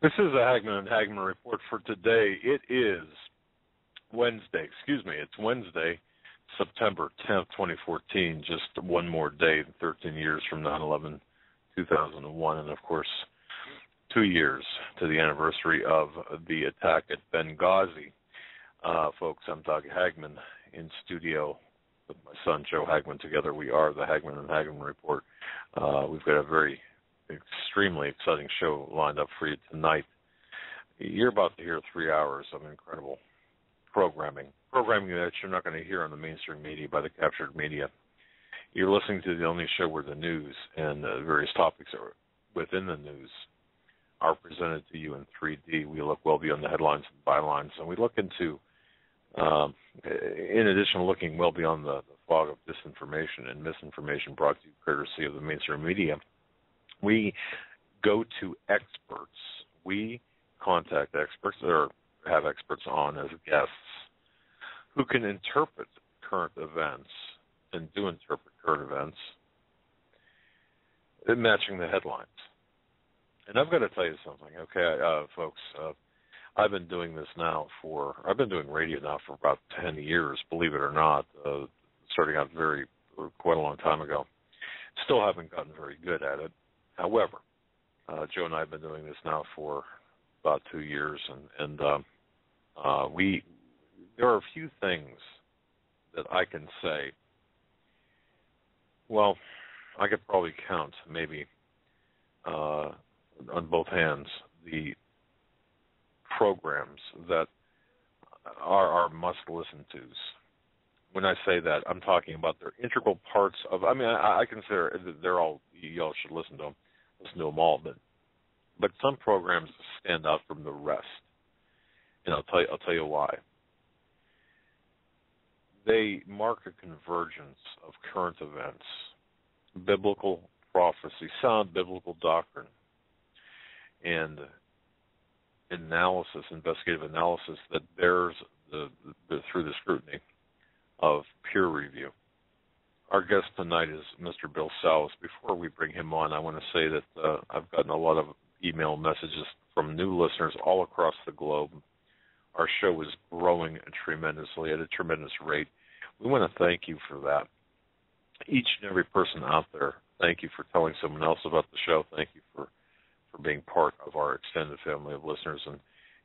This is a Hagmann and Hagmann report for today. It is Wednesday. It's Wednesday, September 10th, 2014. Just one more day, 13 years from 9/11/2001, and of course, 2 years to the anniversary of the attack at Benghazi. Folks, I'm Doug Hagmann in studio with my son Joe Hagmann. Together we are the Hagmann and Hagmann report. We've got a very extremely exciting show lined up for you tonight. You're about to hear 3 hours of incredible programming that you're not going to hear on the mainstream media by the captured media. You're listening to the only show where the news and various topics are within the news are presented to you in 3D. We look well beyond the headlines and bylines, and we look into, in addition to looking well beyond the fog of disinformation and misinformation brought to you courtesy of the mainstream media, we go to experts. We contact experts or have experts on as guests who can interpret current events and do interpret current events matching the headlines. And I've got to tell you something, okay, folks. I've been doing radio now for about 10 years, believe it or not, starting out quite a long time ago. Still haven't gotten very good at it. However, Joe and I have been doing this now for about 2 years, and there are a few things that I can say. Well, I could probably count maybe on both hands the programs that are must-listen-tos. When I say that, I'm talking about they're integral parts of. I mean, I consider they're all. Y'all should listen to them all. But some programs stand out from the rest, and I'll tell you why. They mark a convergence of current events, biblical prophecy, sound biblical doctrine, and investigative analysis that bears through the scrutiny of peer review. Our guest tonight is Mr. Bill Salus. Before we bring him on, I want to say that I've gotten a lot of email messages from new listeners all across the globe. Our show is growing tremendously at a tremendous rate. We want to thank you for that. Each and every person out there, thank you for telling someone else about the show. Thank you for being part of our extended family of listeners.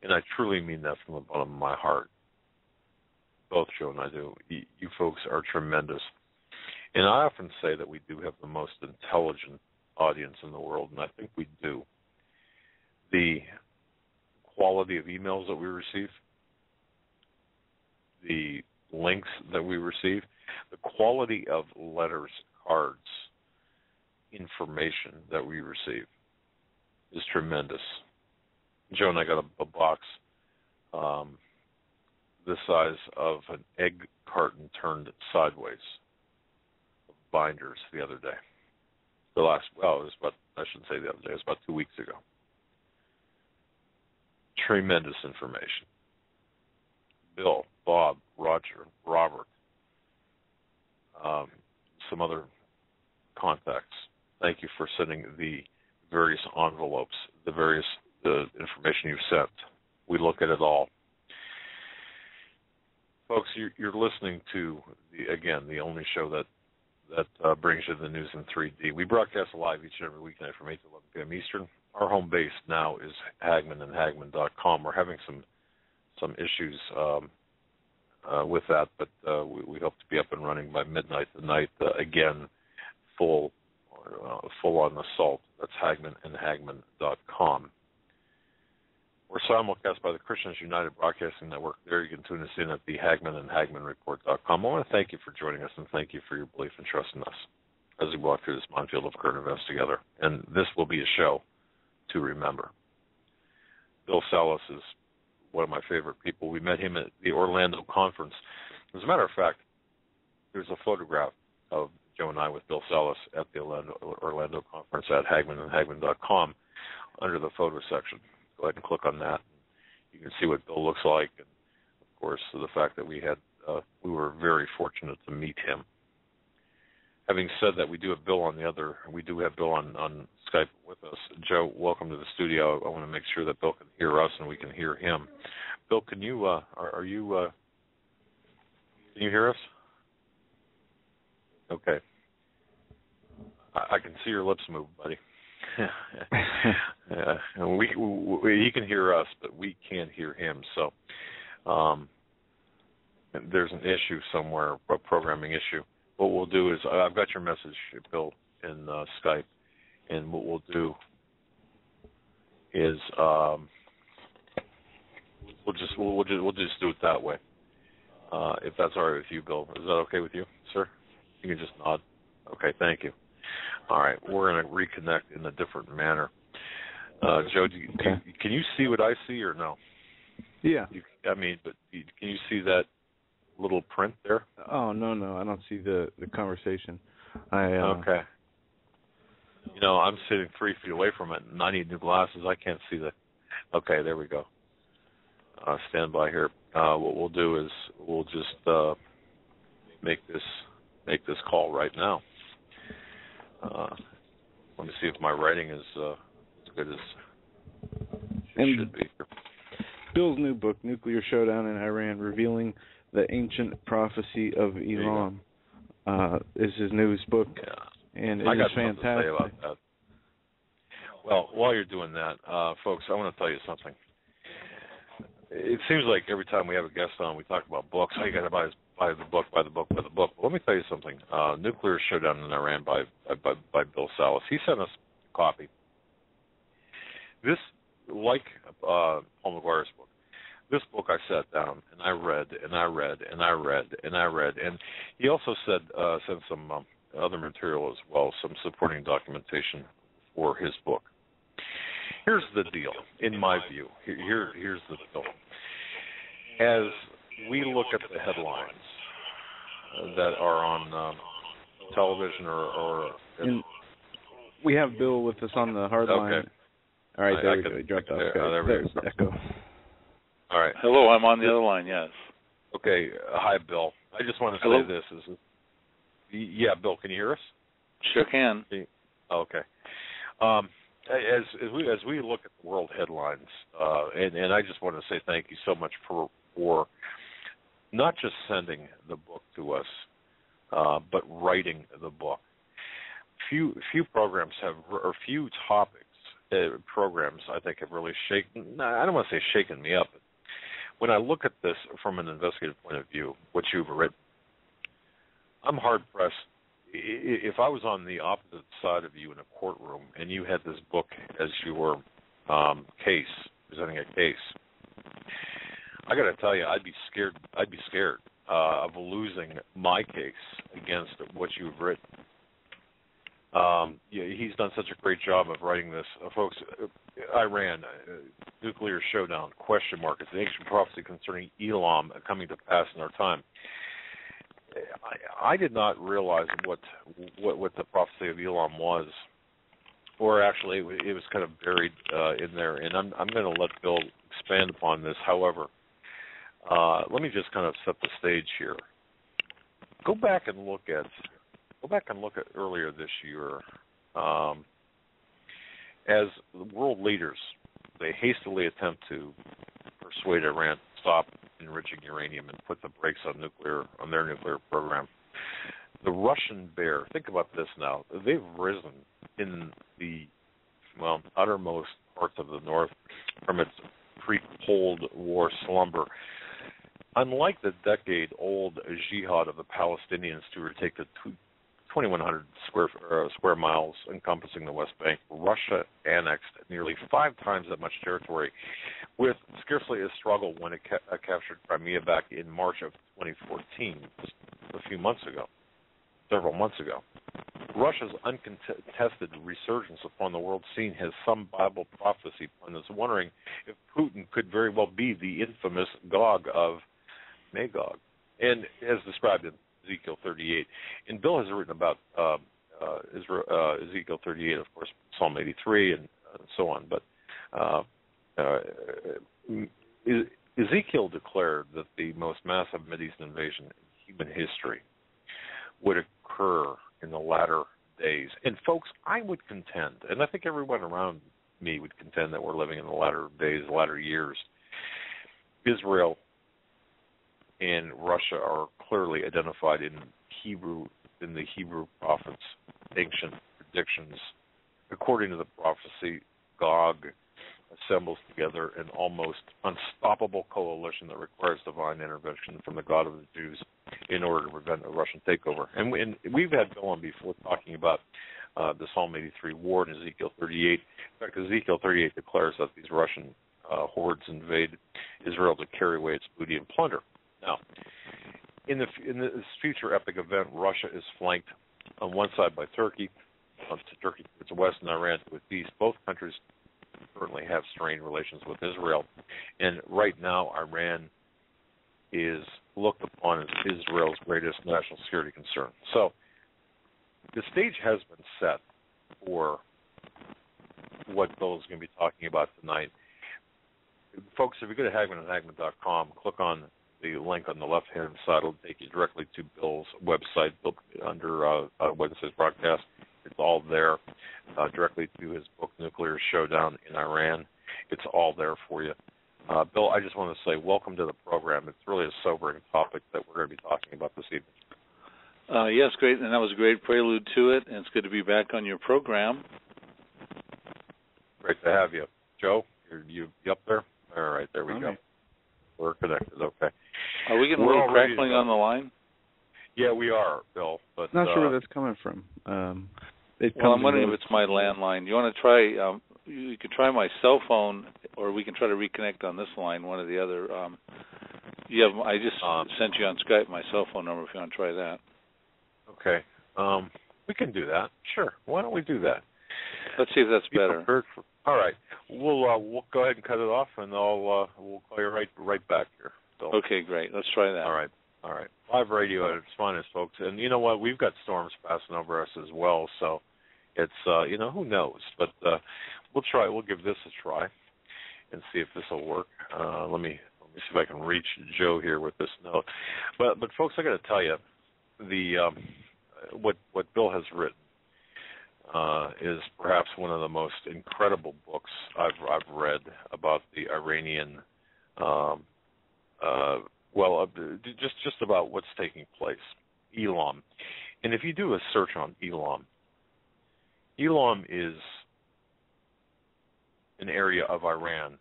And I truly mean that from the bottom of my heart. Both Joe and I do. You folks are tremendous. And I often say that we do have the most intelligent audience in the world, and I think we do. The quality of emails that we receive, the links that we receive, the quality of letters, cards, information that we receive is tremendous. Joe and I got a box the size of an egg carton turned sideways of binders the other day. It was about 2 weeks ago. Tremendous information. Bill, Bob, Roger, Robert, some other contacts. Thank you for sending the various envelopes, the information you've sent. We look at it all. Folks, you're listening to, the only show that brings you the news in 3D. We broadcast live each and every weeknight from 8 to 11 p.m. Eastern. Our home base now is HagmannandHagmann.com. We're having some issues with that, but we hope to be up and running by midnight tonight. Again, full on assault. That's HagmannandHagmann.com. We're simulcast by the Christians United Broadcasting Network. There you can tune us in at the HagmannandHagmannReport.com. I want to thank you for joining us and thank you for your belief and trust in us as we walk through this minefield of current events together. And this will be a show to remember. Bill Salus is one of my favorite people. We met him at the Orlando conference. As a matter of fact, there's a photograph of Joe and I with Bill Salus at the Orlando conference at HagmannandHagmann.com under the photo section. Go ahead and click on that. You can see what Bill looks like, and of course, the fact that we were very fortunate to meet him. Having said that, we do have Bill on Skype with us. Joe, welcome to the studio. I want to make sure that Bill can hear us and we can hear him. Bill, can you can you hear us? Okay. I can see your lips move, buddy. He can hear us, but we can't hear him. So there's an issue somewhere, a programming issue. What we'll do is, I've got your message, Bill, in Skype, and what we'll do is we'll just do it that way. If that's all right with you, Bill, is that okay with you, sir? You can just nod. Okay, thank you. All right, we're going to reconnect in a different manner. Joe, can you see what I see or no? Yeah. But can you see that little print there? Oh, no, I don't see the conversation. Okay. I'm sitting 3 feet away from it, and I need new glasses. I can't see the... Okay, there we go. Stand by here. What we'll do is we'll just make this call right now. Let me see if my writing is as good as it should be. Bill's new book, Nuclear Showdown in Iran, Revealing the Ancient Prophecy of Elam, is his newest book, and it is fantastic. To say about that. Well, while you're doing that, folks, I want to tell you something. It seems like every time we have a guest on, we talk about books. Oh, you got to buy the book. But let me tell you something. Nuclear Showdown in Iran by Bill Salus. He sent us a copy. This, like Paul McGuire's book, this book I sat down and I read, and he also sent some other material as well, some supporting documentation for his book. Here's the deal, in my view. Here's the deal. As we look at the headlines that are on television or we have Bill with us on the hard line. Okay. All right, there we go. He dropped off. There's the echo. All right. Hello, I'm on the other line, yes. Okay. Hi, Bill. I just want to say this. Yeah, Bill, can you hear us? Sure can. Okay. As we look at the world headlines, and I just want to say thank you so much for not just sending the book to us, but writing the book. Few programs have, or few topics, programs I think have really shaken. I don't want to say shaken me up. But when I look at this from an investigative point of view, what you've written, I'm hard pressed. If I was on the opposite side of you in a courtroom and you had this book as your case, presenting a case, I got to tell you, I'd be scared. Of losing my case against what you've written. He's done such a great job of writing this, folks. Iran, nuclear showdown? ? It's an ancient prophecy concerning Elam coming to pass in our time. I did not realize what the prophecy of Elam was, or actually it was kind of buried in there. And I'm going to let Bill expand upon this. However, let me just kind of set the stage here. Go back and look at earlier this year, as world leaders, they hastily attempt to persuade Iran to stop enriching uranium and put the brakes on their nuclear program. The Russian bear, think about this now, they've risen in the uttermost parts of the north from its pre-Cold War slumber. Unlike the decade-old jihad of the Palestinians to retake the 2,100 square miles encompassing the West Bank, Russia annexed nearly 5 times that much territory, with scarcely a struggle when it captured Crimea back in March of 2014, just several months ago. Russia's uncontested resurgence upon the world scene has some Bible prophecy pundits wondering if Putin could very well be the infamous Gog of Magog, and as described in Ezekiel 38. And Bill has written about Ezekiel 38, of course, Psalm 83, and so on. But Ezekiel declared that the most massive Mideastern invasion in human history would occur in the latter days. And folks, I would contend, and I think everyone around me would contend that we're living in the latter days, latter years. Israel and Russia are clearly identified in the Hebrew prophets' ancient predictions. According to the prophecy, Gog assembles together an almost unstoppable coalition that requires divine intervention from the God of the Jews in order to prevent a Russian takeover. And we've had Bill on before talking about the Psalm 83 war in Ezekiel 38. In fact, Ezekiel 38 declares that these Russian hordes invade Israel to carry away its booty and plunder. Now, in this future epic event, Russia is flanked on one side by Turkey, to Turkey to its west, and Iran to its east. Both countries currently have strained relations with Israel, and right now Iran is looked upon as Israel's greatest national security concern. So the stage has been set for what Bill is going to be talking about tonight. Folks, if you go to HagmanandHagmann.com, click on the link on the left-hand side. It'll take you directly to Bill's website under what it says broadcast. It's all there, directly to his book, Nuclear Showdown in Iran. It's all there for you. Bill, I just want to say welcome to the program. It's really a sobering topic that we're going to be talking about this evening. Yes, great, and that was a great prelude to it, and it's good to be back on your program. Great to have you. Joe, you up there? All right, there we go. We're connected, okay. Are we getting a little crackling on the line? Yeah, we are, Bill. But not sure where that's coming from. I'm wondering if it's my landline. You want to try, you can try my cell phone, or we can try to reconnect on this line, one or the other. I just sent you on Skype my cell phone number if you want to try that. Okay. We can do that. Sure. Why don't we do that? Let's see if that's better. All right. We'll go ahead and cut it off, and we'll call you right back here. So. Okay, great. Let's try that. All right. Live radio at its finest, folks. And you know what? We've got storms passing over us as well, so it's, who knows? But we'll try. We'll give this a try and see if this will work. Let me see if I can reach Joe here with this note. But folks, I got to tell you, what Bill has written is perhaps one of the most incredible books I've read about the Iranian, just about what's taking place, Elam. And if you do a search on Elam is an area of Iran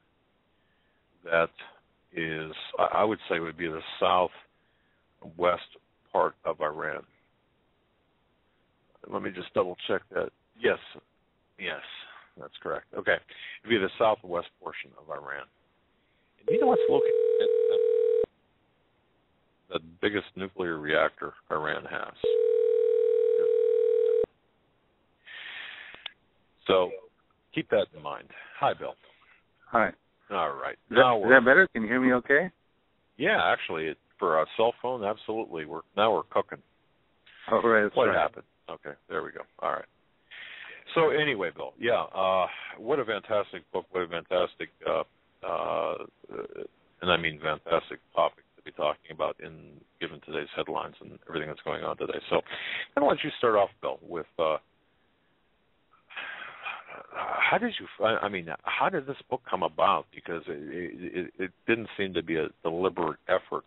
that is, I would say, would be the southwest part of Iran. Let me just double check that. Yes, that's correct. Okay, it'd be the southwest portion of Iran. And you know what's located at the biggest nuclear reactor Iran has? So keep that in mind. Hi, Bill. Hi. All right. Is that better? Can you hear me okay? Yeah, actually, for a cell phone, absolutely. We're cooking. Oh, right. What happened? Okay, there we go. All right. So anyway, Bill, what a fantastic book, what a fantastic, and I mean fantastic topic to be talking about given today's headlines and everything that's going on today. So I'm going to let you start off, Bill, with how did this book come about? Because it didn't seem to be a deliberate effort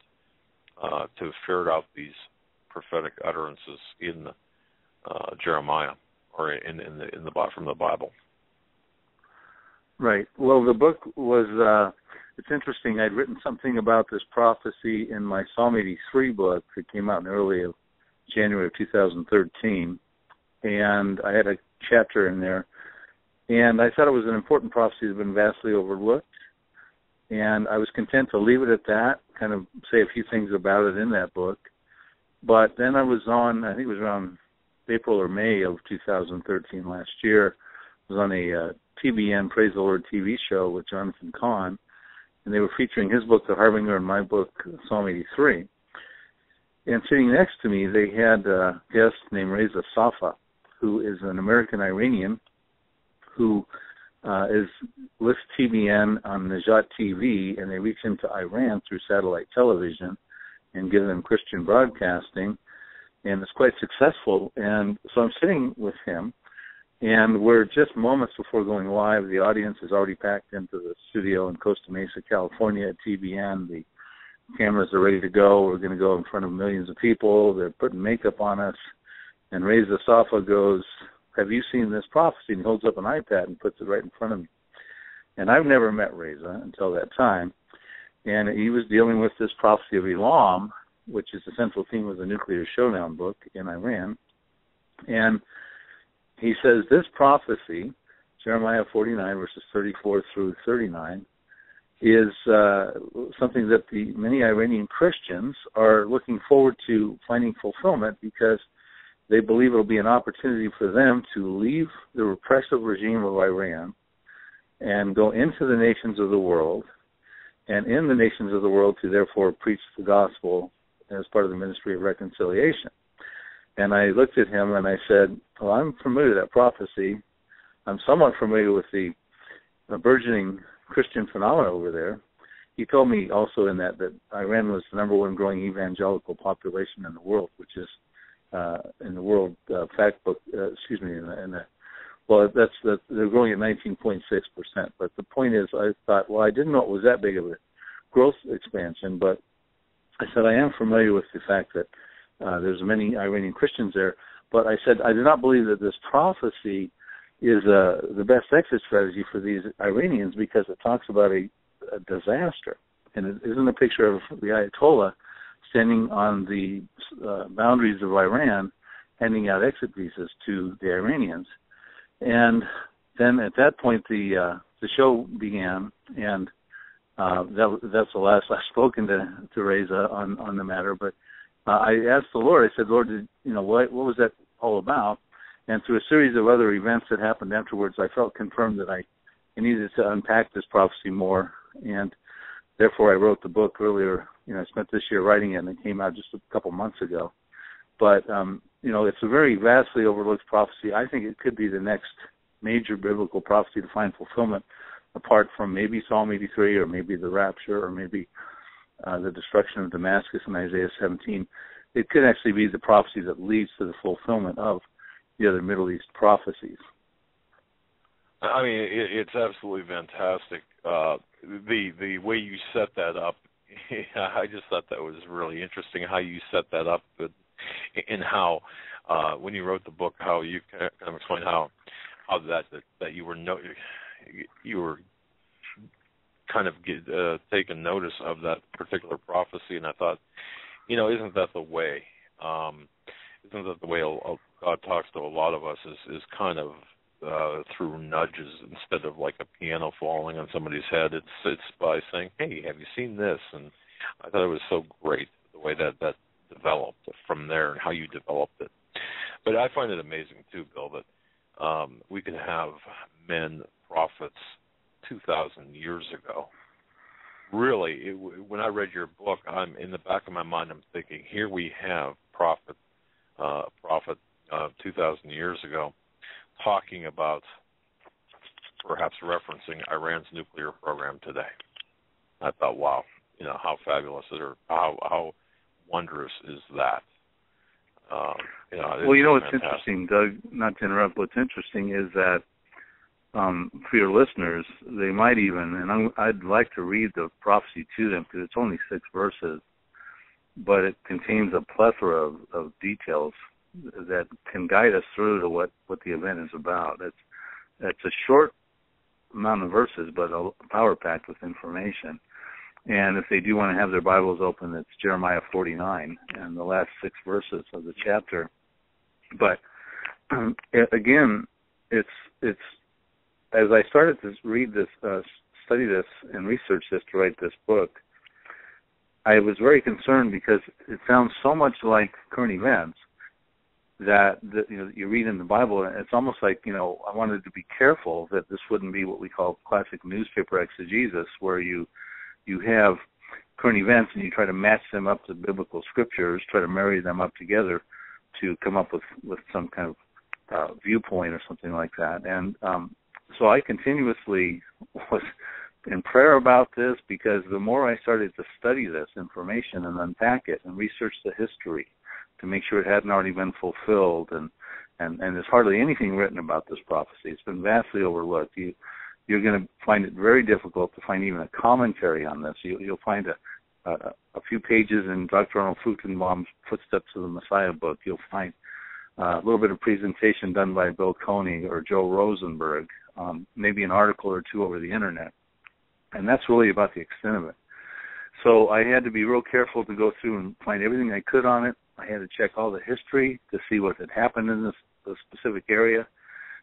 to ferret out these prophetic utterances in Jeremiah or from the Bible. Right. Well, the book was, it's interesting. I'd written something about this prophecy in my Psalm 83 book that came out in early of January of 2013, and I had a chapter in there, and I thought it was an important prophecy that had been vastly overlooked, and I was content to leave it at that, kind of say a few things about it in that book. But then I was on, I think it was around April or May of 2013 last year, I was on a TBN, Praise the Lord TV show with Jonathan Cahn, and they were featuring his book, The Harbinger, and my book, Psalm 83. And sitting next to me, they had a guest named Reza Safa, who is an American Iranian who lists TBN on Najat TV, and they reach into Iran through satellite television and give them Christian broadcasting. and it's quite successful. And so I'm sitting with him, and we're just moments before going live. The audience is already packed into the studio in Costa Mesa, California at TBN. The cameras are ready to go. We're going to go in front of millions of people. They're putting makeup on us. And Reza Safa goes, "Have you seen this prophecy?" And he holds up an iPad and puts it right in front of me. And I've never met Reza until that time. And he was dealing with this prophecy of Elam, which is the central theme of the Nuclear Showdown book in Iran. And he says this prophecy, Jeremiah 49, verses 34 through 39, is something that the many Iranian Christians are looking forward to finding fulfillment, because they believe it will be an opportunity for them to leave the repressive regime of Iran and go into the nations of the world, and in the nations of the world to therefore preach the gospel as part of the ministry of reconciliation. And I looked at him and I said, well, I'm familiar with that prophecy. I'm somewhat familiar with the burgeoning Christian phenomena over there. He told me also in that Iran was the number one growing evangelical population in the world, which is in the World Fact Book, well, they're growing at 19.6%. But the point is, I thought, well, I didn't know it was that big of a growth expansion, but I said I am familiar with the fact that there's many Iranian Christians there. But I said I do not believe that this prophecy is the best exit strategy for these Iranians, because it talks about a disaster. And it isn't a picture of the Ayatollah standing on the boundaries of Iran, handing out exit visas to the Iranians. And then at that point, the show began, and that's the last I've spoken to Reza on the matter. But I asked the Lord, I said, Lord, what was that all about? And through a series of other events that happened afterwards, I felt confirmed that I needed to unpack this prophecy more, and therefore I wrote the book earlier. I spent this year writing it, and it came out just a couple months ago. But, it's a very vastly overlooked prophecy. I think it could be the next major biblical prophecy to find fulfillment, apart from maybe Psalm 83 or maybe the rapture or maybe the destruction of Damascus in Isaiah 17. It could actually be the prophecy that leads to the fulfillment of the other Middle East prophecies. I mean, it's absolutely fantastic. The way you set that up, I just thought that was really interesting, how you set that up, and how when you wrote the book, how you kind of explained how that you were kind of taking notice of that particular prophecy, and I thought, isn't that the way? Isn't that the way God talks to a lot of us? Is kind of through nudges instead of like a piano falling on somebody's head. It's by saying, "Hey, have you seen this?" And I thought it was so great the way that developed from there and how you developed it. But I find it amazing too, Bill, that we can have men, prophets, 2,000 years ago. Really, when I read your book, I'm in the back of my mind, I'm thinking, here we have prophet 2,000 years ago, talking about, perhaps referencing Iran's nuclear program today. I thought, wow, how fabulous or how wondrous is that? What's interesting, Doug, not to interrupt, what's interesting is that for your listeners, they might even, and I'd like to read the prophecy to them because it's only 6 verses, but it contains a plethora of details that can guide us through to what the event is about. It's a short amount of verses, but power-packed with information. And if they do want to have their Bibles open, it's Jeremiah 49 and the last 6 verses of the chapter. But again, it's as I started to read this, study this, and research this to write this book, I was very concerned because it sounds so much like current events that you read in the Bible. And it's almost like I wanted to be careful that this wouldn't be what we call classic newspaper exegesis, where you have current events and you try to match them up to biblical scriptures, try to marry them up together to come up with some kind of viewpoint or something like that. And so I continuously was in prayer about this, because the more I started to study this information and unpack it and research the history to make sure it hadn't already been fulfilled, and there's hardly anything written about this prophecy. It's been vastly overlooked. You're going to find it very difficult to find even a commentary on this. You'll find a few pages in Dr. Arnold Fruchtenbaum's Footsteps of the Messiah book. You'll find a little bit of presentation done by Bill Coney or Joe Rosenberg, maybe an article or two over the internet. And that's really about the extent of it. So I had to be real careful to go through and find everything I could on it. I had to check all the history to see what had happened in this specific area,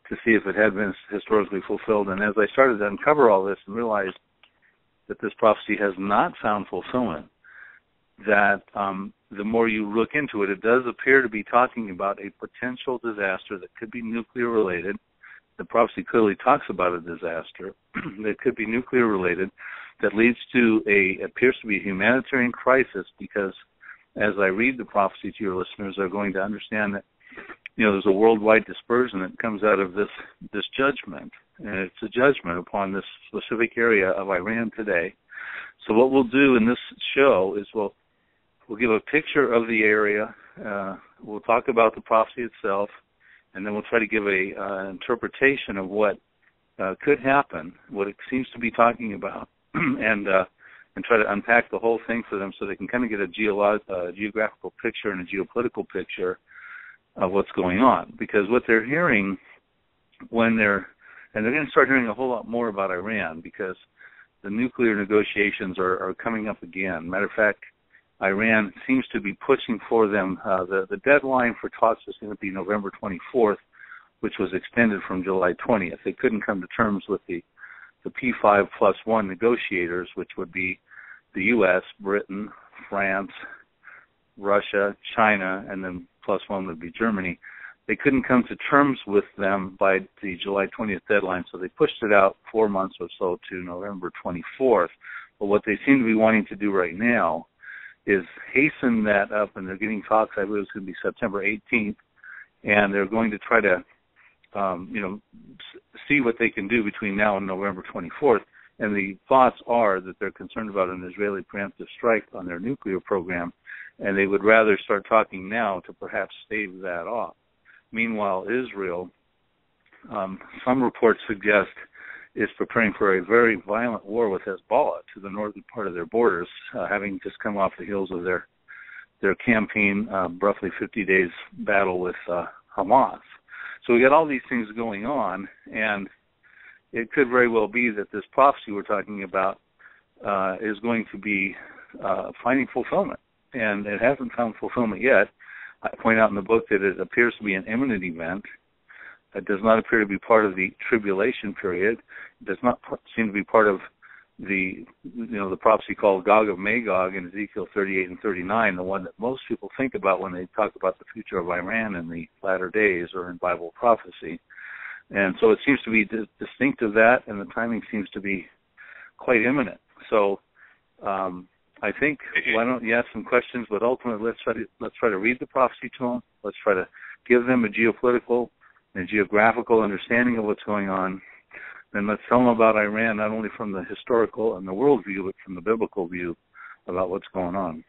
to see if it had been historically fulfilled. And as I started to uncover all this and realized that this prophecy has not found fulfillment, that the more you look into it, it does appear to be talking about a potential disaster that could be nuclear related. The prophecy clearly talks about a disaster that could be nuclear related, that leads to appears to be a humanitarian crisis, because as I read the prophecy to your listeners, they're going to understand that, there's a worldwide dispersion that comes out of this judgment, and it's a judgment upon this specific area of Iran today. So what we'll do in this show is we'll give a picture of the area, we'll talk about the prophecy itself, and then we'll try to give an interpretation of what could happen, what it seems to be talking about, and try to unpack the whole thing for them so they can kind of get a geographical picture and a geopolitical picture of what's going on. Because what they're hearing and they're going to start hearing a whole lot more about Iran, because the nuclear negotiations are coming up again. Matter of fact, Iran seems to be pushing for them. The deadline for talks is going to be November 24th, which was extended from July 20th. They couldn't come to terms with the P5+1 negotiators, which would be the U.S., Britain, France, Russia, China, and then +1 would be Germany. They couldn't come to terms with them by the July 20th deadline, so they pushed it out 4 months or so to November 24th. But what they seem to be wanting to do right now is hasten that up, and they're getting talks. I believe it's going to be September 18th, and they're going to try to see what they can do between now and November 24th. And the thoughts are that they're concerned about an Israeli preemptive strike on their nuclear program, and they would rather start talking now to perhaps stave that off. Meanwhile, Israel, some reports suggest, is preparing for a very violent war with Hezbollah to the northern part of their borders, having just come off the heels of their campaign, roughly 50 days battle with Hamas. So we got all these things going on, and it could very well be that this prophecy we're talking about is going to be finding fulfillment, and it hasn't found fulfillment yet. I point out in the book that it appears to be an imminent event. It does not appear to be part of the tribulation period. It does not seem to be part of the prophecy called Gog of Magog in Ezekiel 38 and 39, the one that most people think about when they talk about the future of Iran in the latter days or in Bible prophecy. And so it seems to be distinct of that, and the timing seems to be quite imminent. So I think, why don't you ask some questions, but ultimately let's try to read the prophecy to them. Let's try to give them a geopolitical and geographical understanding of what's going on. Then let's tell them about Iran, not only from the historical and the world view, but from the biblical view about what's going on.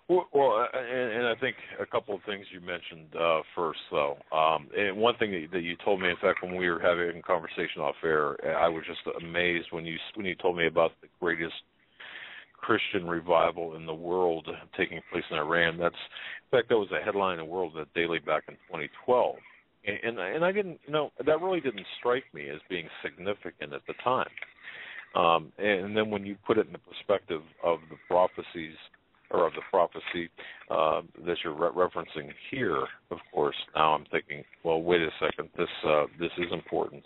Well, and I think a couple of things you mentioned first, though. And one thing that you told me, in fact, when we were having a conversation off air, I was just amazed when you told me about the greatest Christian revival in the world taking place in Iran. In fact, that was a headline in the World Daily back in 2012. And I didn't, that really didn't strike me as being significant at the time. And then when you put it in the perspective of the prophecies, or of the prophecy that you're referencing here, of course, now I'm thinking, well, wait a second, this is important.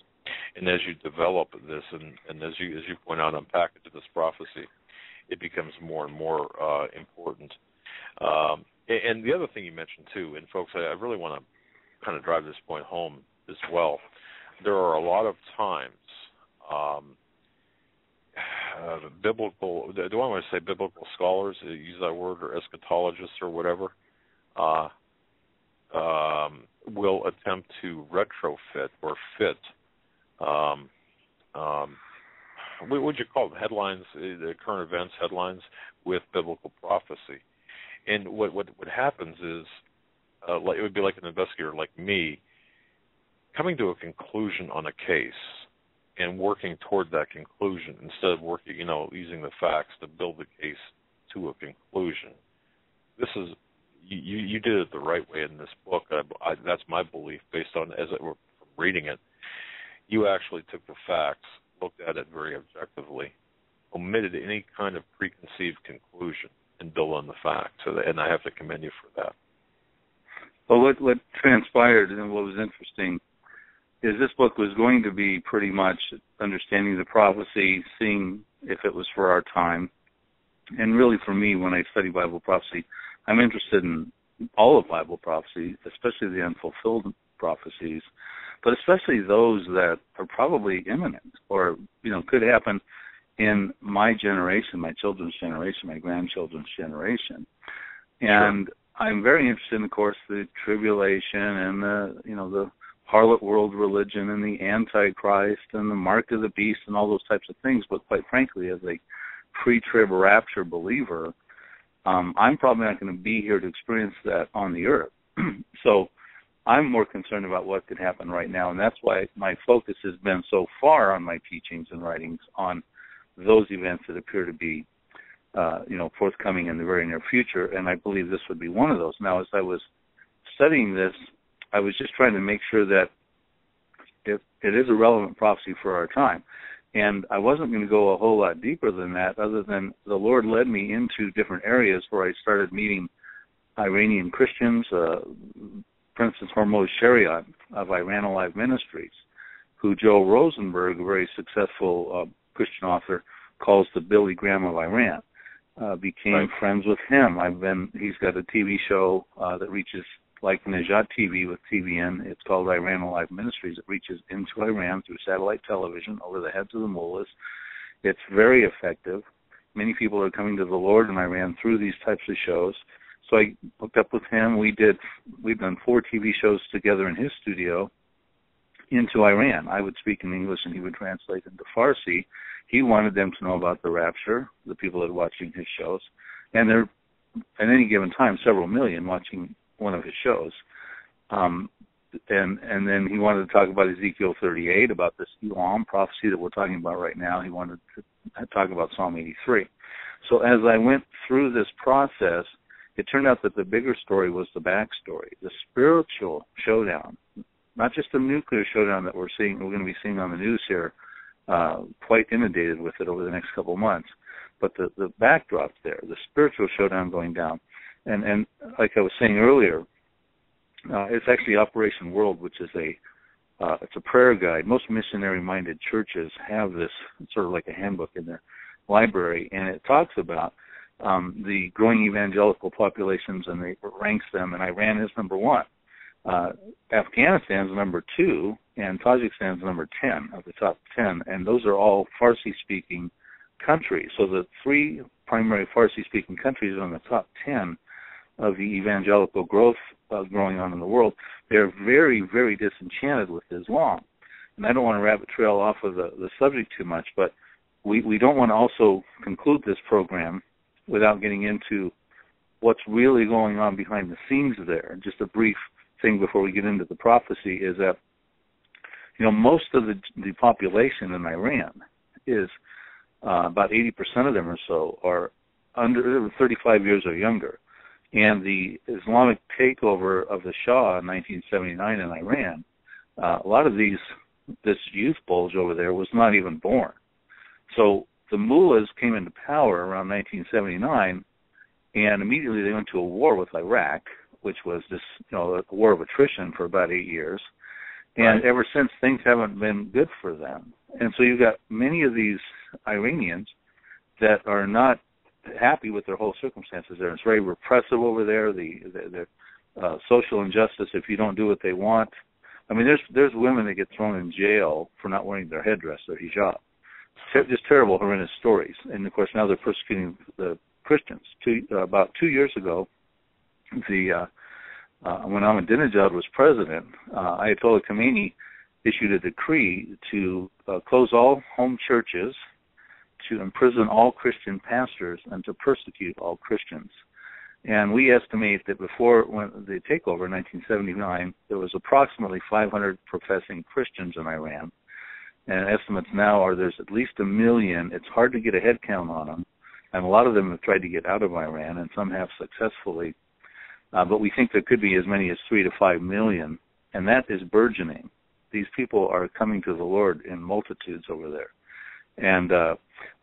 And as you develop this, and as you point out, unpack it to this prophecy, it becomes more and more important. And the other thing you mentioned, too, and folks, I really want to kind of drive this point home as well. There are a lot of times biblical, do I want to say biblical scholars, use that word, or eschatologists or whatever, will attempt to retrofit or fit, what would you call them, headlines, the current events headlines with biblical prophecy. And what happens is, like it would be like an investigator like me coming to a conclusion on a case and working toward that conclusion instead of working, using the facts to build the case to a conclusion. This is you did it the right way in this book. That's my belief based on from reading it. You actually took the facts, looked at it very objectively, omitted any kind of preconceived conclusion, and built on the facts. And I have to commend you for that. Well, what transpired and what was interesting is this book was going to be pretty much understanding the prophecy, seeing if it was for our time. And really for me, when I study Bible prophecy, I'm interested in all of Bible prophecy, especially the unfulfilled prophecies, but especially those that are probably imminent or, could happen in my generation, my children's generation, my grandchildren's generation. And sure. I'm very interested in, of course, the tribulation and the harlot world religion and the Antichrist and the mark of the beast and all those types of things. But quite frankly, as a pre-trib rapture believer, I'm probably not going to be here to experience that on the earth. So I'm more concerned about what could happen right now, and that's why my focus has been so far on my teachings and writings on those events that appear to be, forthcoming in the very near future, and I believe this would be one of those. Now, as I was studying this, I was just trying to make sure that it is a relevant prophecy for our time. And I wasn't going to go a whole lot deeper than that, other than the Lord led me into different areas where I started meeting Iranian Christians, Princess Hormuz Shariat of Iran Alive Ministries, who Joe Rosenberg, a very successful Christian author, calls the Billy Graham of Iran. Became friends with him. He's got a TV show that reaches like Najat TV with TVN. It's called Iran Alive Ministries. It reaches into Iran through satellite television over the heads of the mullahs. It's very effective. Many people are coming to the Lord in Iran through these types of shows. So I hooked up with him. We've done 4 TV shows together in his studio into Iran. I would speak in English and he would translate into Farsi. He wanted them to know about the rapture, the people that are watching his shows. And there, at any given time, several million watching one of his shows. And then he wanted to talk about Ezekiel 38, about this Elam prophecy that we're talking about right now. He wanted to talk about Psalm 83. So as I went through this process, it turned out that the bigger story was the backstory, the spiritual showdown, not just the nuclear showdown that we're going to be seeing on the news here, quite inundated with it over the next couple of months, but the backdrop there, the spiritual showdown going down. And like I was saying earlier, it's actually Operation World, which is it's a prayer guide. Most missionary-minded churches have this sort of like a handbook in their library, and it talks about the growing evangelical populations, and it ranks them, and Iran is number 1. Afghanistan's number 2, and Tajikistan's number 10 of the top 10, and those are all Farsi-speaking countries. So the 3 primary Farsi-speaking countries are in the top 10 of the evangelical growth growing on in the world. They're very, very disenchanted with Islam. And I don't want to rabbit trail off of the subject too much, but we don't want to also conclude this program without getting into what's really going on behind the scenes there. Just a brief thing before we get into the prophecy is that, most of the population in Iran is about 80% of them or so are under 35 years or younger. And the Islamic takeover of the Shah in 1979 in Iran, a lot of this youth bulge over there was not even born. So the mullahs came into power around 1979, and immediately they went to a war with Iraq, which was this, a war of attrition for about 8 years. And ever since, things haven't been good for them. And so you've got many of these Iranians that are not happy with their whole circumstances there. It's very repressive over there. The social injustice, if you don't do what they want. I mean, there's women that get thrown in jail for not wearing their headdress, their hijab. Just terrible, horrendous stories. And, of course, now they're persecuting the Christians. About 2 years ago, when Ahmadinejad was president, Ayatollah Khomeini issued a decree to close all home churches, to imprison all Christian pastors, and to persecute all Christians. And we estimate that before when the takeover in 1979, there was approximately 500 professing Christians in Iran. And estimates now are there's at least 1 million. It's hard to get a head count on them. And a lot of them have tried to get out of Iran, and some have successfully. But we think there could be as many as 3 to 5 million, and that is burgeoning. These people are coming to the Lord in multitudes over there. And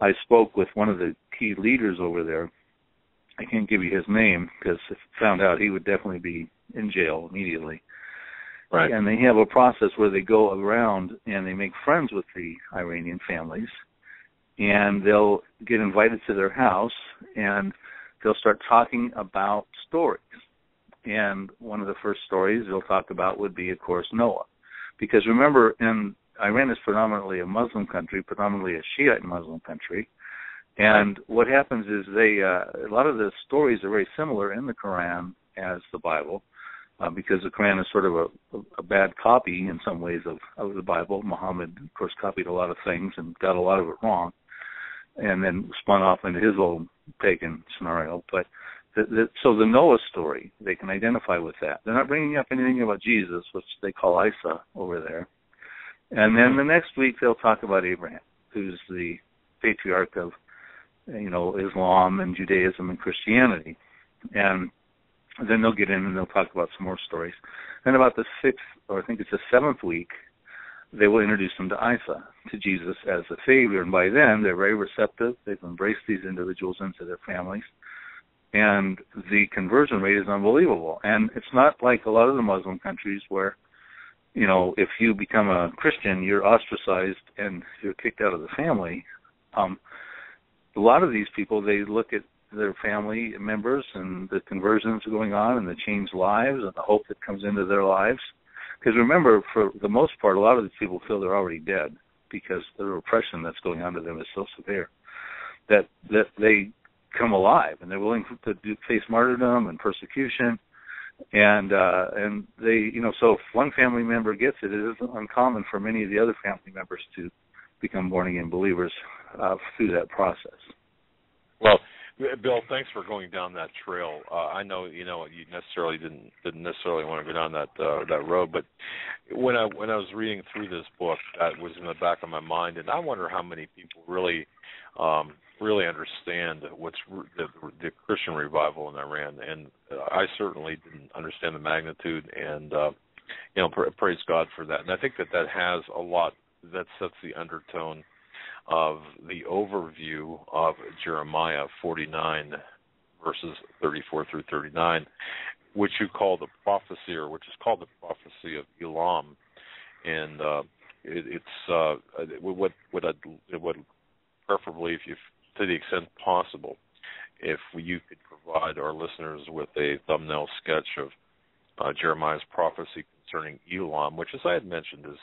I spoke with one of the key leaders over there. I can't give you his name because if found out, he would definitely be in jail immediately. Right. And they have a process where they go around and they make friends with the Iranian families, and they'll get invited to their house, and they'll start talking about stories. And one of the first stories they'll talk about would be, of course, Noah. Because remember, Iran is predominantly a Muslim country, predominantly a Shiite Muslim country. And what happens is a lot of the stories are very similar in the Quran as the Bible, because the Quran is sort of a bad copy in some ways of the Bible. Muhammad, of course, copied a lot of things and got a lot of it wrong, and then spun off into his old pagan scenario. But so the Noah story, they can identify with that. They're not bringing up anything about Jesus, which they call Isa over there. And then the next week they'll talk about Abraham, who's the patriarch of, Islam and Judaism and Christianity. And then they'll get in and they'll talk about some more stories. Then about the 6th, or I think it's the 7th week, they will introduce them to Isa, to Jesus as the Savior. And by then, they're very receptive. They've embraced these individuals into their families. And the conversion rate is unbelievable. And it's not like a lot of the Muslim countries where, if you become a Christian, you're ostracized and you're kicked out of the family. A lot of these people, they look at their family members and the conversions going on and the changed lives and the hope that comes into their lives. Because remember, for the most part, a lot of these people feel they're already dead because the repression that's going on to them is so severe that they come alive and they're willing to face martyrdom and persecution. And they, so if one family member gets it, it isn't uncommon for many of the other family members to become born-again believers through that process. Well, Bill, thanks for going down that trail. I know you necessarily didn't necessarily want to go down that road, but when I was reading through this book, that was in the back of my mind, and I wonder how many people really understand what's the Christian revival in Iran, and I certainly didn't understand the magnitude, and praise God for that. And I think that has a lot that sets the undertone of the overview of Jeremiah 49, verses 34 through 39, which you call the prophecy, or which is called the prophecy of Elam. And what preferably, if you, to the extent possible, if you could provide our listeners with a thumbnail sketch of Jeremiah's prophecy concerning Elam, which, as I had mentioned, is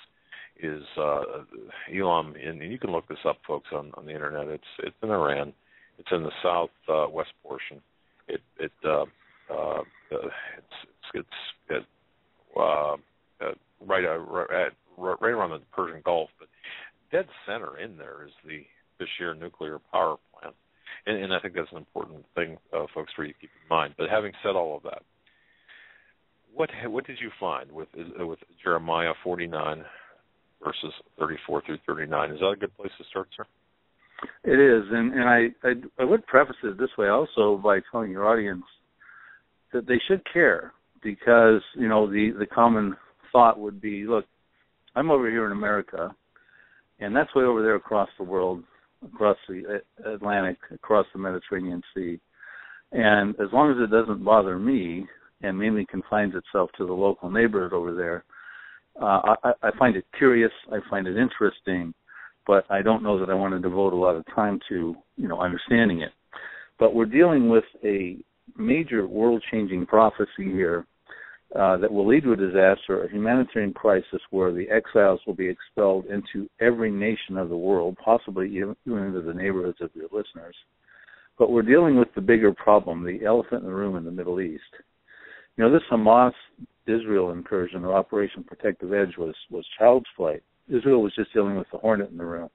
Elam, and you can look this up, folks, on the internet. It's in Iran. It's in the southwest portion. It's right around the Persian Gulf, but dead center in there is the Bashir nuclear power plant, and I think that's an important thing, folks, for you to keep in mind. But having said all of that, what did you find with Jeremiah 49? Verses 34 through 39. Is that a good place to start, sir? It is, and I would preface it this way also by telling your audience that they should care, because the common thought would be, look, I'm over here in America, and that's way over there across the world, across the Atlantic, across the Mediterranean Sea, and as long as it doesn't bother me and mainly confines itself to the local neighborhood over there, I find it curious, I find it interesting, but I don't know that I want to devote a lot of time to, understanding it. But we're dealing with a major world-changing prophecy here that will lead to a disaster, a humanitarian crisis where the exiles will be expelled into every nation of the world, possibly even into the neighborhoods of your listeners. But we're dealing with the bigger problem, the elephant in the room in the Middle East. This Hamas-Israel incursion, or Operation Protective Edge, was child's play. Israel was just dealing with the hornet in the room.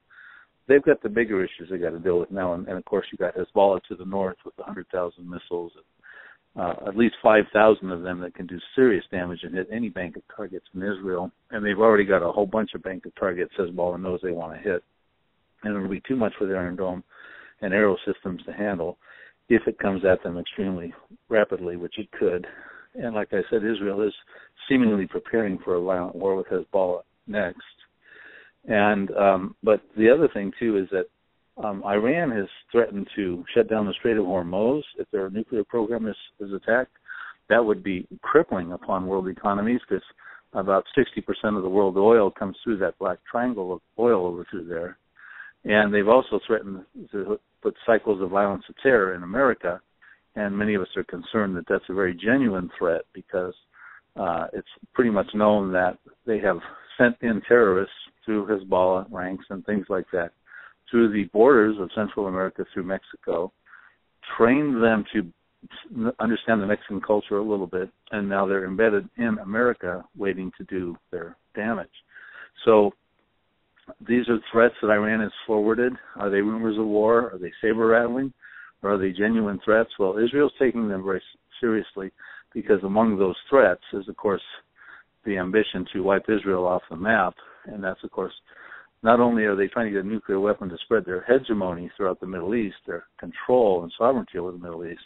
They've got the bigger issues they got to deal with now, and of course you got Hezbollah to the north with 100,000 missiles, at least 5,000 of them that can do serious damage and hit any bank of targets in Israel. And they've already got a whole bunch of bank of targets Hezbollah knows they want to hit. And it'll be too much for the Iron Dome and arrow systems to handle if it comes at them extremely rapidly, which it could. And like I said, Israel is seemingly preparing for a violent war with Hezbollah next. And but the other thing, too, is that Iran has threatened to shut down the Strait of Hormuz if their nuclear program is attacked. That would be crippling upon world economies because about 60% of the world oil comes through that black triangle of oil over through there. And they've also threatened to put cycles of violence and terror in America. And many of us are concerned that that's a very genuine threat because it's pretty much known that they have sent in terrorists through Hezbollah ranks and things like that through the borders of Central America through Mexico, trained them to understand the Mexican culture a little bit, and now they're embedded in America waiting to do their damage. So these are threats that Iran has forwarded. Are they rumors of war? Are they saber-rattling? Or are they genuine threats? Well, Israel's taking them very seriously because among those threats is, of course, the ambition to wipe Israel off the map. And that's, of course, not only are they trying to get a nuclear weapon to spread their hegemony throughout the Middle East, their control and sovereignty over the Middle East,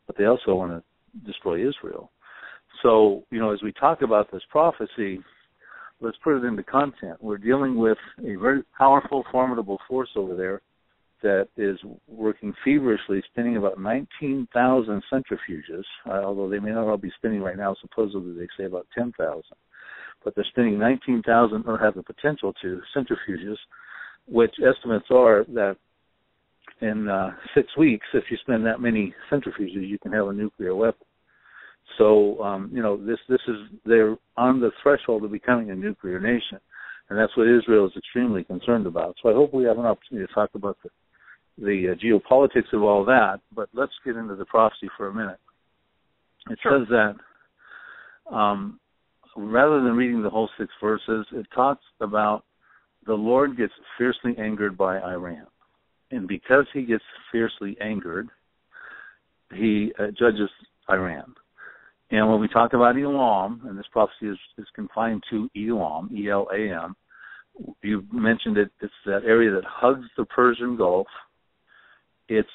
but they also want to destroy Israel. So, as we talk about this prophecy, let's put it into content. We're dealing with a very powerful, formidable force over there that is working feverishly, spinning about 19,000 centrifuges, although they may not all be spinning right now. Supposedly they say about 10,000. But they're spinning 19,000, or have the potential to, centrifuges, which estimates are that in 6 weeks, if you spin that many centrifuges, you can have a nuclear weapon. So, this is, they're on the threshold of becoming a nuclear nation. And that's what Israel is extremely concerned about. So I hope we have an opportunity to talk about the geopolitics of all that, but let's get into the prophecy for a minute. It says that rather than reading the whole 6 verses, it talks about the Lord gets fiercely angered by Iran. And because he gets fiercely angered, he judges Iran. And when we talk about Elam, and this prophecy is confined to Elam, E-L-A-M, you mentioned it, it's that area that hugs the Persian Gulf. It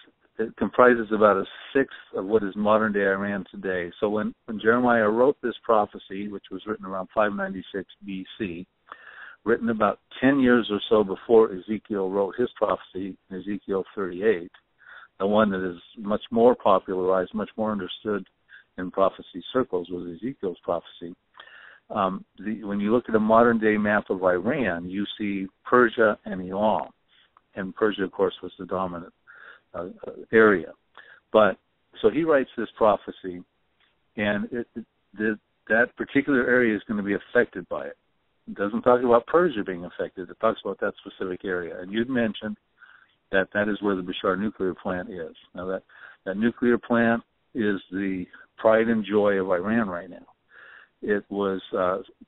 comprises about a sixth of what is modern-day Iran today. So when Jeremiah wrote this prophecy, which was written around 596 B.C., written about 10 years or so before Ezekiel wrote his prophecy, Ezekiel 38, the one that is much more popularized, much more understood in prophecy circles was Ezekiel's prophecy. When you look at a modern-day map of Iran, you see Persia and Elam. And Persia, of course, was the dominant area. But so he writes this prophecy, and that particular area is going to be affected by it. It doesn't talk about Persia being affected. It talks about that specific area. And you'd mentioned that is where the Bashar nuclear plant is. Now, that nuclear plant is the pride and joy of Iran right now. It was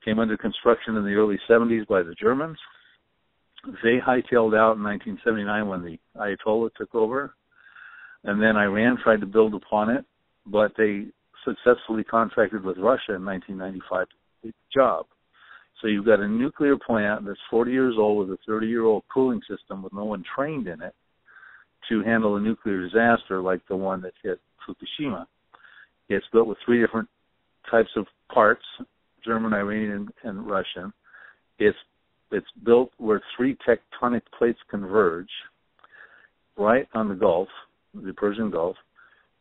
came under construction in the early 70s by the Germans. They hightailed out in 1979 when the Ayatollah took over, and then Iran tried to build upon it, but they successfully contracted with Russia in 1995 to do the job. So you've got a nuclear plant that's 40 years old with a 30-year-old cooling system with no one trained in it to handle a nuclear disaster like the one that hit Fukushima. It's built with 3 different types of parts, German, Iranian, and Russian. It's built where 3 tectonic plates converge right on the Gulf, the Persian Gulf,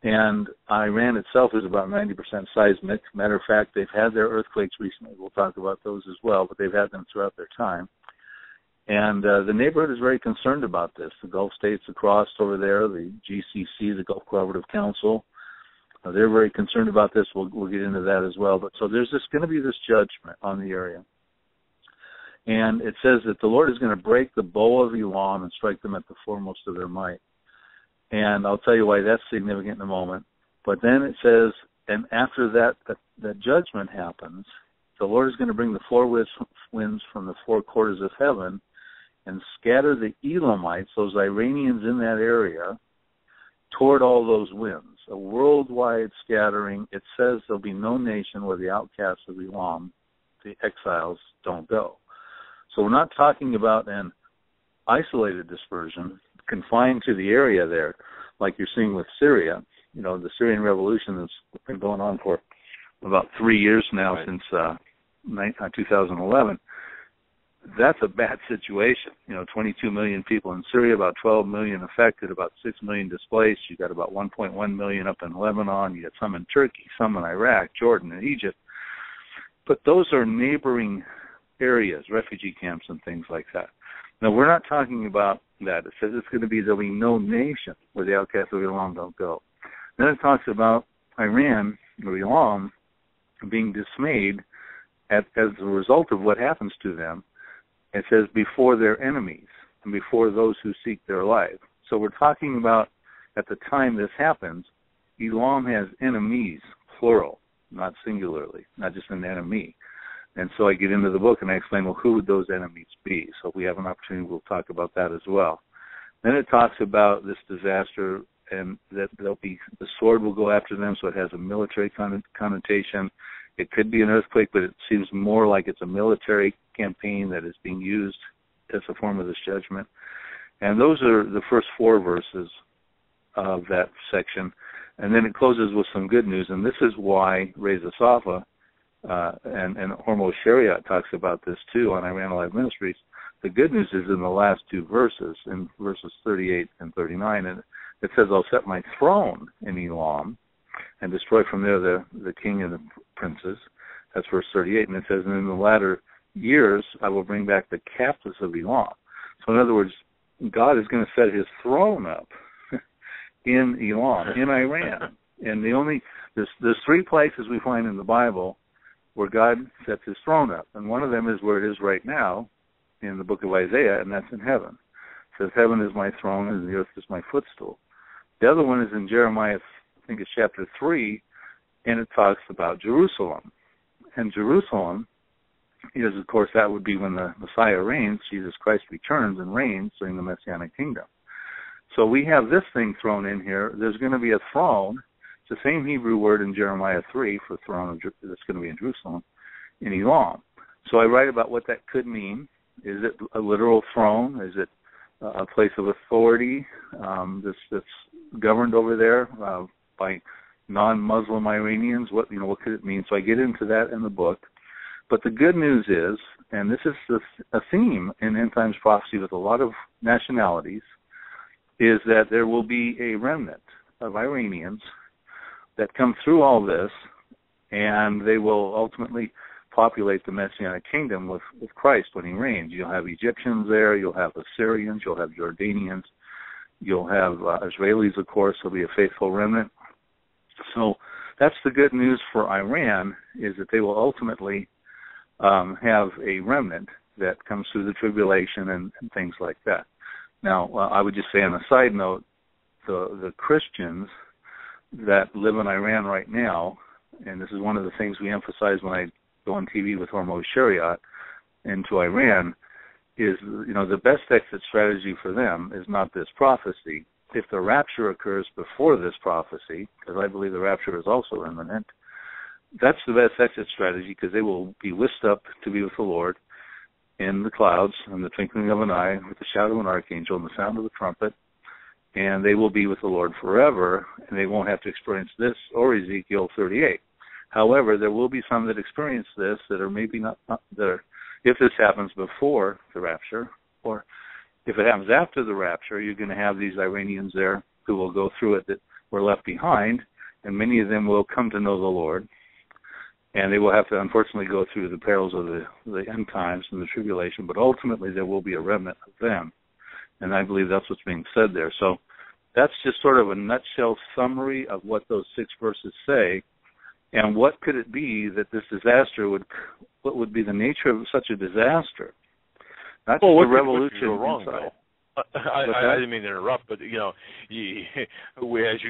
and Iran itself is about 90% seismic. Matter of fact, they've had their earthquakes recently. We'll talk about those as well, but they've had them throughout their time. And the neighborhood is very concerned about this. The Gulf states across over there, the GCC, the Gulf Cooperative Council, they're very concerned about this. We'll get into that as well. But so there's going to be this judgment on the area. And it says that the Lord is going to break the bow of Elam and strike them at the foremost of their might. And I'll tell you why that's significant in a moment. But then it says, and after that judgment happens, the Lord is going to bring the 4 winds from the 4 quarters of heaven and scatter the Elamites, those Iranians in that area, toward all those winds. a worldwide scattering. It says there'll be no nation where the outcasts of Elam, the exiles, don't go. So we're not talking about an isolated dispersion confined to the area there, like you're seeing with Syria. You know, the Syrian revolution has been going on for about 3 years now, right, since 2011. That's a bad situation. You know, 22 million people in Syria, about 12 million affected, about 6 million displaced. You got about 1.1 million up in Lebanon. You got some in Turkey, some in Iraq, Jordan, and Egypt. But those are neighboring areas, refugee camps and things like that. Now, we're not talking about that. It says it's going to be, there'll be no nation where the outcasts of Elam don't go. Then it talks about Iran or Elam being dismayed as a result of what happens to them. It says before their enemies and before those who seek their life. So we're talking about at the time this happens, Elam has enemies, plural, not singularly, not just an enemy. And so I get into the book and I explain, well, who would those enemies be? So if we have an opportunity, we'll talk about that as well. Then it talks about this disaster and that the sword will go after them, so it has a military connotation. It could be an earthquake, but it seems more like it's a military campaign that is being used as a form of this judgment. And those are the first 4 verses of that section. And then it closes with some good news, and this is why Reza Safa and Hormuz Shariat talks about this too on Iran Alive Ministries. The good news is in the last 2 verses, in verses 38 and 39, and it says, I'll set my throne in Elam and destroy from there the king and the princes. That's verse 38. And it says, and in the latter years I will bring back the captives of Elam. So in other words, God is going to set his throne up in Elam, in Iran. And there's 3 places we find in the Bible where God sets his throne up. And one of them is where it is right now in the book of Isaiah, and that's in heaven. It says, heaven is my throne and the earth is my footstool. The other one is in Jeremiah, I think it's chapter 3, and it talks about Jerusalem. And Jerusalem is, of course, that would be when the Messiah reigns, Jesus Christ returns and reigns during the Messianic kingdom. So we have this thing thrown in here. There's going to be a throne. It's the same Hebrew word in Jeremiah 3 for throne that's going to be in Jerusalem, in Elam. So I write about what that could mean. Is it a literal throne? Is it a place of authority that's governed over there by non-Muslim Iranians? What could it mean? So I get into that in the book. But the good news is, and this is a theme in End Times prophecy with a lot of nationalities, is that there will be a remnant of Iranians that come through all this, and they will ultimately populate the Messianic kingdom with Christ when he reigns. You'll have Egyptians there, you'll have Assyrians, you'll have Jordanians, you'll have Israelis, of course. There'll be a faithful remnant. So that's the good news for Iran, is that they will ultimately have a remnant that comes through the tribulation and things like that. Now, I would just say on a side note, the Christians that live in Iran right now, and this is one of the things we emphasize when I go on TV with Hormuz Shariat into Iran, is, the best exit strategy for them is not this prophecy. If the rapture occurs before this prophecy, because I believe the rapture is also imminent, that's the best exit strategy, because they will be whisked up to be with the Lord in the clouds, in the twinkling of an eye, with the shout of an archangel and the sound of the trumpet, and they will be with the Lord forever, and they won't have to experience this or Ezekiel 38. However, there will be some that experience this that are maybe not there. If this happens before the rapture, or if it happens after the rapture, you're going to have these Iranians there who will go through it that were left behind, and many of them will come to know the Lord, and they will have to, unfortunately, go through the perils of the end times and the tribulation, but ultimately there will be a remnant of them, and I believe that's what's being said there. So that's just sort of a nutshell summary of what those 6 verses say. And what could it be that this disaster what would be the nature of such a disaster? Not just a revolution. Go wrong, though? I didn't mean to interrupt, but, as you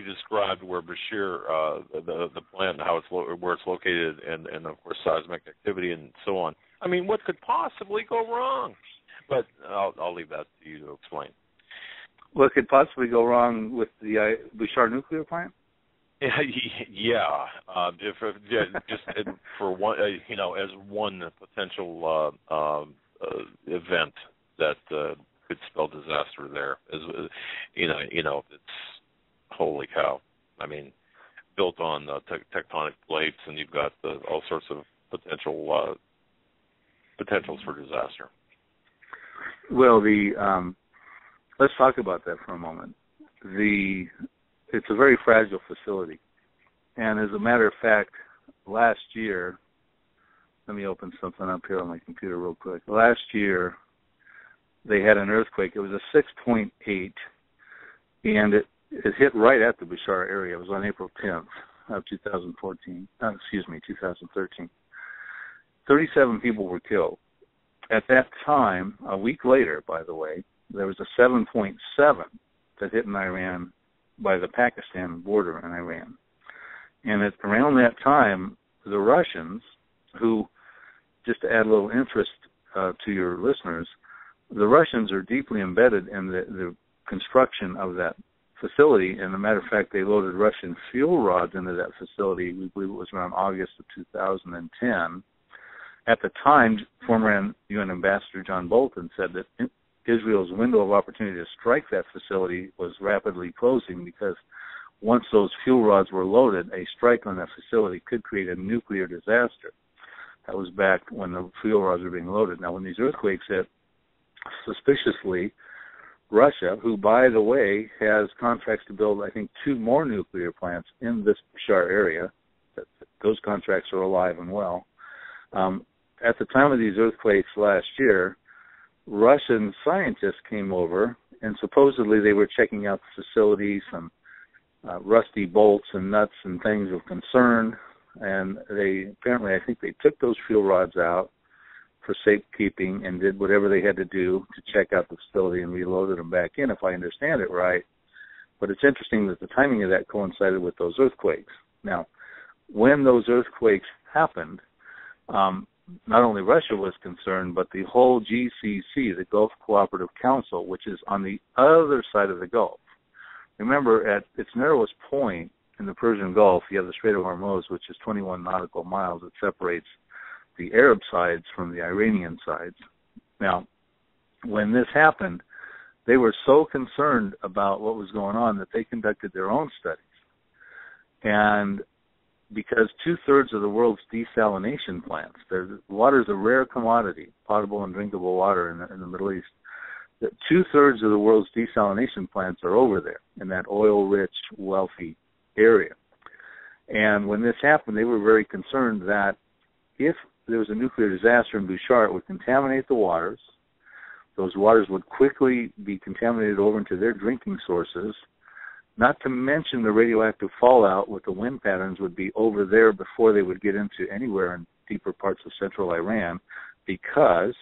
described where Bashir, the plant, where it's located, and of course seismic activity and so on. I mean, what could possibly go wrong? But I'll leave that to you to explain. What could possibly go wrong with the Bashar nuclear plant? Just for one, as one potential event that could spell disaster there. It's holy cow. I mean, built on tectonic plates, and you've got all sorts of potentials for disaster. Well, let's talk about that for a moment. It's a very fragile facility, and as a matter of fact, last year, let me open something up here on my computer real quick. Last year, they had an earthquake. It was a 6.8, and it hit right at the Bashar area. It was on April 10th of 2013. 37 people were killed. At that time, a week later, by the way, there was a 7.7 that hit in Iran by the Pakistan border in Iran. And around that time, the Russians, who, just to add a little interest to your listeners, the Russians are deeply embedded in the construction of that facility. And as a matter of fact, they loaded Russian fuel rods into that facility. We believe it was around August of 2010. At the time, former UN Ambassador John Bolton said that Israel's window of opportunity to strike that facility was rapidly closing, because once those fuel rods were loaded, a strike on that facility could create a nuclear disaster. That was back when the fuel rods were being loaded. Now, when these earthquakes hit, suspiciously, Russia, who, by the way, has contracts to build, I think, 2 more nuclear plants in this Bashar area, those contracts are alive and well. At the time of these earthquakes last year, Russian scientists came over, and supposedly they were checking out the facility, some rusty bolts and nuts and things of concern, and I think they took those fuel rods out for safekeeping and did whatever they had to do to check out the facility and reloaded them back in, if I understand it right. But it's interesting that the timing of that coincided with those earthquakes. Now, when those earthquakes happened, not only Russia was concerned, but the whole GCC, the Gulf Cooperative Council, which is on the other side of the Gulf. Remember, at its narrowest point in the Persian Gulf, you have the Strait of Hormuz, which is 21 nautical miles. It separates the Arab sides from the Iranian sides. Now, when this happened, they were so concerned about what was going on that they conducted their own studies. And because 2/3 of the world's desalination plants, water is a rare commodity, potable and drinkable water in the Middle East, that 2/3 of the world's desalination plants are over there in that oil-rich, wealthy area. And when this happened, they were very concerned that if there was a nuclear disaster in Bashar, it would contaminate the waters. Those waters would quickly be contaminated over into their drinking sources, not to mention the radioactive fallout with the wind patterns would be over there before they would get into anywhere in deeper parts of central Iran, because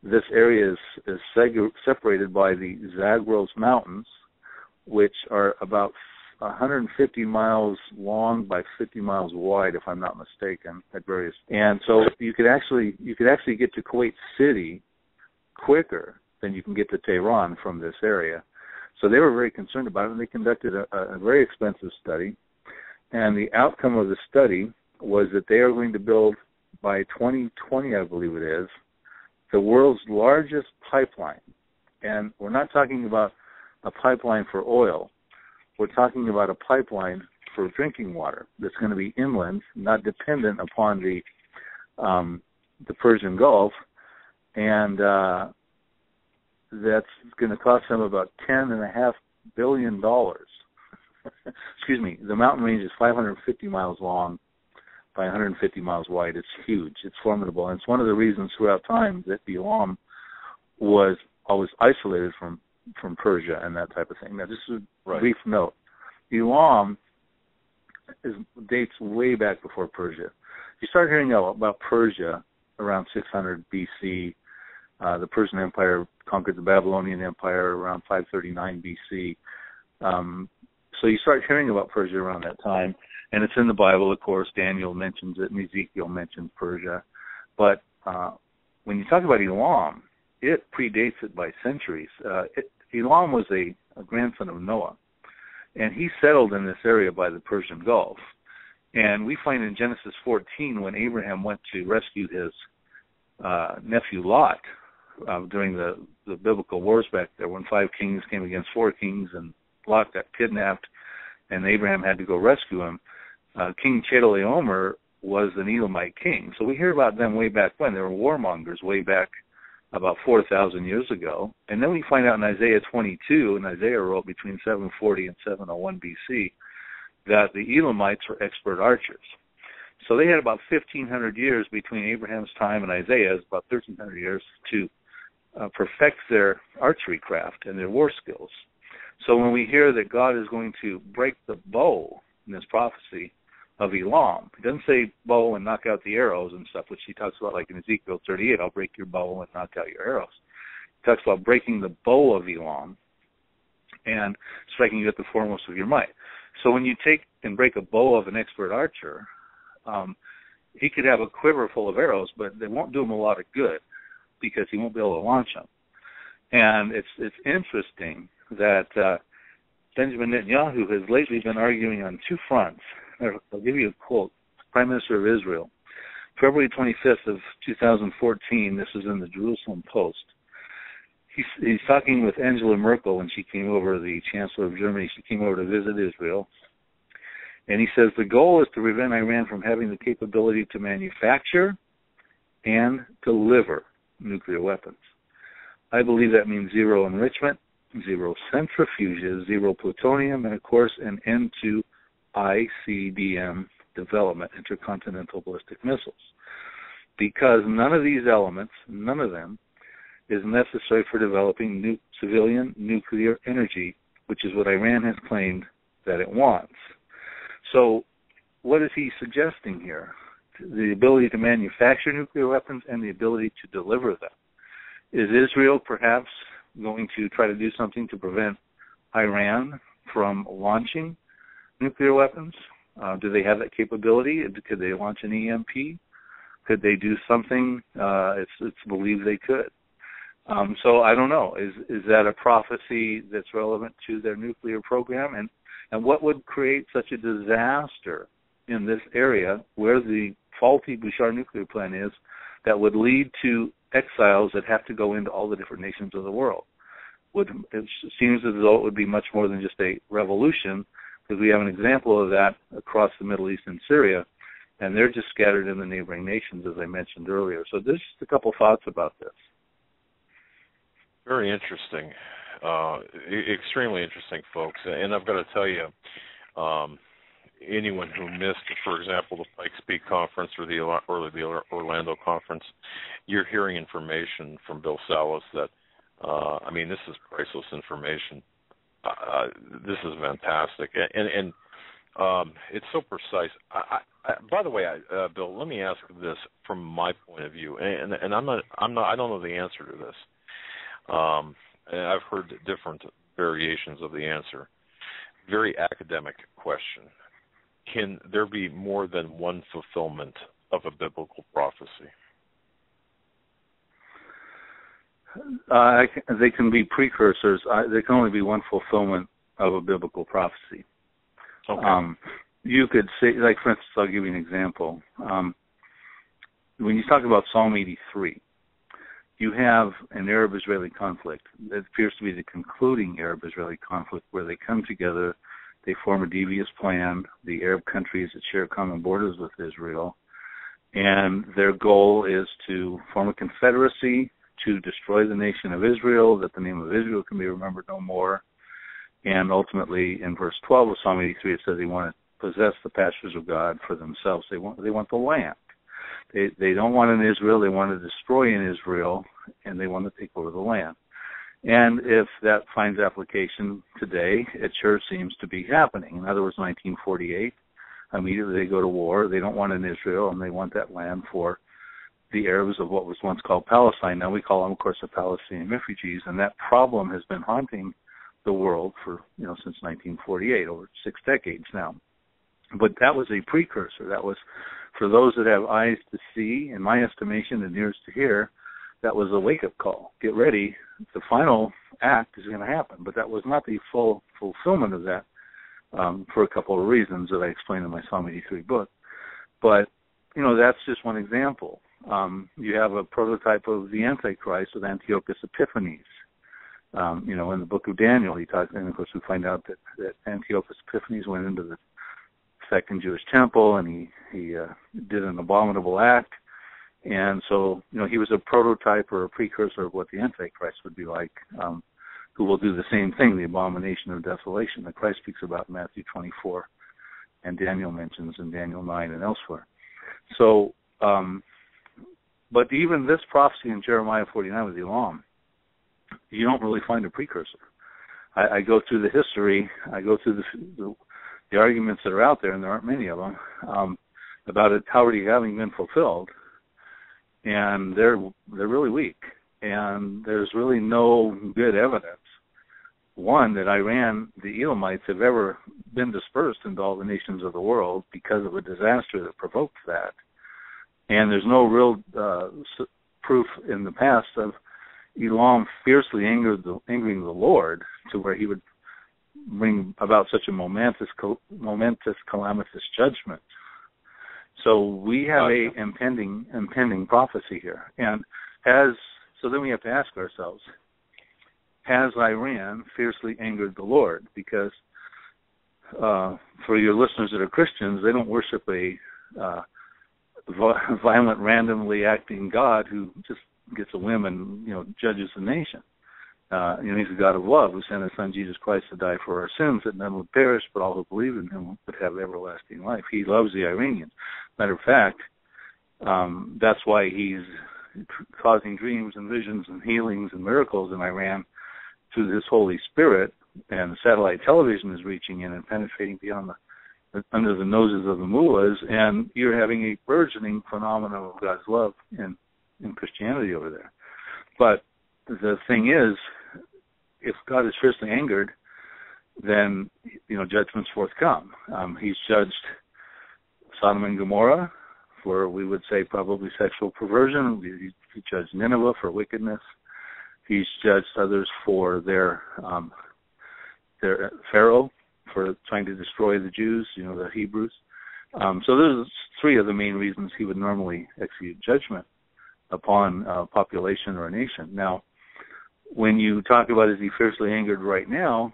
this area is separated by the Zagros Mountains, which are about 150 miles long by 50 miles wide, if I'm not mistaken, at various. And so you could actually get to Kuwait City quicker than you can get to Tehran from this area. So they were very concerned about it, and they conducted a very expensive study. And the outcome of the study was that they are going to build, by 2020, I believe it is, the world's largest pipeline. And we're not talking about a pipeline for oil. We're talking about a pipeline for drinking water that's going to be inland, not dependent upon the Persian Gulf, and that's going to cost them about $10.5 billion. Excuse me. The mountain range is 550 miles long by 150 miles wide. It's huge. It's formidable. And it's one of the reasons throughout time that Elam was always isolated from Persia and that type of thing. Now, just a brief note. Elam dates way back before Persia. You start hearing about Persia around 600 BC. The Persian Empire conquered the Babylonian Empire around 539 BC. So you start hearing about Persia around that time, and it's in the Bible, of course. Daniel mentions it, and Ezekiel mentions Persia. But when you talk about Elam, it predates it by centuries. Elam was a grandson of Noah. And he settled in this area by the Persian Gulf. And we find in Genesis 14 when Abraham went to rescue his nephew Lot during the biblical wars back there, when 5 kings came against 4 kings and Lot got kidnapped and Abraham had to go rescue him. King Chedorlaomer was an Elamite king. So we hear about them way back when. They were warmongers way back about 4,000 years ago. And then we find out in Isaiah 22, and Isaiah wrote between 740 and 701 BC, that the Elamites were expert archers. So they had about 1,500 years between Abraham's time and Isaiah's, about 1,300 years, to perfect their archery craft and their war skills. So when we hear that God is going to break the bow in this prophecy of Elam, he doesn't say bow and knock out the arrows and stuff, which he talks about like in Ezekiel 38, I'll break your bow and knock out your arrows. He talks about breaking the bow of Elam and striking you at the foremost of your might. So when you take and break a bow of an expert archer, he could have a quiver full of arrows, but they won't do him a lot of good because he won't be able to launch them. And it's interesting that Benjamin Netanyahu has lately been arguing on 2 fronts. I'll give you a quote. Prime Minister of Israel, February 25th of 2014, this is in the Jerusalem Post. He's talking with Angela Merkel when she came over, the Chancellor of Germany. She came over to visit Israel. And he says, the goal is to prevent Iran from having the capability to manufacture and deliver nuclear weapons. I believe that means zero enrichment, zero centrifuges, zero plutonium, and, of course, an end to ICBM development, intercontinental ballistic missiles. Because none of these elements, none of them, is necessary for developing civilian nuclear energy, which is what Iran has claimed that it wants. So what is he suggesting here? The ability to manufacture nuclear weapons and the ability to deliver them. Is Israel perhaps going to try to do something to prevent Iran from launching nuclear weapons? Do they have that capability? Could they launch an EMP? Could they do something? It's believed they could. So I don't know. Is that a prophecy that's relevant to their nuclear program? And what would create such a disaster in this area where the faulty Bushehr nuclear plant is that would lead to exiles that have to go into all the different nations of the world? It seems as though it would be much more than just a revolution, because we have an example of that across the Middle East and Syria, and they're just scattered in the neighboring nations, as I mentioned earlier. So just a couple thoughts about this. Very interesting. Extremely interesting, folks. And I've got to tell you, anyone who missed, for example, the Pikes Peak conference or the Orlando conference, you're hearing information from Bill Salus that, this is priceless information. This is fantastic, and it's so precise. By the way, Bill, let me ask this from my point of view, and I don't know the answer to this. And I've heard different variations of the answer. Very academic question. Can there be more than one fulfillment of a biblical prophecy? They can be precursors. There can only be one fulfillment of a biblical prophecy. Okay. You could say, like, for instance, I'll give you an example. When you talk about Psalm 83, you have an Arab-Israeli conflict that appears to be the concluding Arab-Israeli conflict, where they come together, they form a devious plan, the Arab countries that share common borders with Israel, and their goal is to form a confederacy to destroy the nation of Israel, that the name of Israel can be remembered no more. And ultimately, in verse 12 of Psalm 83, it says they want to possess the pastures of God for themselves. They want the land. They don't want an Israel. They want to destroy an Israel, and they want to take over the land. And if that finds application today, it sure seems to be happening. In other words, 1948, immediately they go to war. They don't want an Israel, and they want that land for the Arabs of what was once called Palestine. Now we call them, of course, the Palestinian refugees, and that problem has been haunting the world for, since 1948, over 6 decades now. But that was a precursor. That was, for those that have eyes to see, in my estimation, and ears to hear, that was a wake-up call. Get ready. The final act is going to happen. But that was not the full fulfillment of that for a couple of reasons that I explain in my Psalm 83 book. But, that's just one example. You have a prototype of the Antichrist with Antiochus Epiphanes. In the book of Daniel, he talks, and of course we find out that Antiochus Epiphanes went into the second Jewish temple, and he did an abominable act. And so, he was a prototype or a precursor of what the Antichrist would be like, who will do the same thing, the abomination of desolation that Christ speaks about in Matthew 24, and Daniel mentions in Daniel 9 and elsewhere. So, but even this prophecy in Jeremiah 49 with Elam, you don't really find a precursor. I go through the history, I go through the arguments that are out there, and there aren't many of them, about it already having been fulfilled, and they're really weak, and there's really no good evidence, one, that Iran, the Elamites, have ever been dispersed into all the nations of the world because of a disaster that provoked that, and there's no real proof in the past of Elam fiercely angering the Lord to where he would bring about such a momentous, calamitous judgment. So we have a impending prophecy here. And so then we have to ask ourselves, has Iran fiercely angered the Lord? Because for your listeners that are Christians, they don't worship a violent, randomly acting God who just gets a whim and, judges the nation. He's a God of love who sent his son Jesus Christ to die for our sins, that none would perish, but all who believe in him would have everlasting life. He loves the Iranians. Matter of fact, that's why he's causing dreams and visions and healings and miracles in Iran through his Holy Spirit, and satellite television is reaching in and penetrating beyond under the noses of the mullahs, and you're having a burgeoning phenomenon of God's love in Christianity over there. But the thing is, if God is fiercely angered, then, judgment's forthcome. He's judged Sodom and Gomorrah for, we would say, probably sexual perversion. He judged Nineveh for wickedness. He's judged others for their Pharaoh for trying to destroy the Jews, the Hebrews. So there's three of the main reasons he would normally execute judgment upon a population or a nation. Now, when you talk about is he fiercely angered right now,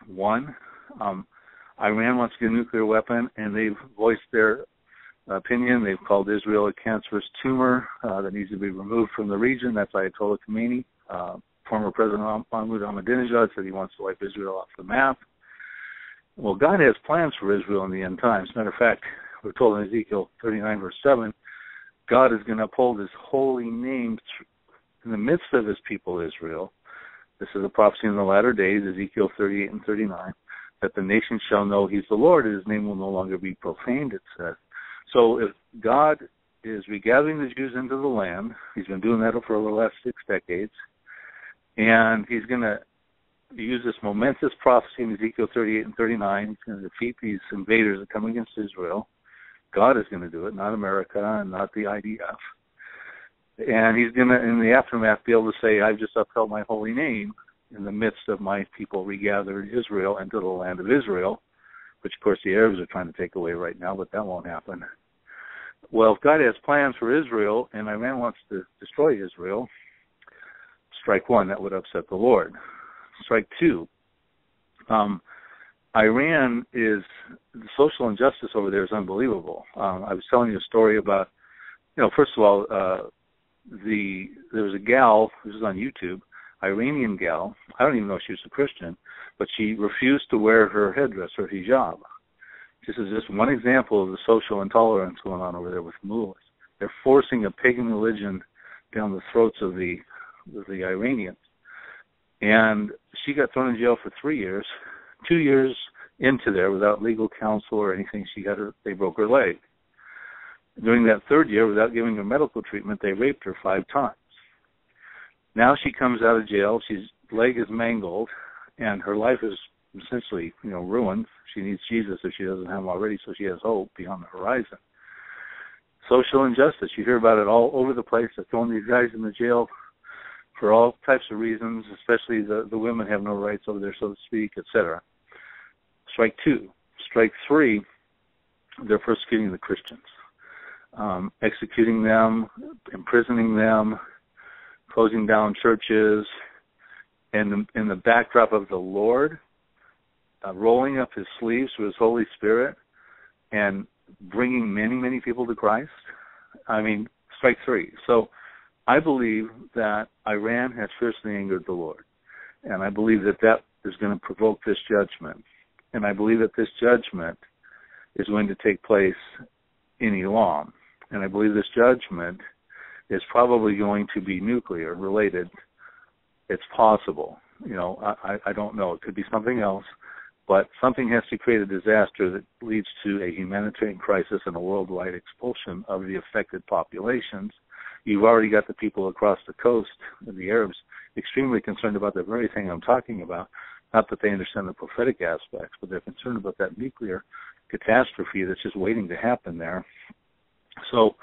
one, Iran wants to get a nuclear weapon, and they've voiced their opinion. They've called Israel a cancerous tumor that needs to be removed from the region. That's Ayatollah Khomeini. Former President Mahmoud Ahmadinejad said he wants to wipe Israel off the map. Well, God has plans for Israel in the end times. Matter of fact, we're told in Ezekiel 39, verse 7, God is going to uphold his holy name in the midst of his people Israel. This is a prophecy in the latter days, Ezekiel 38 and 39, that the nations shall know he's the Lord, and his name will no longer be profaned, it says. So if God is regathering the Jews into the land, he's been doing that for the last 6 decades, and he's going to use this momentous prophecy in Ezekiel 38 and 39. He's going to defeat these invaders that come against Israel. God is going to do it, not America and not the IDF. And he's going to, in the aftermath, be able to say, I've just upheld my holy name in the midst of my people regathered Israel into the land of Israel, which, of course, the Arabs are trying to take away right now, but that won't happen. Well, if God has plans for Israel and Iran wants to destroy Israel, strike one, that would upset the Lord. Strike two, Iran the social injustice over there is unbelievable. I was telling you a story about, first of all, there was a gal, this was on YouTube, Iranian gal, I don't even know if she was a Christian, but she refused to wear her headdress, her hijab. This is just one example of the social intolerance going on over there with mullahs. They're forcing a pagan religion down the throats of the Iranians. And she got thrown in jail for 3 years. 2 years into there, without legal counsel or anything, they broke her leg. During that third year, without giving her medical treatment, they raped her 5 times. Now she comes out of jail, leg is mangled, and her life is essentially, ruined. She needs Jesus if she doesn't have him already, so she has hope beyond the horizon. Social injustice, you hear about it all over the place. They're throwing these guys in the jail for all types of reasons, especially the women have no rights over there, so to speak, etc. Strike 2. Strike 3, they're persecuting the Christians, executing them, imprisoning them, closing down churches, and in the backdrop of the Lord rolling up his sleeves to his Holy Spirit and bringing many, many people to Christ. I mean, strike 3. So I believe that Iran has fiercely angered the Lord, and I believe that that is going to provoke this judgment, and I believe that this judgment is going to take place in Elam, and I believe this judgment is probably going to be nuclear related. It's possible. You know, I don't know. It could be something else, but something has to create a disaster that leads to a humanitarian crisis and a worldwide expulsion of the affected populations. You've already got the people across the coast, the Arabs, extremely concerned about the very thing I'm talking about. Not that they understand the prophetic aspects, but they're concerned about that nuclear catastrophe that's just waiting to happen there. So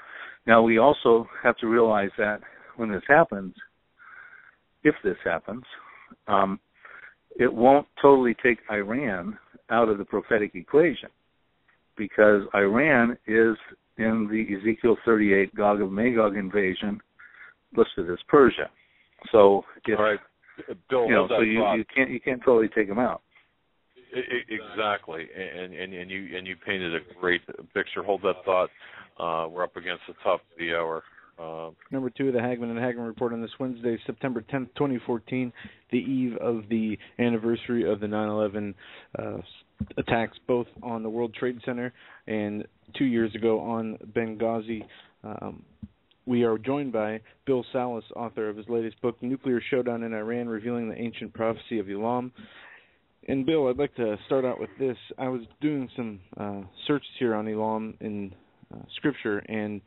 now we also have to realize that when this happens, if this happens, it won't totally take Iran out of the prophetic equation, because Iran is in the Ezekiel 38 Gog of Magog invasion listed as Persia. So if, all right, Bill, you know, so you can't totally take them out. Exactly, and you painted a great picture. Hold that thought. We're up against the top of the hour. Number 2 of the Hagmann and Hagmann report on this Wednesday, September 10th, 2014, the eve of the anniversary of the 9/11 attacks, both on the World Trade Center and 2 years ago on Benghazi. We are joined by Bill Salus, author of his latest book, Nuclear Showdown in Iran, Revealing the Ancient Prophecy of Elam. And Bill, I'd like to start out with this. I was doing some searches here on Elam in Scripture, and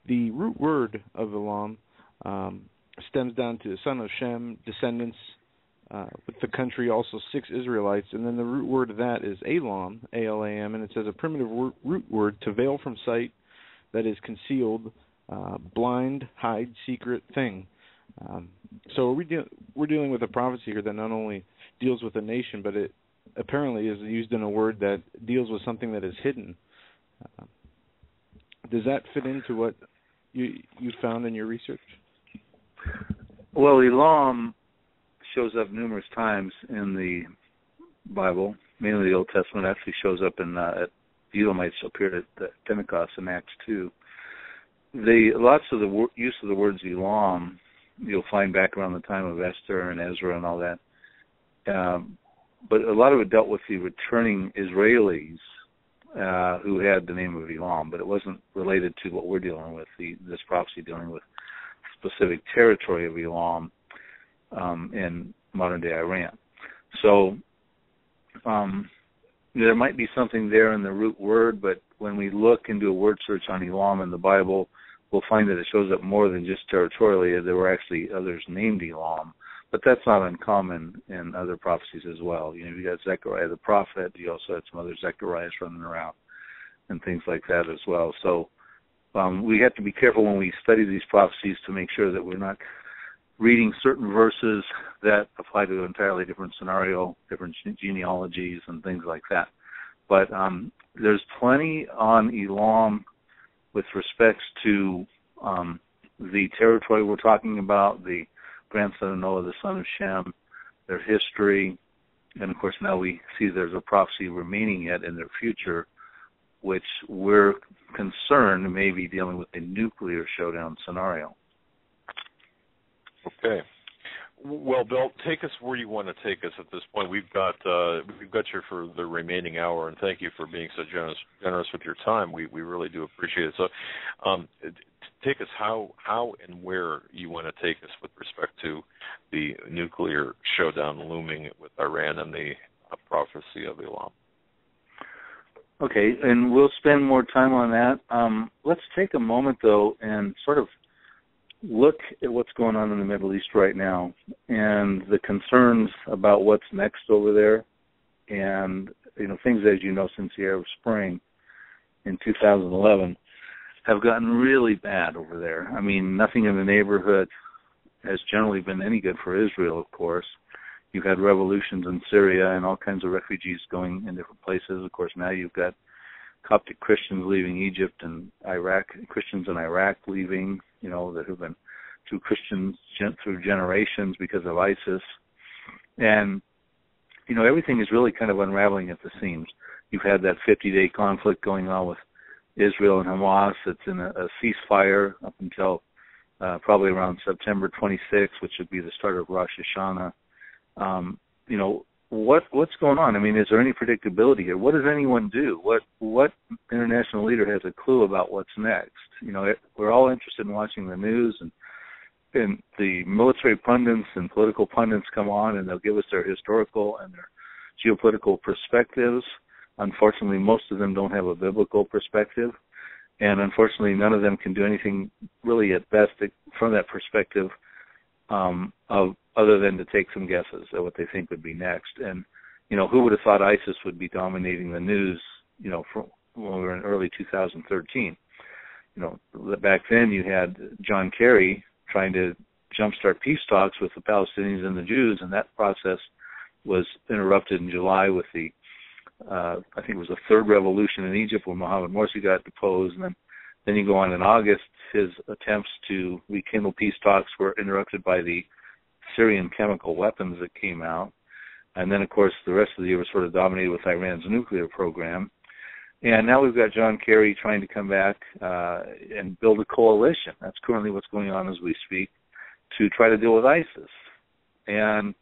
the root word of Elam stems down to son of Shem, descendants, with the country also 6 Israelites, and then the root word of that is Elam, A-L-A-M, and it says a primitive root word to veil from sight, that is concealed, blind, hide, secret thing. So we're dealing with a prophecy here that not only deals with a nation, but it apparently is used in a word that deals with something that is hidden. Does that fit into what you found in your research? Well, Elam shows up numerous times in the Bible, mainly the Old Testament. Actually shows up in the Elamites appeared at Pentecost in Acts 2. Lots of the use of the words Elam you'll find back around the time of Esther and Ezra and all that. But a lot of it dealt with the returning Israelis who had the name of Elam, but it wasn't related to what we're dealing with, this prophecy dealing with specific territory of Elam in modern-day Iran. So there might be something there in the root word, but when we look into a word search on Elam in the Bible, we'll find that it shows up more than just territorially. There were actually others named Elam, but that's not uncommon in other prophecies as well. You know, you got Zechariah the prophet. You also had some other Zechariahs running around and things like that as well. So we have to be careful when we study these prophecies to make sure that we're not reading certain verses that apply to an entirely different scenario, different genealogies and things like that. But there's plenty on Elam with respects to the territory we're talking about, the grandson of Noah, the son of Shem, their history, and of course now we see there's a prophecy remaining yet in their future, which we're concerned may be dealing with a nuclear showdown scenario. Okay. Well, Bill, take us where you want to take us at this point. We've got you for the remaining hour, and thank you for being so generous with your time. We really do appreciate it. So, take us how and where you want to take us with respect to the nuclear showdown looming with Iran and the prophecy of Elam. Okay, and we'll spend more time on that. Let's take a moment, though, and sort of look at what's going on in the Middle East right now and the concerns about what's next over there. And, you know, things, as you know, since the Arab Spring in 2011 have gotten really bad over there. I mean, nothing in the neighborhood has generally been any good for Israel, of course. You've had revolutions in Syria and all kinds of refugees going in different places. Of course, now you've got Coptic Christians leaving Egypt and Iraq, Christians in Iraq leaving, that have been through Christians through generations because of ISIS. And, everything is really kind of unraveling at the seams. You've had that 50-day conflict going on with Israel and Hamas. It's in a ceasefire up until probably around September 26th, which would be the start of Rosh Hashanah. What's going on? I mean, is there any predictability here? What does anyone do? What international leader has a clue about what's next? We're all interested in watching the news, and the military pundits and political pundits come on, and they'll give us their historical and their geopolitical perspectives. Unfortunately, most of them don't have a biblical perspective, and unfortunately, none of them can do anything really at best from that perspective other than to take some guesses at what they think would be next. And, who would have thought ISIS would be dominating the news, from when we were in early 2013? Back then you had John Kerry trying to jumpstart peace talks with the Palestinians and the Jews, and that process was interrupted in July with the, I think it was the third revolution in Egypt when Mohammed Morsi got deposed, and then you go on in August, his attempts to rekindle peace talks were interrupted by the Syrian chemical weapons that came out. And then, of course, the rest of the year was sort of dominated with Iran's nuclear program. And now we've got John Kerry trying to come back and build a coalition. That's currently what's going on as we speak, to try to deal with ISIS. And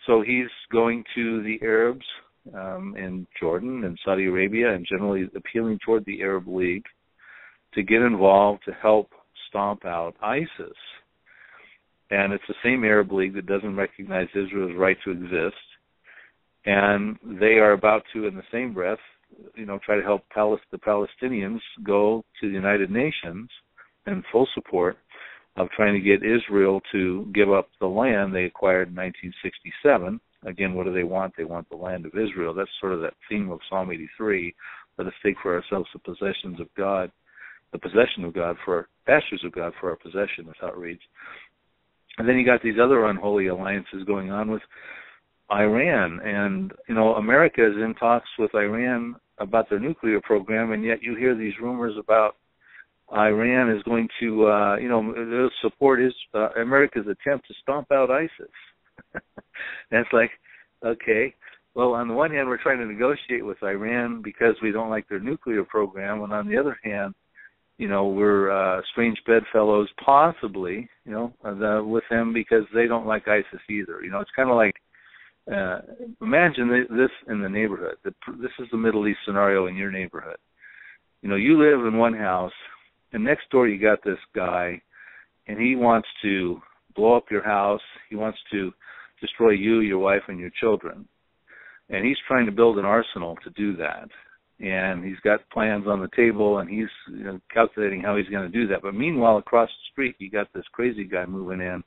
so he's going to the Arabs in Jordan and Saudi Arabia and generally appealing toward the Arab League to get involved to help stomp out ISIS. And it's the same Arab League that doesn't recognize Israel's right to exist. And they are about to, in the same breath, try to help the Palestinians go to the United Nations in full support of trying to get Israel to give up the land they acquired in 1967. Again, what do they want? They want the land of Israel. That's sort of that theme of Psalm 83. Let us take for ourselves the possession of God for pastures of God for our possession, is how it reads. And then you got these other unholy alliances going on with Iran. And, America is in talks with Iran about their nuclear program, and yet you hear these rumors about Iran is going to, support America's attempt to stomp out ISIS. And it's like, okay, well, on the one hand, we're trying to negotiate with Iran because we don't like their nuclear program, and on the other hand, we're strange bedfellows, possibly, with them because they don't like ISIS either. It's kind of like, imagine this in the neighborhood. This is the Middle East scenario in your neighborhood. You live in one house, and next door you got this guy, and he wants to blow up your house. He wants to destroy you, your wife, and your children. And he's trying to build an arsenal to do that. And he's got plans on the table, and he's calculating how he's going to do that. But meanwhile, across the street, you got this crazy guy moving in,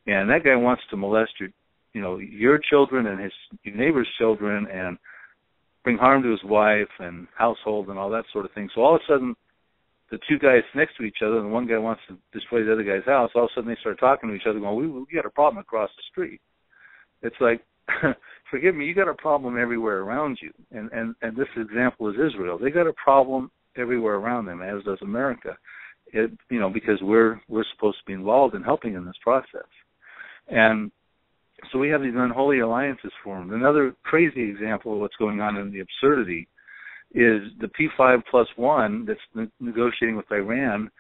and that guy wants to molest your children and your neighbor's children, and bring harm to his wife and household and all that sort of thing. So all of a sudden, the two guys next to each other, and one guy wants to destroy the other guy's house. All of a sudden, they start talking to each other, going, "We got a problem across the street." It's like, forgive me, you got a problem everywhere around you. And this example is Israel. They got a problem everywhere around them, as does America. Because we're supposed to be involved in helping in this process. And so we have these unholy alliances formed. Another crazy example of what's going on in the absurdity is the P5+1 that's negotiating with Iran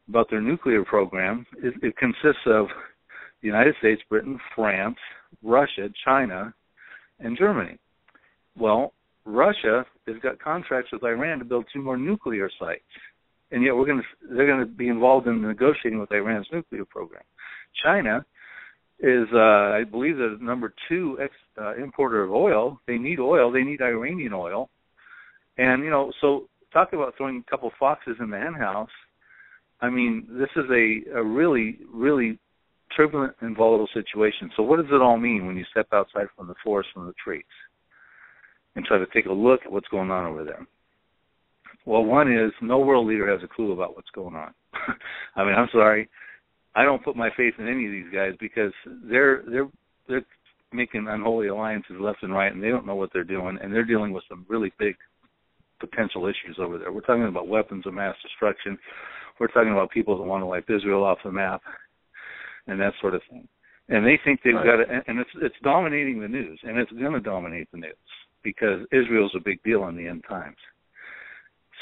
about their nuclear program. It consists of the United States, Britain, France, Russia, China, and Germany. Well, Russia has got contracts with Iran to build 2 more nuclear sites, and yet they're going to be involved in negotiating with Iran's nuclear program. China is, I believe, the number 2 importer of oil. They need oil. They need Iranian oil. And, so talk about throwing a couple foxes in the henhouse. I mean, this is a really, really turbulent and volatile situation. So what does it all mean when you step outside from the forest, from the trees, and try to take a look at what's going on over there? Well, one is no world leader has a clue about what's going on. I mean, I'm sorry. I don't put my faith in any of these guys because they're making unholy alliances left and right, and they don't know what they're doing, and they're dealing with some really big potential issues over there. We're talking about weapons of mass destruction. We're talking about people that want to wipe Israel off the map and that sort of thing. And they think they've got it, and it's dominating the news, and it's going to dominate the news because Israel's a big deal in the end times.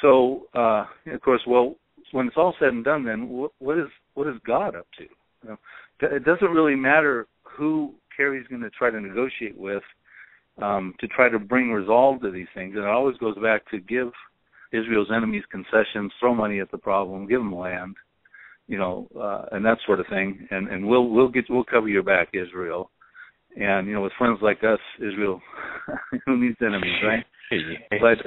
So, of course, well, when it's all said and done, then what is God up to? You know, it doesn't really matter who Kerry's going to try to negotiate with to try to bring resolve to these things. And it always goes back to give Israel's enemies concessions, throw money at the problem, give them land, you know, and that sort of thing. And we'll cover your back, Israel. And, you know, with friends like us, Israel, who needs enemies, right? But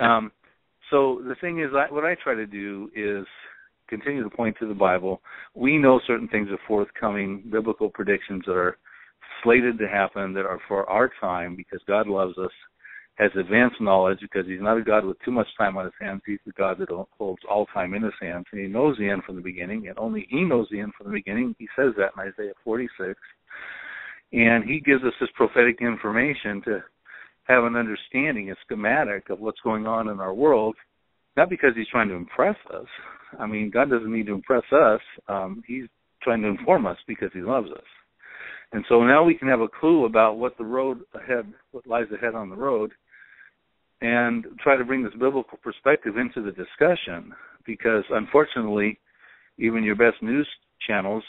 so the thing is, what I try to do is continue to point to the Bible. We know certain things are forthcoming, biblical predictions that are slated to happen, that are for our time, because God loves us, has advanced knowledge, because he's not a God with too much time on his hands. He's the God that holds all time in his hands, and he knows the end from the beginning, and only he knows the end from the beginning. He says that in Isaiah 46. And he gives us this prophetic information to have an understanding, a schematic of what's going on in our world, not because he's trying to impress us. I mean, God doesn't need to impress us. He's trying to inform us because he loves us. And so now we can have a clue about what the road ahead, what lies ahead on the road, and try to bring this biblical perspective into the discussion, because unfortunately, even your best news channels,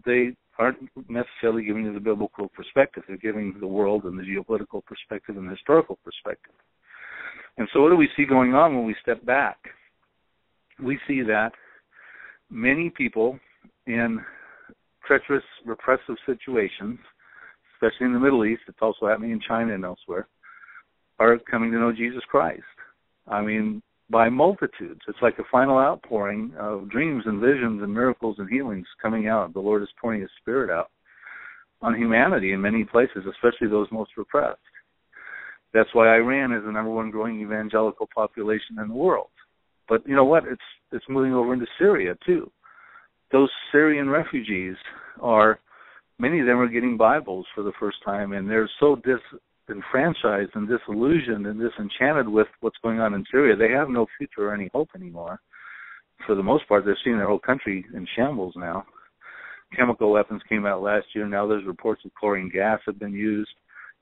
they aren't necessarily giving you the biblical perspective. They're giving the world and the geopolitical perspective and the historical perspective. And so what do we see going on when we step back? We see that many people in treacherous, repressive situations, especially in the Middle East, it's also happening in China and elsewhere, are coming to know Jesus Christ. I mean, by multitudes. It's like a final outpouring of dreams and visions and miracles and healings coming out. The Lord is pouring his Spirit out on humanity in many places, especially those most repressed. That's why Iran is the number one growing evangelical population in the world. But you know what? It's moving over into Syria, too. Those Syrian refugees many of them are getting Bibles for the first time, and they're so disenfranchised and disillusioned and disenchanted with what's going on in Syria. They have no future or any hope anymore. For the most part, they're seeing their whole country in shambles now. Chemical weapons came out last year. Now there's reports of chlorine gas have been used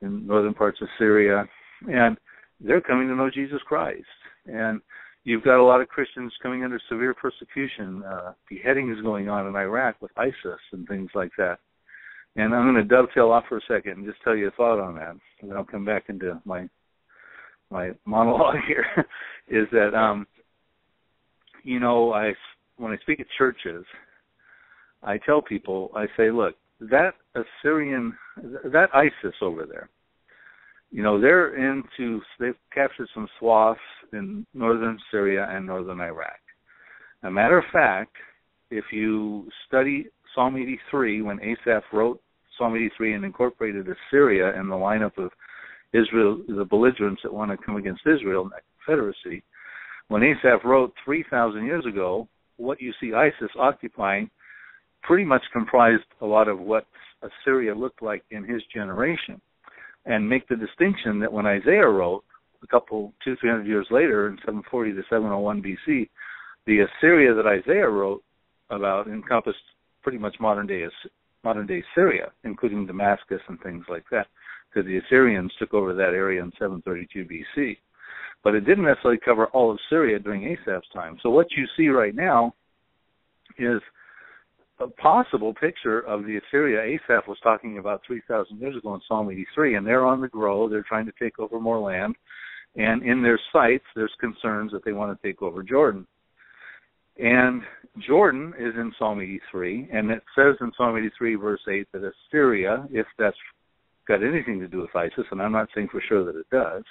in northern parts of Syria. And they're coming to know Jesus Christ. And you've got a lot of Christians coming under severe persecution. Beheadings going on in Iraq with ISIS and things like that. And I'm going to dovetail off for a second and just tell you a thought on that. And then I'll come back into my monologue here. Is that, you know, when I speak at churches, I tell people, I say, look, that ISIS over there, you know, they've captured some swaths in northern Syria and northern Iraq. As a matter of fact, if you study Psalm 83, when Asaph wrote Psalm 83 and incorporated Assyria in the lineup of Israel, the belligerents that want to come against Israel in that confederacy, when Asaph wrote 3,000 years ago, what you see ISIS occupying pretty much comprised a lot of what Assyria looked like in his generation. And make the distinction that when Isaiah wrote, 200-300 years later, in 740 to 701 BC, the Assyria that Isaiah wrote about encompassed pretty much modern day Syria, including Damascus and things like that, because the Assyrians took over that area in 732 BC. But it didn't necessarily cover all of Syria during Asaph's time. So what you see right now is a possible picture of the Assyria Asaph was talking about 3,000 years ago in Psalm 83, and they're on the grow. They're trying to take over more land. And in their sights, there's concerns that they want to take over Jordan. And Jordan is in Psalm 83, and it says in Psalm 83, verse 8, that Assyria, if that's got anything to do with ISIS, and I'm not saying for sure that it does,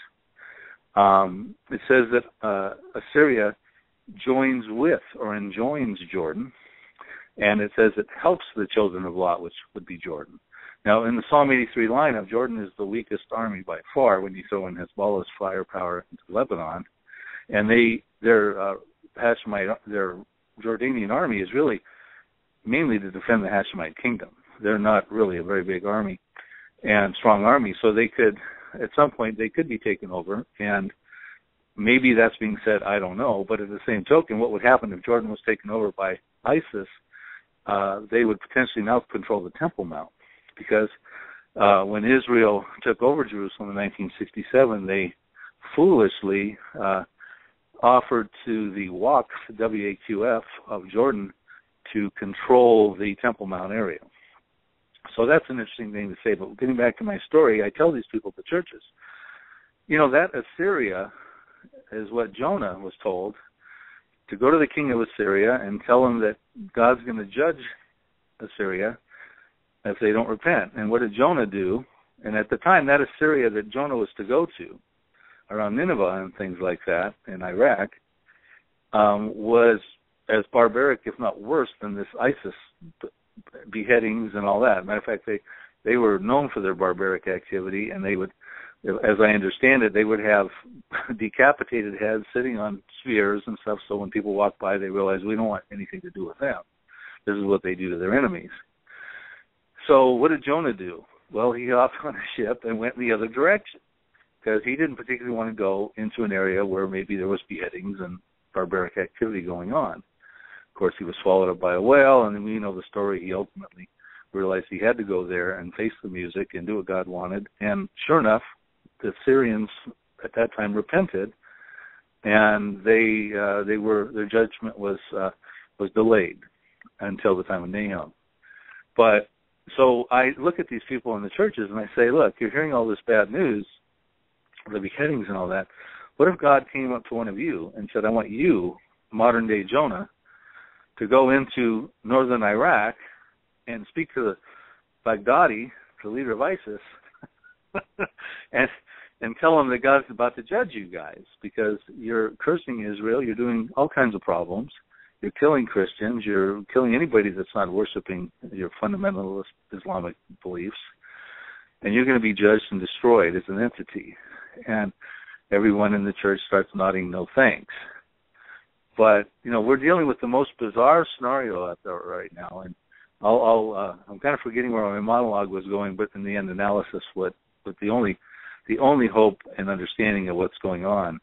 it says that Assyria joins with or enjoins Jordan, and it says it helps the children of Lot, which would be Jordan. Now, in the Psalm 83 lineup, Jordan is the weakest army by far when you throw in Hezbollah's firepower into Lebanon, and their Jordanian army is really mainly to defend the Hashemite kingdom. They're not really a very big army. and strong army, so they could, at some point, they could be taken over, and maybe that's being said, I don't know, but at the same token, what would happen if Jordan was taken over by ISIS? They would potentially now control the Temple Mount, because when Israel took over Jerusalem in 1967, they foolishly offered to the Waqf, W-A-Q-F, of Jordan to control the Temple Mount area. So that's an interesting thing to say. But getting back to my story, I tell these people at the churches, that Assyria is what Jonah was told, to go to the king of Assyria and tell him that God's going to judge Assyria if they don't repent. And what did Jonah do? And at the time, that Assyria that Jonah was to go to, around Nineveh and things like that in Iraq, was as barbaric, if not worse, than this ISIS beheadings and all that. Matter of fact, they were known for their barbaric activity, and they would, as I understand it, they would have decapitated heads sitting on spheres and stuff, so when people walk by, they realize we don't want anything to do with them. This is what they do to their enemies. So what did Jonah do? Well, he hopped on a ship and went in the other direction, because he didn't particularly want to go into an area where maybe there was beheadings and barbaric activity going on. Of course, he was swallowed up by a whale, and we know the story. He ultimately realized he had to go there and face the music and do what God wanted. And sure enough, the Syrians at that time repented, and their judgment was delayed until the time of Nahum. But so I look at these people in the churches and I say, look, you're hearing all this bad news, the beheadings and all that. What if God came up to one of you and said, I want you, modern day Jonah, to go into northern Iraq and speak to the Baghdadi, the leader of ISIS, and tell him that God's about to judge you guys because you're cursing Israel, you're doing all kinds of problems, you're killing Christians, you're killing anybody that's not worshiping your fundamentalist Islamic beliefs, and you're going to be judged and destroyed as an entity. And everyone in the church starts nodding no thanks. But, we're dealing with the most bizarre scenario out there right now, and I'm kind of forgetting where my monologue was going, but in the end analysis, the only hope and understanding of what's going on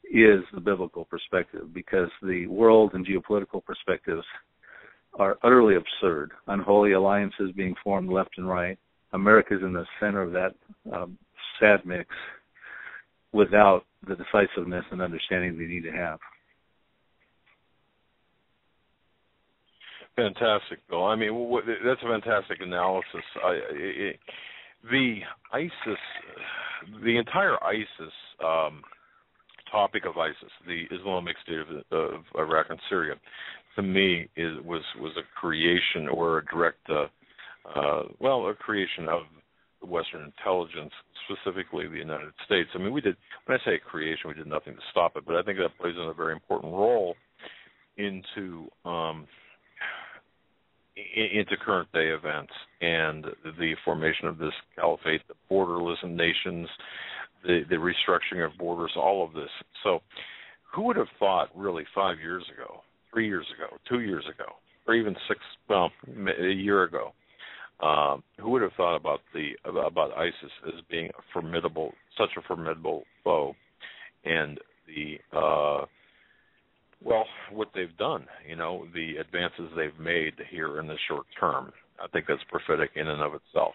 is the biblical perspective, because the world and geopolitical perspectives are utterly absurd. Unholy alliances being formed left and right. America's in the center of that sad mix without the decisiveness and understanding we need to have. Fantastic, Bill. I mean, that's a fantastic analysis. The entire ISIS topic of ISIS, the Islamic State of Iraq and Syria, to me was a creation or a direct, a creation of the Western intelligence, specifically the United States. I mean, when I say creation, we did nothing to stop it, but I think that plays a very important role into current day events and the formation of this caliphate, the borderless nations, the restructuring of borders, all of this. So who would have thought really 5 years ago, 3 years ago, 2 years ago, or even a year ago, who would have thought about ISIS as being such a formidable foe, and what they've done, the advances they've made here in the short term. I think that's prophetic in and of itself.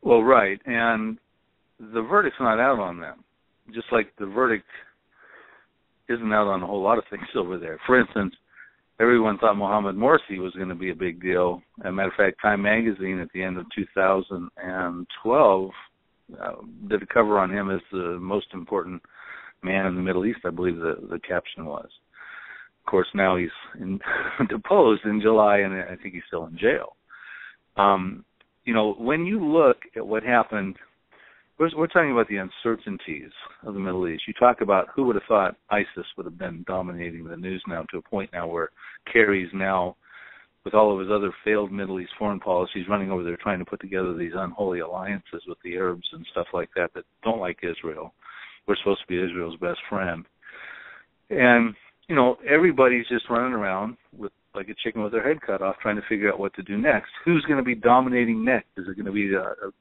Well, right, and the verdict's not out on them, just like the verdict isn't out on a whole lot of things over there. For instance, everyone thought Mohammed Morsi was going to be a big deal. As a matter of fact, Time magazine at the end of 2012 did a cover on him as the most important man in the Middle East, I believe the caption was. Of course, now he's deposed in July, and I think he's still in jail. When you look at what happened, we're talking about the uncertainties of the Middle East. You talk about who would have thought ISIS would have been dominating the news now to a point now where Kerry's now, with all of his other failed Middle East foreign policies, running over there trying to put together these unholy alliances with the Arabs and stuff like that don't like Israel. We're supposed to be Israel's best friend. And, everybody's just running around with like a chicken with their head cut off, trying to figure out what to do next. Who's going to be dominating next? Is it going to be a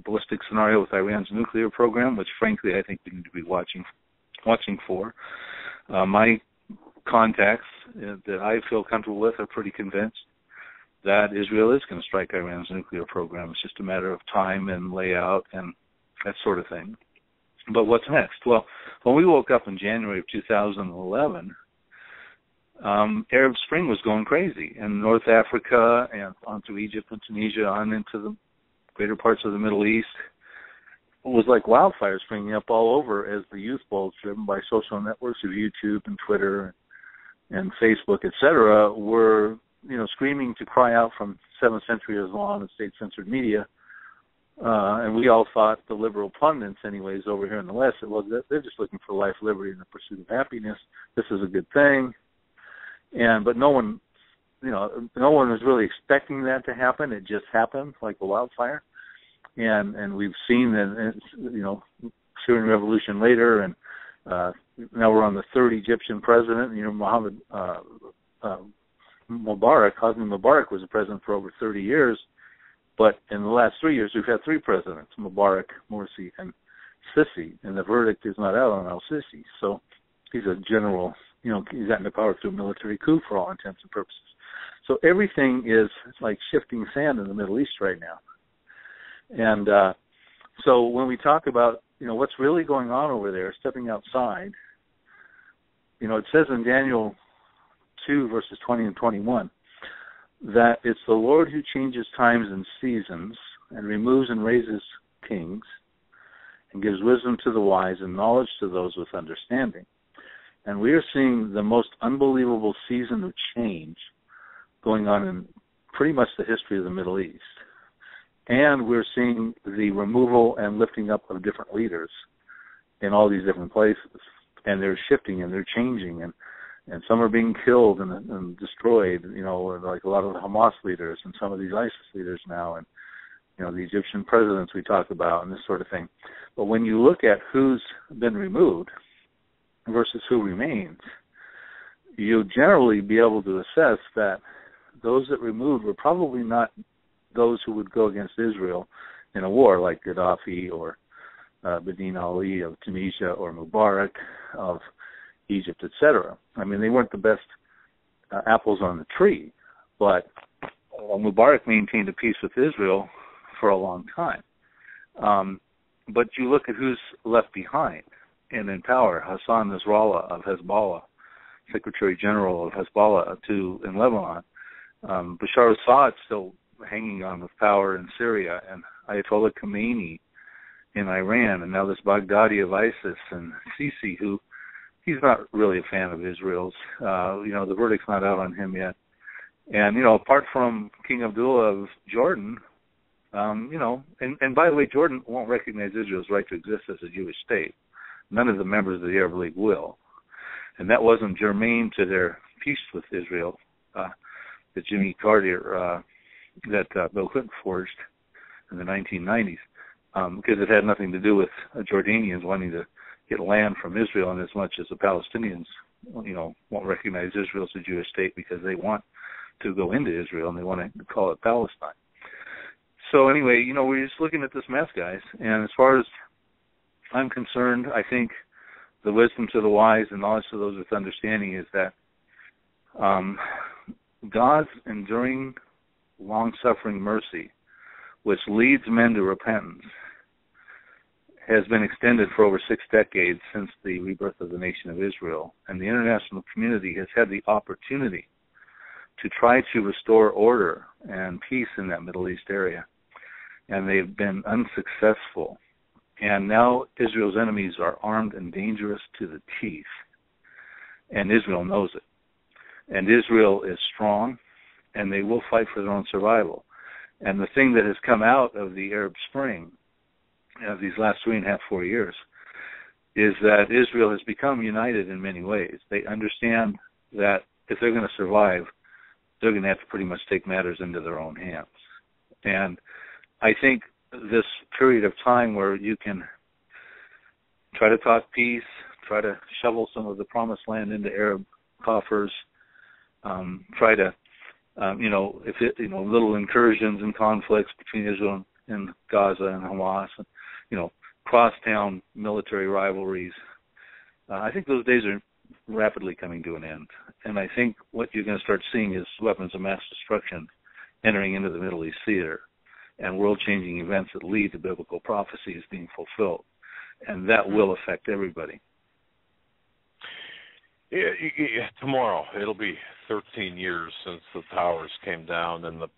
ballistic scenario with Iran's nuclear program, which frankly I think we need to be watching for? My contacts that I feel comfortable with are pretty convinced that Israel is going to strike Iran's nuclear program. It's just a matter of time and layout and that sort of thing. But what's next? Well, when we woke up in January of 2011, Arab Spring was going crazy in North Africa and on through Egypt and Tunisia on into the greater parts of the Middle East. It was like wildfire springing up all over as the youth bulge, driven by social networks of YouTube and Twitter and Facebook, etc., were screaming to cry out from 7th century Islam and state-censored media. And we all thought, the liberal pundits anyways over here in the West, they're just looking for life, liberty, and the pursuit of happiness. This is a good thing. But no one was really expecting that to happen. It just happened like a wildfire. And we've seen that, Syrian revolution later, and now we're on the third Egyptian president. Hagmann Mubarak was the president for over 30 years. But in the last 3 years, we've had three presidents, Mubarak, Morsi, and Sisi, and the verdict is not out on al-Sisi. So he's a general, he's gotten to power through a military coup for all intents and purposes. So everything is like shifting sand in the Middle East right now. And so when we talk about, what's really going on over there, stepping outside, it says in Daniel 2, verses 20 and 21, that it's the Lord who changes times and seasons and removes and raises kings and gives wisdom to the wise and knowledge to those with understanding. And we are seeing the most unbelievable season of change going on in pretty much the history of the Middle East. And we're seeing the removal and lifting up of different leaders in all these different places. And they're shifting and they're changing, and some are being killed and destroyed, like a lot of the Hamas leaders and some of these ISIS leaders now, and, the Egyptian presidents we talk about and this sort of thing. But when you look at who's been removed versus who remains, you'll generally be able to assess that those that removed were probably not those who would go against Israel in a war, like Gaddafi or Ben Ali of Tunisia or Mubarak of Egypt, etc. I mean, they weren't the best apples on the tree, but Mubarak maintained a peace with Israel for a long time. But you look at who's left behind and in power: Hassan Nasrallah of Hezbollah, Secretary General of Hezbollah in Lebanon. Bashar Assad still hanging on with power in Syria, and Ayatollah Khomeini in Iran, and now this Baghdadi of ISIS, and Sisi, who he's not really a fan of Israel's. The verdict's not out on him yet. And, apart from King Abdullah of Jordan, and by the way, Jordan won't recognize Israel's right to exist as a Jewish state. None of the members of the Arab League will. And that wasn't germane to their peace with Israel, that Jimmy Carter, that Bill Clinton forged in the 1990s, because it had nothing to do with Jordanians wanting to get land from Israel, and as much as the Palestinians, won't recognize Israel as a Jewish state because they want to go into Israel and they want to call it Palestine. So anyway, we're just looking at this mess, guys. And as far as I'm concerned, I think the wisdom to the wise and knowledge to those with understanding is that God's enduring, long-suffering mercy, which leads men to repentance, has been extended for over 6 decades since the rebirth of the nation of Israel. And the international community has had the opportunity to try to restore order and peace in that Middle East area. And they've been unsuccessful. And now Israel's enemies are armed and dangerous to the teeth. And Israel knows it. And Israel is strong, and they will fight for their own survival. And the thing that has come out of the Arab Spring, these last 3.5, 4 years, is that Israel has become united in many ways. They understand that if they're going to survive, they're going to have to pretty much take matters into their own hands. And I think this period of time where you can try to talk peace, try to shovel some of the promised land into Arab coffers, try to if it, little incursions and conflicts between Israel and Gaza and Hamas, and, crosstown military rivalries. I think those days are rapidly coming to an end. And I think what you're going to start seeing is weapons of mass destruction entering into the Middle East theater and world-changing events that lead to biblical prophecies being fulfilled. And that will affect everybody. Tomorrow, it'll be 13 years since the towers came down and the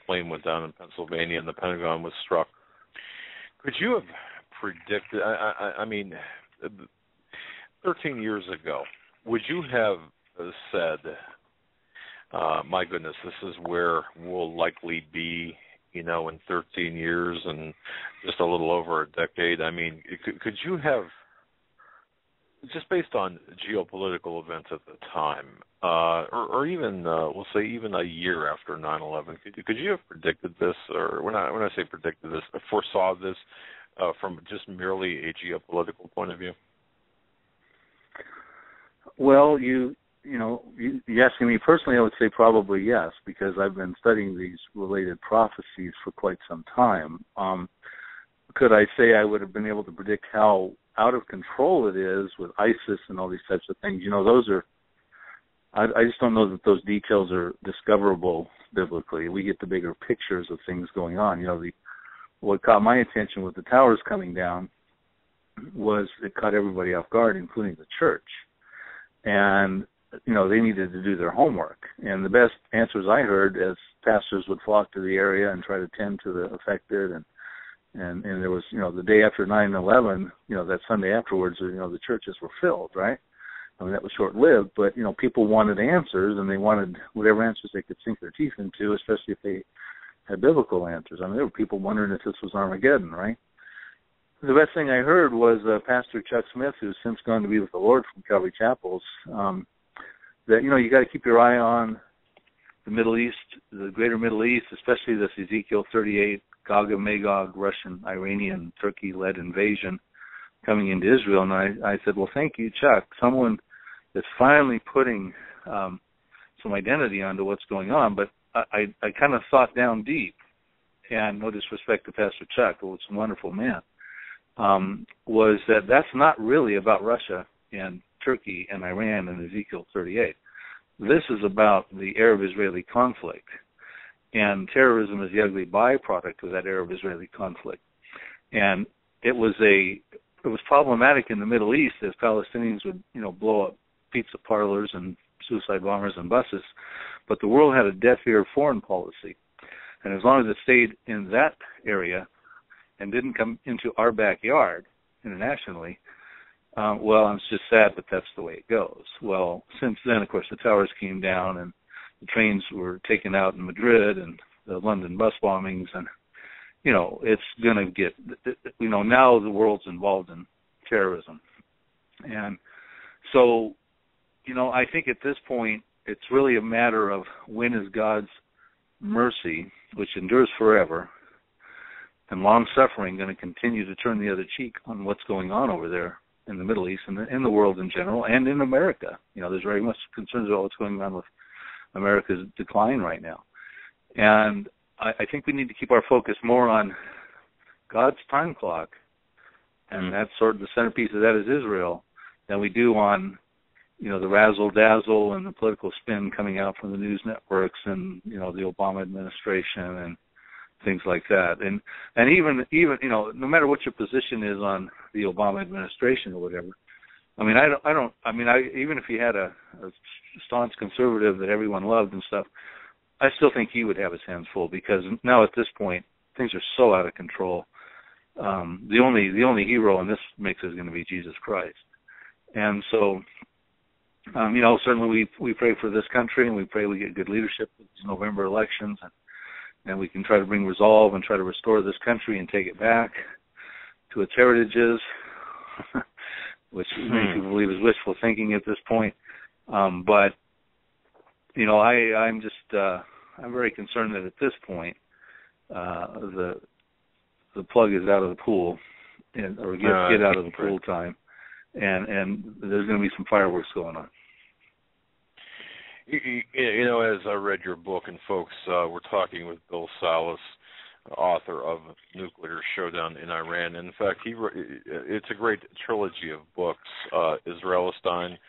plane went down in Pennsylvania and the Pentagon was struck. Could you have predicted, 13 years ago, would you have said, my goodness, this is where we'll likely be, in 13 years and just a little over a decade? I mean, could you have, just based on geopolitical events at the time, or even, we'll say even a year after 9/11, could you have predicted this, or when I say predicted this, foresaw this from just merely a geopolitical point of view? Well, you asking me personally, I would say probably yes, because I've been studying these related prophecies for quite some time. Could I say I would have been able to predict how out of control it is with ISIS and all these types of things? Those are, I just don't know that those details are discoverable biblically. We get the bigger pictures of things going on. What caught my attention with the towers coming down was it caught everybody off guard, including the church. And, they needed to do their homework. And the best answers I heard as pastors would flock to the area and try to tend to the affected. And there was, the day after 9/11, that Sunday afterwards, the churches were filled, right? I mean, that was short-lived, but, people wanted answers, and they wanted whatever answers they could sink their teeth into, especially if they had biblical answers. I mean, there were people wondering if this was Armageddon, right? The best thing I heard was Pastor Chuck Smith, who's since gone to be with the Lord from Calvary Chapels, that, you got to keep your eye on the Middle East, the greater Middle East, especially this Ezekiel 38, Gog and Magog, Russian, Iranian, Turkey-led invasion coming into Israel. And I said, well, thank you, Chuck. Someone that's finally putting some identity onto what's going on. But I kind of thought down deep, and no disrespect to Pastor Chuck, who was a wonderful man, was that that's not really about Russia and Turkey and Iran and Ezekiel 38. This is about the Arab-Israeli conflict, and terrorism is the ugly byproduct of that Arab-Israeli conflict. And it was problematic in the Middle East as Palestinians would, blow up pizza parlors and suicide bombers and buses, but the world had a deaf ear foreign policy. And as long as it stayed in that area and didn't come into our backyard internationally, well, it's just sad, but that's the way it goes. Well, since then, of course, the towers came down and the trains were taken out in Madrid and the London bus bombings, and, it's going to get, now the world's involved in terrorism. And so, I think at this point, it's really a matter of when is God's mercy, which endures forever, and long-suffering going to continue to turn the other cheek on what's going on over there in the Middle East and in the world in general, and in America. There's very much concerns about what's going on with America's decline right now. And I think we need to keep our focus more on God's time clock, and that's sort of the centerpiece of that is Israel, than we do on, the razzle-dazzle and the political spin coming out from the news networks and, the Obama administration and things like that. And even no matter what your position is on the Obama administration or whatever, even if you had a staunch conservative that everyone loved and stuff, I still think he would have his hands full, because now at this point things are so out of control. The only hero in this mix is going to be Jesus Christ. And so, certainly we pray for this country, and we pray we get good leadership with these November elections, and we can try to bring resolve and try to restore this country and take it back to its heritages, which many people believe is wishful thinking at this point. But, I'm very concerned that at this point, the plug is out of the pool, or get out of the pool time, and there's going to be some fireworks going on. You know, as I read your book, and folks, we're talking with Bill Salus, author of Nuclear Showdown in Iran. And in fact, it's a great trilogy of books, Israelistine,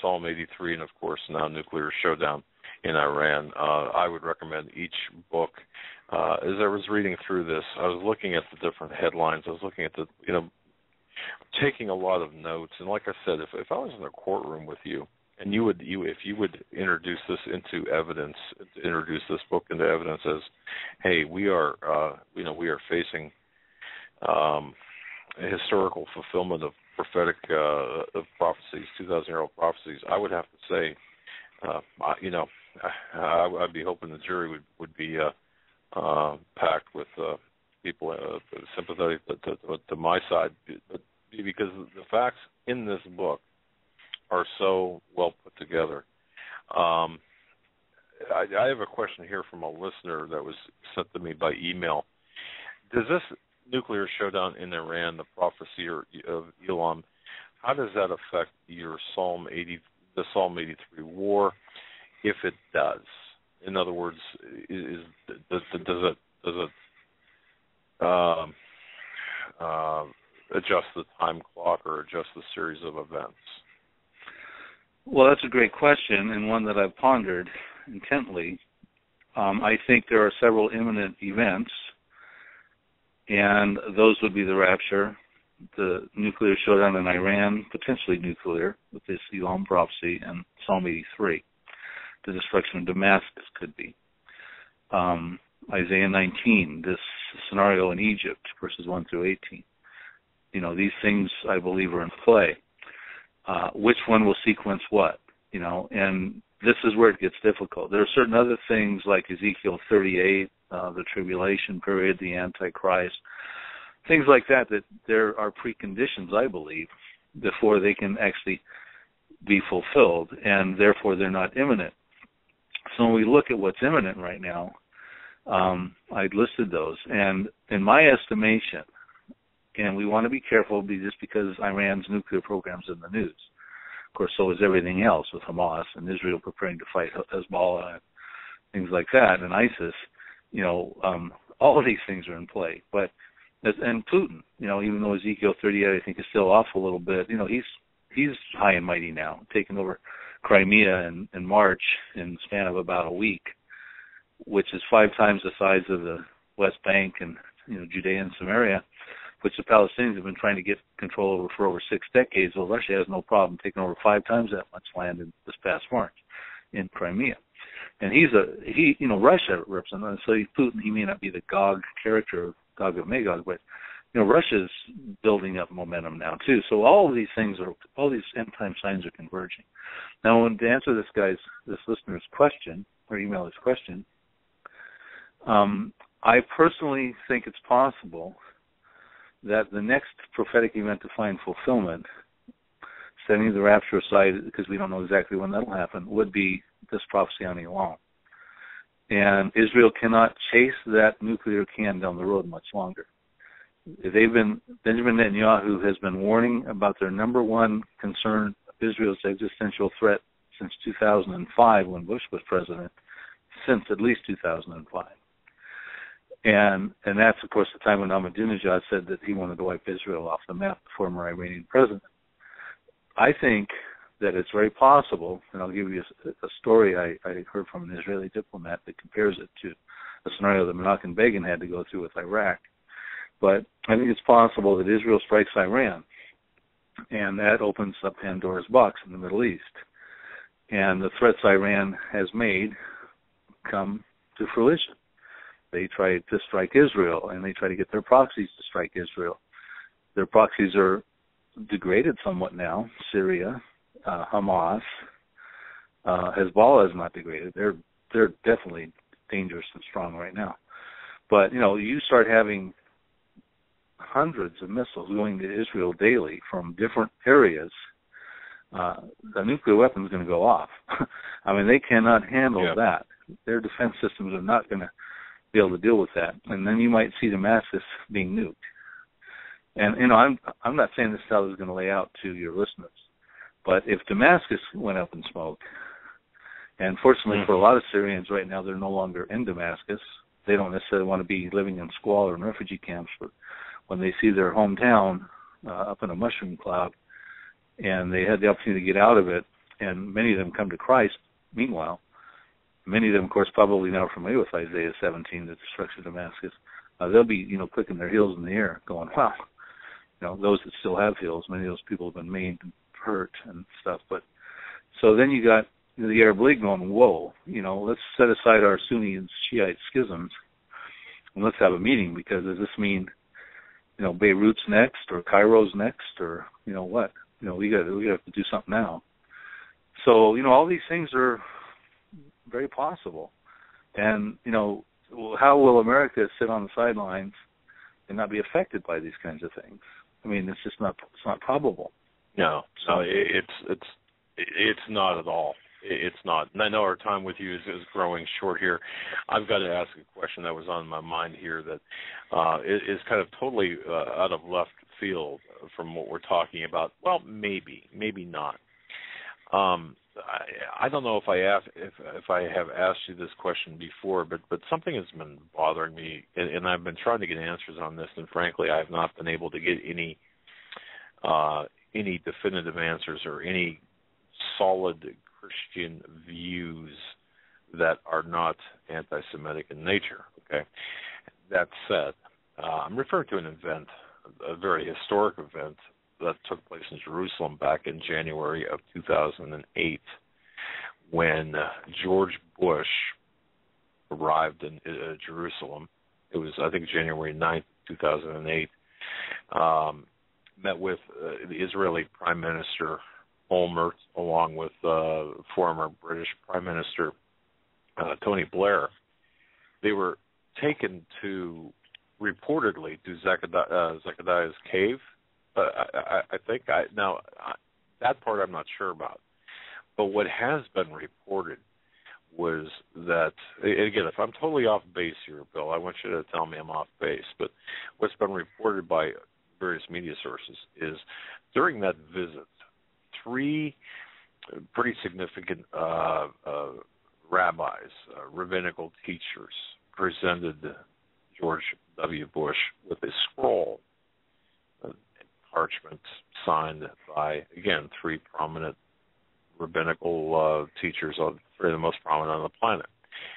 Psalm 83, and of course now Nuclear Showdown in Iran. I would recommend each book. As I was reading through this, I was looking at the different headlines. I was looking at taking a lot of notes. And like I said, if I was in a courtroom with you, and if you would introduce this into evidence, introduce this book into evidence as, hey, we are facing a historical fulfillment of prophetic of prophecies, 2,000-year-old prophecies, I would have to say, I'd be hoping the jury would be packed with people sympathetic to my side, but because the facts in this book are so well put together. I have a question here from a listener that was sent to me by email. Does this nuclear showdown in Iran, the prophecy of Elam, how does that affect your Psalm 83 war, if it does? In other words, does it adjust the time clock or adjust the series of events? Well, that's a great question, and one that I've pondered intently. I think there are several imminent events, and those would be the rapture, the nuclear showdown in Iran, potentially nuclear, with this Elam prophecy, and Psalm 83. The destruction of Damascus could be. Isaiah 19, this scenario in Egypt, verses 1 through 18. These things, I believe, are in play. Which one will sequence what? And this is where it gets difficult. There are certain other things like Ezekiel 38, the tribulation period, the Antichrist, things like that there are preconditions, I believe, before they can actually be fulfilled, and therefore they're not imminent. So when we look at what's imminent right now, I'd listed those. And in my estimation, and we want to be careful just because Iran's nuclear program's in the news. Of course, so is everything else with Hamas and Israel preparing to fight Hezbollah and things like that, and ISIS. All of these things are in play. And Putin, even though Ezekiel 38, I think, is still off a little bit, he's high and mighty now, taking over Crimea in March in the span of about a week, which is 5 times the size of the West Bank and Judea and Samaria, which the Palestinians have been trying to get control over for over 6 decades. Well, Russia has no problem taking over 5 times that much land in this past March in Crimea. And Russia represents, so Putin, he may not be the Gog character, Gog of Magog, but Russia's building up momentum now too. So all of these things all these end-time signs are converging. Now, to answer this listener's question, or email his question, I personally think it's possible that the next prophetic event to find fulfillment, setting the rapture aside because we don't know exactly when that'll happen, would be this prophecy on Elam. And Israel cannot chase that nuclear can down the road much longer. Benjamin Netanyahu has been warning about their number one concern of Israel's existential threat since 2005 when Bush was president, since at least 2005. And that's, of course, the time when Ahmadinejad said that he wanted to wipe Israel off the map, the former Iranian president. I think that it's very possible, and I'll give you a story I heard from an Israeli diplomat that compares it to a scenario that Menachem Begin had to go through with Iraq. But I think it's possible that Israel strikes Iran, and that opens up Pandora's box in the Middle East. And the threats Iran has made come to fruition. They try to strike Israel, and they try to get their proxies to strike Israel. Their proxies are degraded somewhat now. Syria, Hamas, Hezbollah is not degraded. They're definitely dangerous and strong right now. But, you start having hundreds of missiles going to Israel daily from different areas, the nuclear weapon is going to go off. I mean, they cannot handle that. Their defense systems are not going to be able to deal with that. And then you might see Damascus being nuked. And, I'm not saying this is how this is going to lay out to your listeners, but if Damascus went up in smoke, And fortunately for a lot of Syrians right now, they're no longer in Damascus. They don't necessarily want to be living in squalor and refugee camps, but when they see their hometown up in a mushroom cloud and they had the opportunity to get out of it, and many of them come to Christ, meanwhile, many of them, of course, probably now familiar with Isaiah 17, the destruction of Damascus, they'll be, clicking their heels in the air going, wow, those that still have heels, many of those people have been maimed and hurt and stuff. But so then you got the Arab League going, whoa, let's set aside our Sunni and Shiite schisms and let's have a meeting, because does this mean, Beirut's next or Cairo's next or, what? We got to do something now. So, all these things are very possible. And, how will America sit on the sidelines and not be affected by these kinds of things? I mean, it's just not probable. No, it's not at all. It's not. And I know our time with you is growing short here. I've got to ask a question that was on my mind here that is kind of totally out of left field from what we're talking about. Well, maybe not. I don't know if I have asked you this question before, but something has been bothering me, and I've been trying to get answers on this, and frankly, I have not been able to get any definitive answers or any solid Christian views that are not anti-Semitic in nature. Okay, that said, I'm referring to an event, a very historic event that took place in Jerusalem back in January of 2008, when George Bush arrived in Jerusalem. It was, I think, January 9th, 2008. Met with the Israeli Prime Minister Olmert, along with former British Prime Minister Tony Blair. They were taken to, reportedly, to Zechariah's cave. I think that part I'm not sure about. But what has been reported was that, and again, if I'm totally off base here, Bill, I want you to tell me I'm off base, but what's been reported by various media sources is during that visit, 3 pretty significant rabbis, rabbinical teachers, presented George W. Bush with a scroll, parchment signed by, again, 3 prominent rabbinical teachers, three of the most prominent on the planet.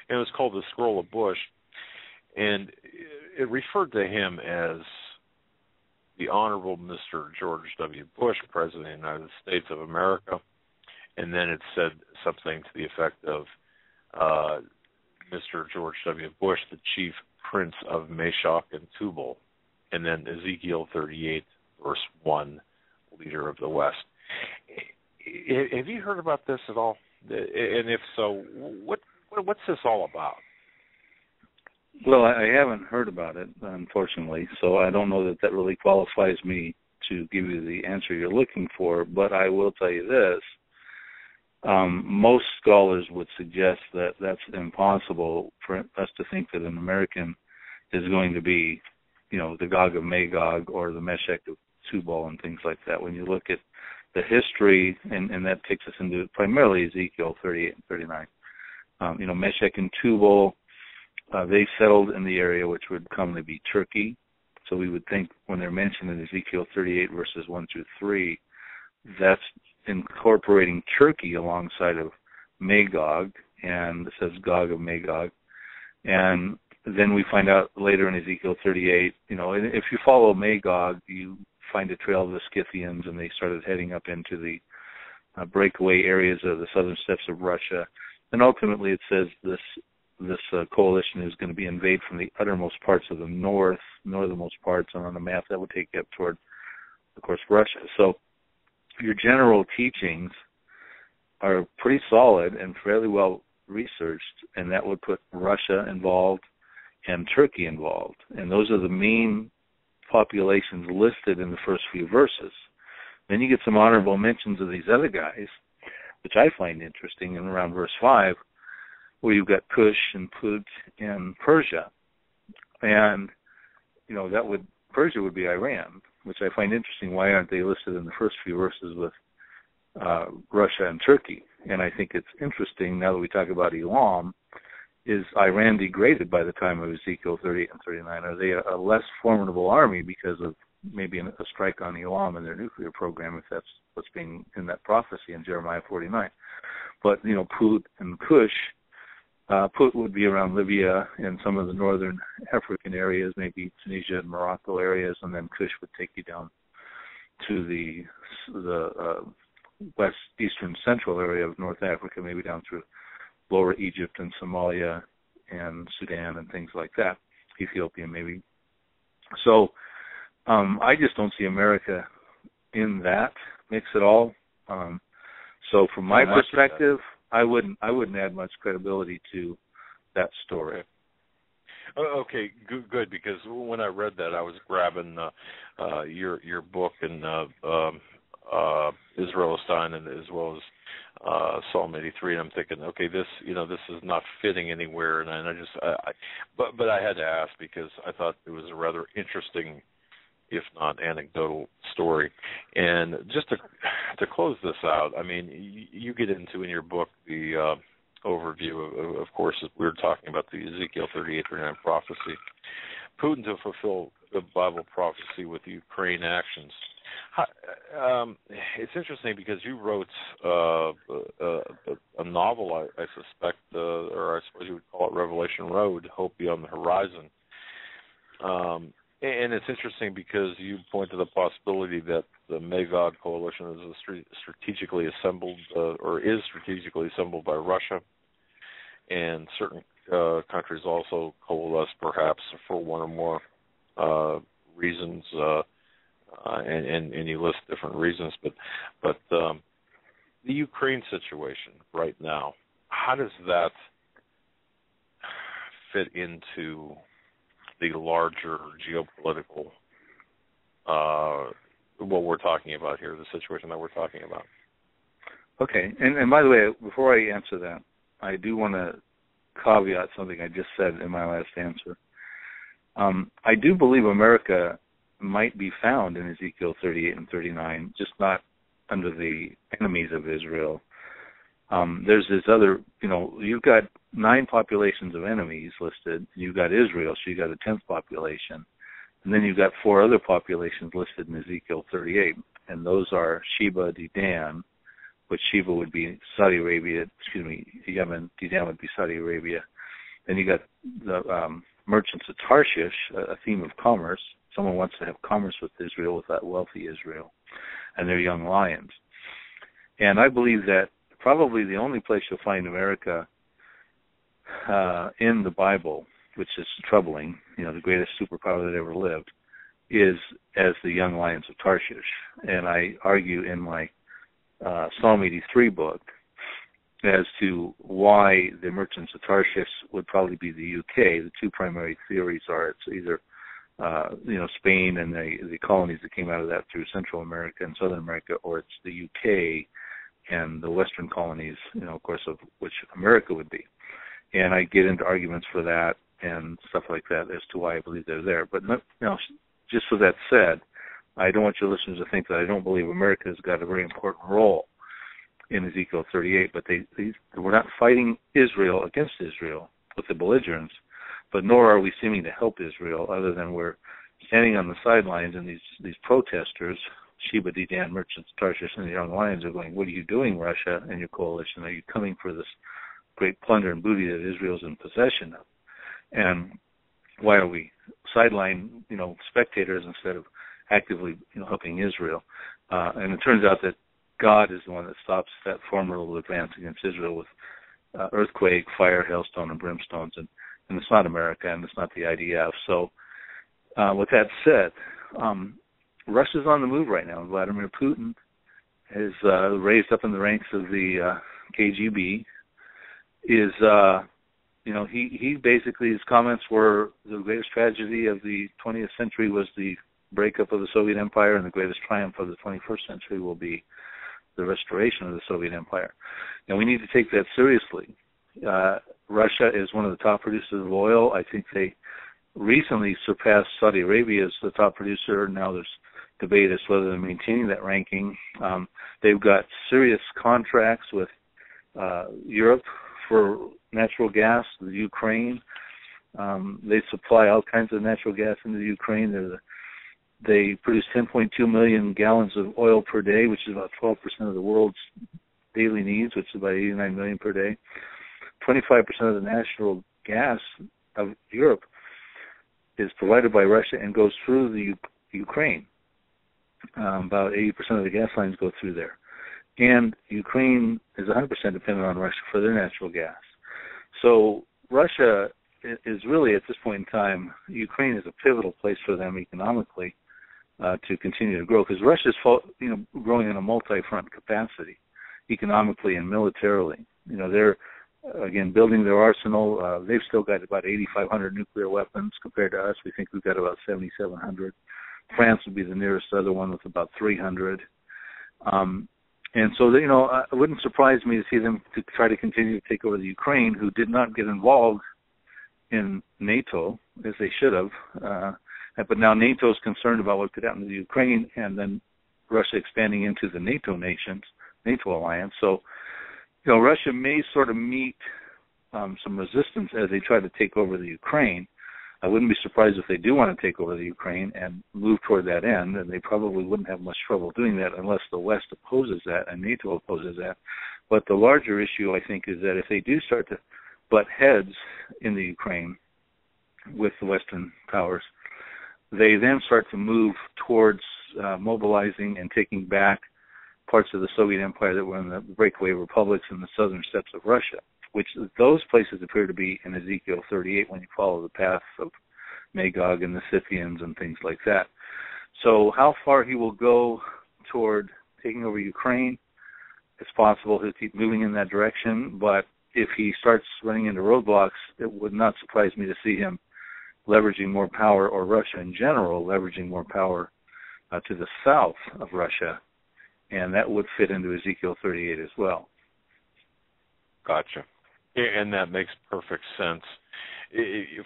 And it was called the Scroll of Bush, and it referred to him as the Honorable Mr. George W. Bush, President of the United States of America, and then it said something to the effect of Mr. George W. Bush, the Chief Prince of Meshach and Tubal, and then Ezekiel 38, verse 1, leader of the West. Have you heard about this at all? And if so, what's this all about? Well, I haven't heard about it, unfortunately, so I don't know that really qualifies me to give you the answer you're looking for, but I will tell you this. Most scholars would suggest that that's impossible for us to think that an American is going to be, the Gog of Magog or the Meshach of Tubal and things like that. When you look at the history, and that takes us into primarily Ezekiel 38 and 39. Meshach and Tubal, they settled in the area which would commonly be Turkey. So we would think when they're mentioned in Ezekiel 38 verses 1 through 3, that's incorporating Turkey alongside of Magog, and it says Gog of Magog. And then we find out later in Ezekiel 38, if you follow Magog, you find a trail of the Scythians, and they started heading up into the breakaway areas of the southern steppes of Russia. And ultimately it says this coalition is going to be invade from the uttermost parts of the northernmost parts, and on the map that would take you up toward, of course, Russia. So your general teachings are pretty solid and fairly well researched, and that would put Russia involved and Turkey involved. And those are the main populations listed in the first few verses. Then you get some honorable mentions of these other guys, which I find interesting, in around verse 5, where you've got Cush and Put and Persia. And, Persia would be Iran, which I find interesting. Why aren't they listed in the first few verses with Russia and Turkey. And I think it's interesting, now that we talk about Elam, is Iran degraded by the time of Ezekiel 38 and 39? Are they a less formidable army because of maybe a strike on Elam and their nuclear program, if that's what's being in that prophecy in Jeremiah 49? But, Put and Cush, Put would be around Libya and some of the northern African areas, maybe Tunisia and Morocco areas, and then Cush would take you down to the west, eastern, central area of North Africa, maybe down through lower Egypt and Somalia and Sudan and things like that, Ethiopia maybe. So I just don't see America in that mix at all. So from my perspective, I wouldn't add much credibility to that story. Okay, good, because when I read that, I was grabbing your book and Israelstein, and as well as Psalm 83, and I'm thinking, okay, this is not fitting anywhere, and but I had to ask because I thought it was a rather interesting, if not anecdotal, story. And just to close this out, I mean, you get into in your book the overview, of course, we were talking about the Ezekiel 38-39 prophecy, Putin to fulfill the Bible prophecy with Ukraine actions. It's interesting because you wrote a novel, I suspect, or I suppose you would call it Revelation Road, Hope Beyond the Horizon. And it's interesting because you point to the possibility that the Magog coalition is strategically assembled, or is strategically assembled by Russia, and certain countries also coalesce perhaps for one or more reasons, and you list different reasons, but the Ukraine situation right now, how does that fit into the larger geopolitical, what we're talking about here, the situation that we're talking about? Okay, and by the way, before I answer that, I do want to caveat something I just said in my last answer. I do believe America might be found in Ezekiel 38 and 39, just not under the enemies of Israel. There's this other, you've got 9 populations of enemies listed. You've got Israel, so you've got a 10th population. And then you've got 4 other populations listed in Ezekiel 38, and those are Sheba, Dedan, which Sheba would be Saudi Arabia, Yemen, Dedan would be Saudi Arabia. Then you got the merchants of Tarshish, a theme of commerce. Someone wants to have commerce with Israel, with that wealthy Israel, and their young lions. And I believe that probably the only place you'll find America in the Bible, which is troubling, the greatest superpower that ever lived, is as the young lions of Tarshish. And I argue in my Psalm 83 book as to why the merchants of Tarshish would probably be the UK. The 2 primary theories are it's either Spain and the colonies that came out of that through Central America and Southern America, or it's the UK and the Western colonies, of course, of which America would be. And I get into arguments for that and stuff like that as to why I believe they're there. But just so that said, I don't want your listeners to think that I don't believe America has got a very important role in Ezekiel 38, but we're not fighting Israel against Israel with the belligerents, but nor are we seeming to help Israel, other than we're standing on the sidelines, and these protesters, Sheba, Dedan, merchants, Tarshish, and the young lions are going, what are you doing, Russia and your coalition? Are you coming for this great plunder and booty that Israel's in possession of? And why are we sideline, spectators instead of actively, helping Israel? And it turns out that God is the one that stops that formidable advance against Israel with earthquake, fire, hailstone, and brimstones. And it's not America, and it's not the IDF. So with that said, Russia's on the move right now. Vladimir Putin is raised up in the ranks of the KGB. He basically, his comments were the greatest tragedy of the 20th century was the breakup of the Soviet Empire, and the greatest triumph of the 21st century will be the restoration of the Soviet Empire. And we need to take that seriously. Russia is one of the top producers of oil. I think they recently surpassed Saudi Arabia as the top producer. Now there's debate as to whether they're maintaining that ranking. They've got serious contracts with Europe for natural gas, the Ukraine. They supply all kinds of natural gas into the Ukraine. They produce 10.2 million gallons of oil per day, which is about 12% of the world's daily needs, which is about 89 million per day. 25% of the natural gas of Europe is provided by Russia and goes through the Ukraine. About 80% of the gas lines go through there. And Ukraine is 100% dependent on Russia for their natural gas. So Russia is really, at this point in time, Ukraine is a pivotal place for them economically to continue to grow, because Russia is growing in a multi-front capacity, economically and militarily. They're, again, building their arsenal. They've still got about 8,500 nuclear weapons compared to us. We think we've got about 7,700. France would be the nearest other one with about 300. And so, it wouldn't surprise me to see them to try to continue to take over the Ukraine, who did not get involved in NATO, as they should have. But now NATO is concerned about what could happen to the Ukraine, and then Russia expanding into the NATO nations, NATO alliance. So, Russia may sort of meet some resistance as they try to take over the Ukraine. I wouldn't be surprised if they do want to take over the Ukraine and move toward that end, and they probably wouldn't have much trouble doing that unless the West opposes that and NATO opposes that. But the larger issue, I think, is that if they do start to butt heads in the Ukraine with the Western powers, they then start to move towards mobilizing and taking back parts of the Soviet Empire that were in the breakaway republics in the southern steppes of Russia, which those places appear to be in Ezekiel 38 when you follow the path of Magog and the Scythians and things like that. So how far he will go toward taking over Ukraine, it's possible he'll keep moving in that direction, but if he starts running into roadblocks, it would not surprise me to see him leveraging more power, or Russia in general leveraging more power to the south of Russia, and that would fit into Ezekiel 38 as well. Gotcha. And that makes perfect sense.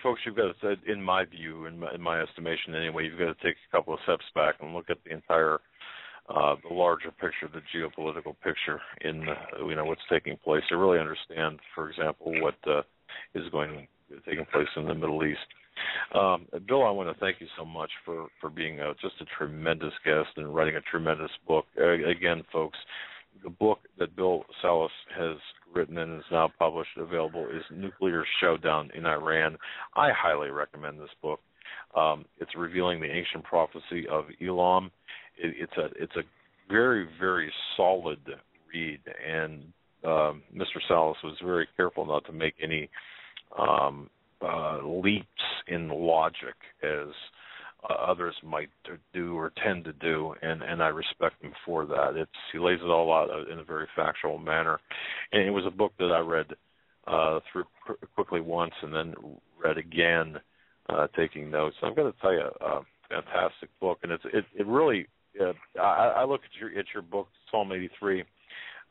Folks, you've got to, in my view, in my estimation anyway, you've got to take a couple of steps back and look at the entire, the larger picture, the geopolitical picture in, what's taking place to really understand, for example, what is taking place in the Middle East. Bill, I want to thank you so much for being just a tremendous guest and writing a tremendous book. Again, folks, the book that Bill Salus has written and is now published, available, is Nuclear Showdown in Iran. I highly recommend this book. It's revealing the ancient prophecy of Elam. It's a very, very solid read, and Mr. Salus was very careful not to make any leaps in logic as others might do or tend to do, and I respect him for that. He lays it all out in a very factual manner, and it was a book that I read through quickly once and then read again, taking notes. I'm going to tell you, a fantastic book, and it really. I look at your book, Psalm 83,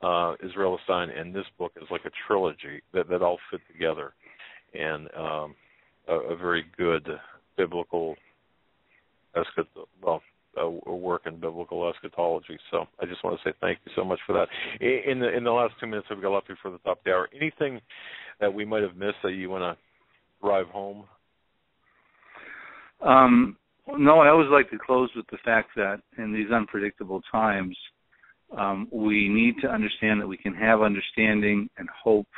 Israelistine, and this book is like a trilogy that all fit together, and a very good biblical work in biblical eschatology. So I just want to say thank you so much for that. In the last 2 minutes we've got left before the top of the hour, anything that we might have missed that you want to drive home? No, I always like to close with the fact that in these unpredictable times, we need to understand that we can have understanding and hope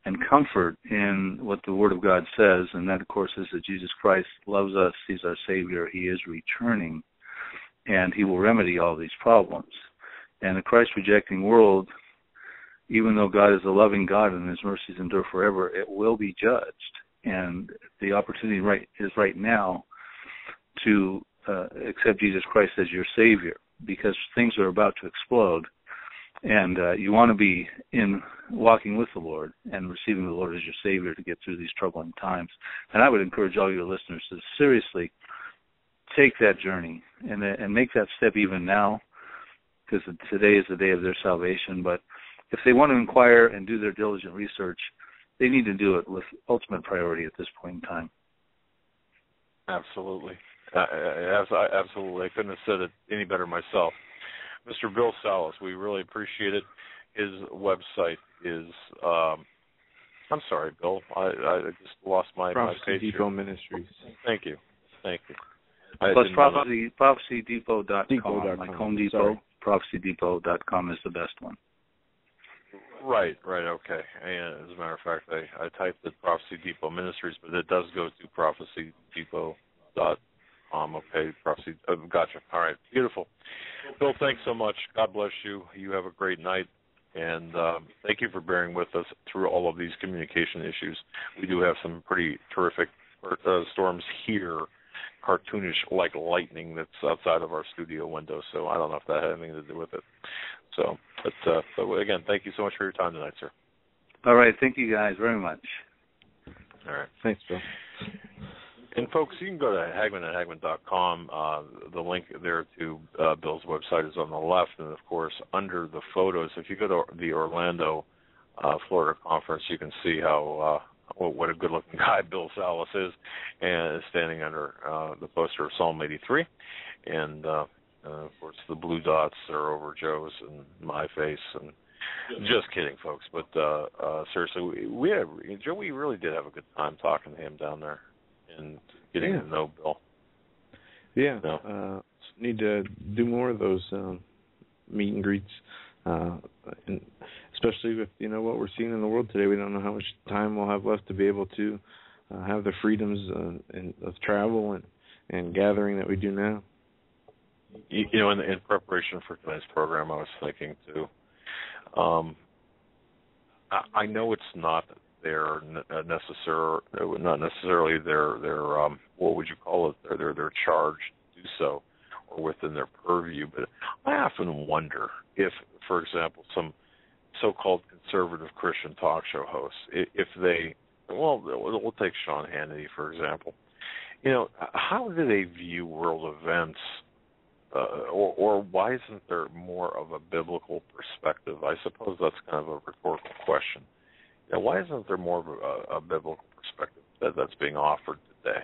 and comfort in what the Word of God says, and that, of course, is that Jesus Christ loves us, He's our Savior, He is returning, and He will remedy all these problems. And the Christ-rejecting world, even though God is a loving God and His mercies endure forever, it will be judged. And the opportunity is right now to accept Jesus Christ as your Savior, because things are about to explode. And you want to be walking with the Lord and receiving the Lord as your Savior to get through these troubling times. And I would encourage all your listeners to seriously take that journey and make that step even now, because today is the day of their salvation. But if they want to inquire and do their diligent research, they need to do it with ultimate priority at this point in time. Absolutely. Absolutely. I couldn't have said it any better myself. Mr. Bill Salus, we really appreciate it. His website is, I'm sorry, Bill. I just lost my page. Depot Ministries. Thank you. Plus prophecydepot.com, like Home Depot. Sorry. Prophecydepot.com is the best one. Right, okay. And as a matter of fact, I typed the Prophecy Depot Ministries, but it does go to prophecydepot.com. Okay, Prophecy. Gotcha. All right, beautiful. Bill, thanks so much. God bless you. You have a great night, and thank you for bearing with us through all of these communication issues. We do have some pretty terrific storms here, cartoonish like lightning that's outside of our studio window, so I don't know if that had anything to do with it. So, but again, thank you so much for your time tonight, sir. All right, thank you guys very much. All right. Thanks, Bill. And folks, you can go to hagmanandhagmann.com. The link there to Bill's website is on the left, and of course, under the photos, if you go to the Orlando, Florida conference, you can see how what a good-looking guy Bill Salus is, and standing under the poster of Psalm 83, and of course the blue dots are over Joe's and my face, and just kidding, folks. But seriously, Joe, we really did have a good time talking to him down there and getting to know Bill. Yeah, need to do more of those meet and greets, and especially with what we're seeing in the world today. We don't know how much time we'll have left to be able to have the freedoms of travel and gathering that we do now. In preparation for tonight's program, I was thinking too. I know it's not not necessarily their what would you call it? Their charge to do so, or within their purview. But I often wonder if, for example, some so-called conservative Christian talk show hosts, if they, we'll take Sean Hannity for example. How do they view world events? Or why isn't there more of a biblical perspective? I suppose that's kind of a rhetorical question. Why isn't there more of a biblical perspective that's being offered today?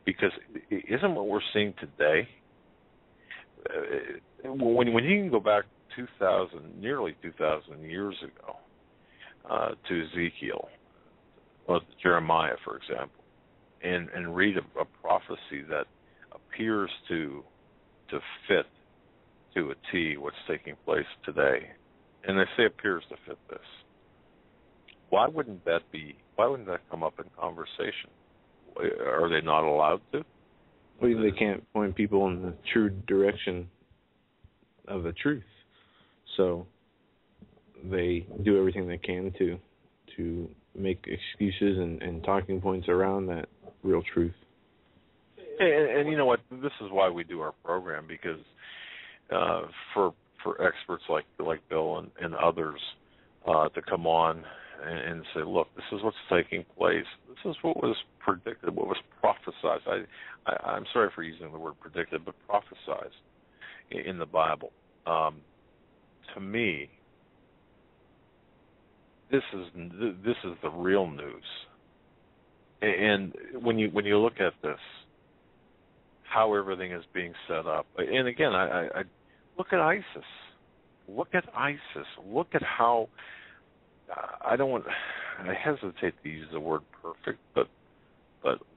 Because isn't what we're seeing today, when you can go back nearly 2,000 years ago to Ezekiel, Jeremiah, for example, and read a prophecy that appears to fit to a T what's taking place today, and they say appears to fit this. Why wouldn't that come up in conversation? Are they not allowed to? Well, they can't point people in the true direction of the truth, so they do everything they can to make excuses and talking points around that real truth. And you know what? This is why we do our program, because for experts like Bill and others to come on and say, look, this is what's taking place. This is what was predicted, what was prophesied. I'm sorry for using the word predicted, but prophesied in the Bible. To me, this is the real news. And when you look at this, how everything is being set up. And again, I look at ISIS. Look at ISIS. Look at how I hesitate to use the word perfect, but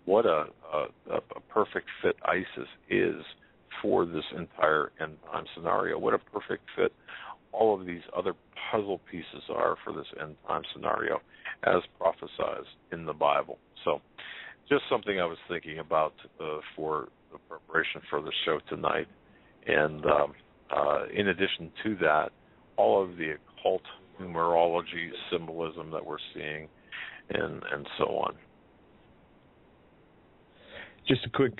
what a perfect fit ISIS is for this entire end time scenario. What a perfect fit all of these other puzzle pieces are for this end time scenario as prophesied in the Bible. So just something I was thinking about for the preparation for the show tonight. And in addition to that, all of the occult numerology symbolism that we're seeing and so on. Just a quick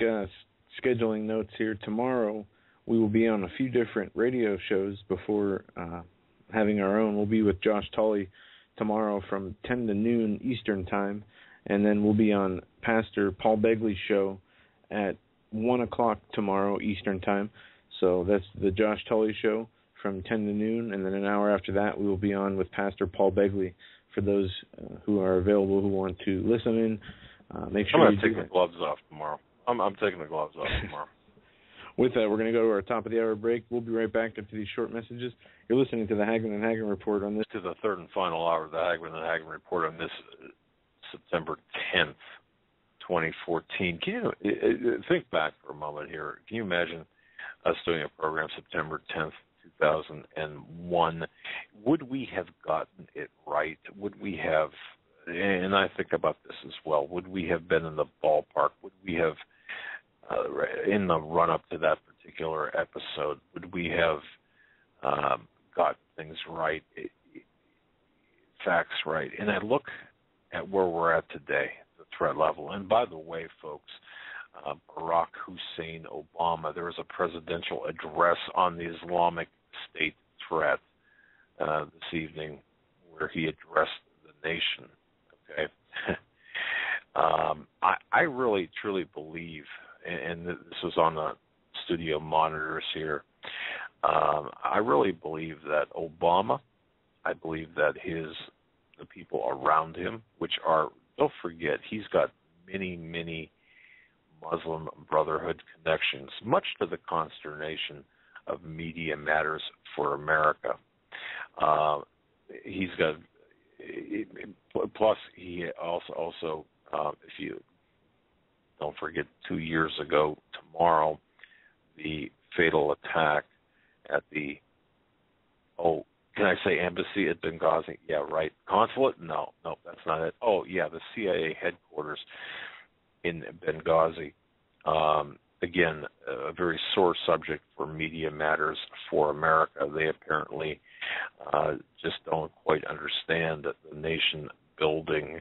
scheduling notes here. Tomorrow we will be on a few different radio shows before having our own. We'll be with Josh Tully tomorrow from 10 to noon Eastern Time, and then we'll be on Pastor Paul Begley's show at 1 o'clock tomorrow Eastern Time. So that's the Josh Tully show from 10 to noon, and then an hour after that we will be on with Pastor Paul Begley. For those who are available who want to listen in, make sure I'm going to take my gloves off tomorrow. I'm taking the gloves off tomorrow. With that, we're going to go to our top of the hour break. We'll be right back after these short messages. You're listening to the Hagmann and Hagmann Report on this. To the third and final hour of the Hagmann and Hagmann Report on this September 10th, 2014. Can you think back for a moment here? Can you imagine us doing a program September 10th, 2001? Would we have gotten it right? Would we have, and I think about this as well, would we have been in the ballpark? Would we have, in the run-up to that particular episode, would we have got things right, facts right? And I look at where we're at today, the threat level. And by the way, folks, Barack Hussein Obama, there was a presidential address on the Islamic State threat this evening where he addressed the nation. Okay, I really, truly believe, and this was on the studio monitors here, I really believe that Obama, I believe that the people around him, which are, don't forget, he's got many, many Muslim Brotherhood connections, much to the consternation of Media Matters for America. He's got, plus he also, if you don't forget, 2 years ago tomorrow, the fatal attack at the, can I say embassy at Benghazi? Yeah, right. Consulate? No, that's not it. Oh, yeah, the CIA headquarters in Benghazi. Again, a very sore subject for Media Matters for America. They apparently just don't quite understand that the nation building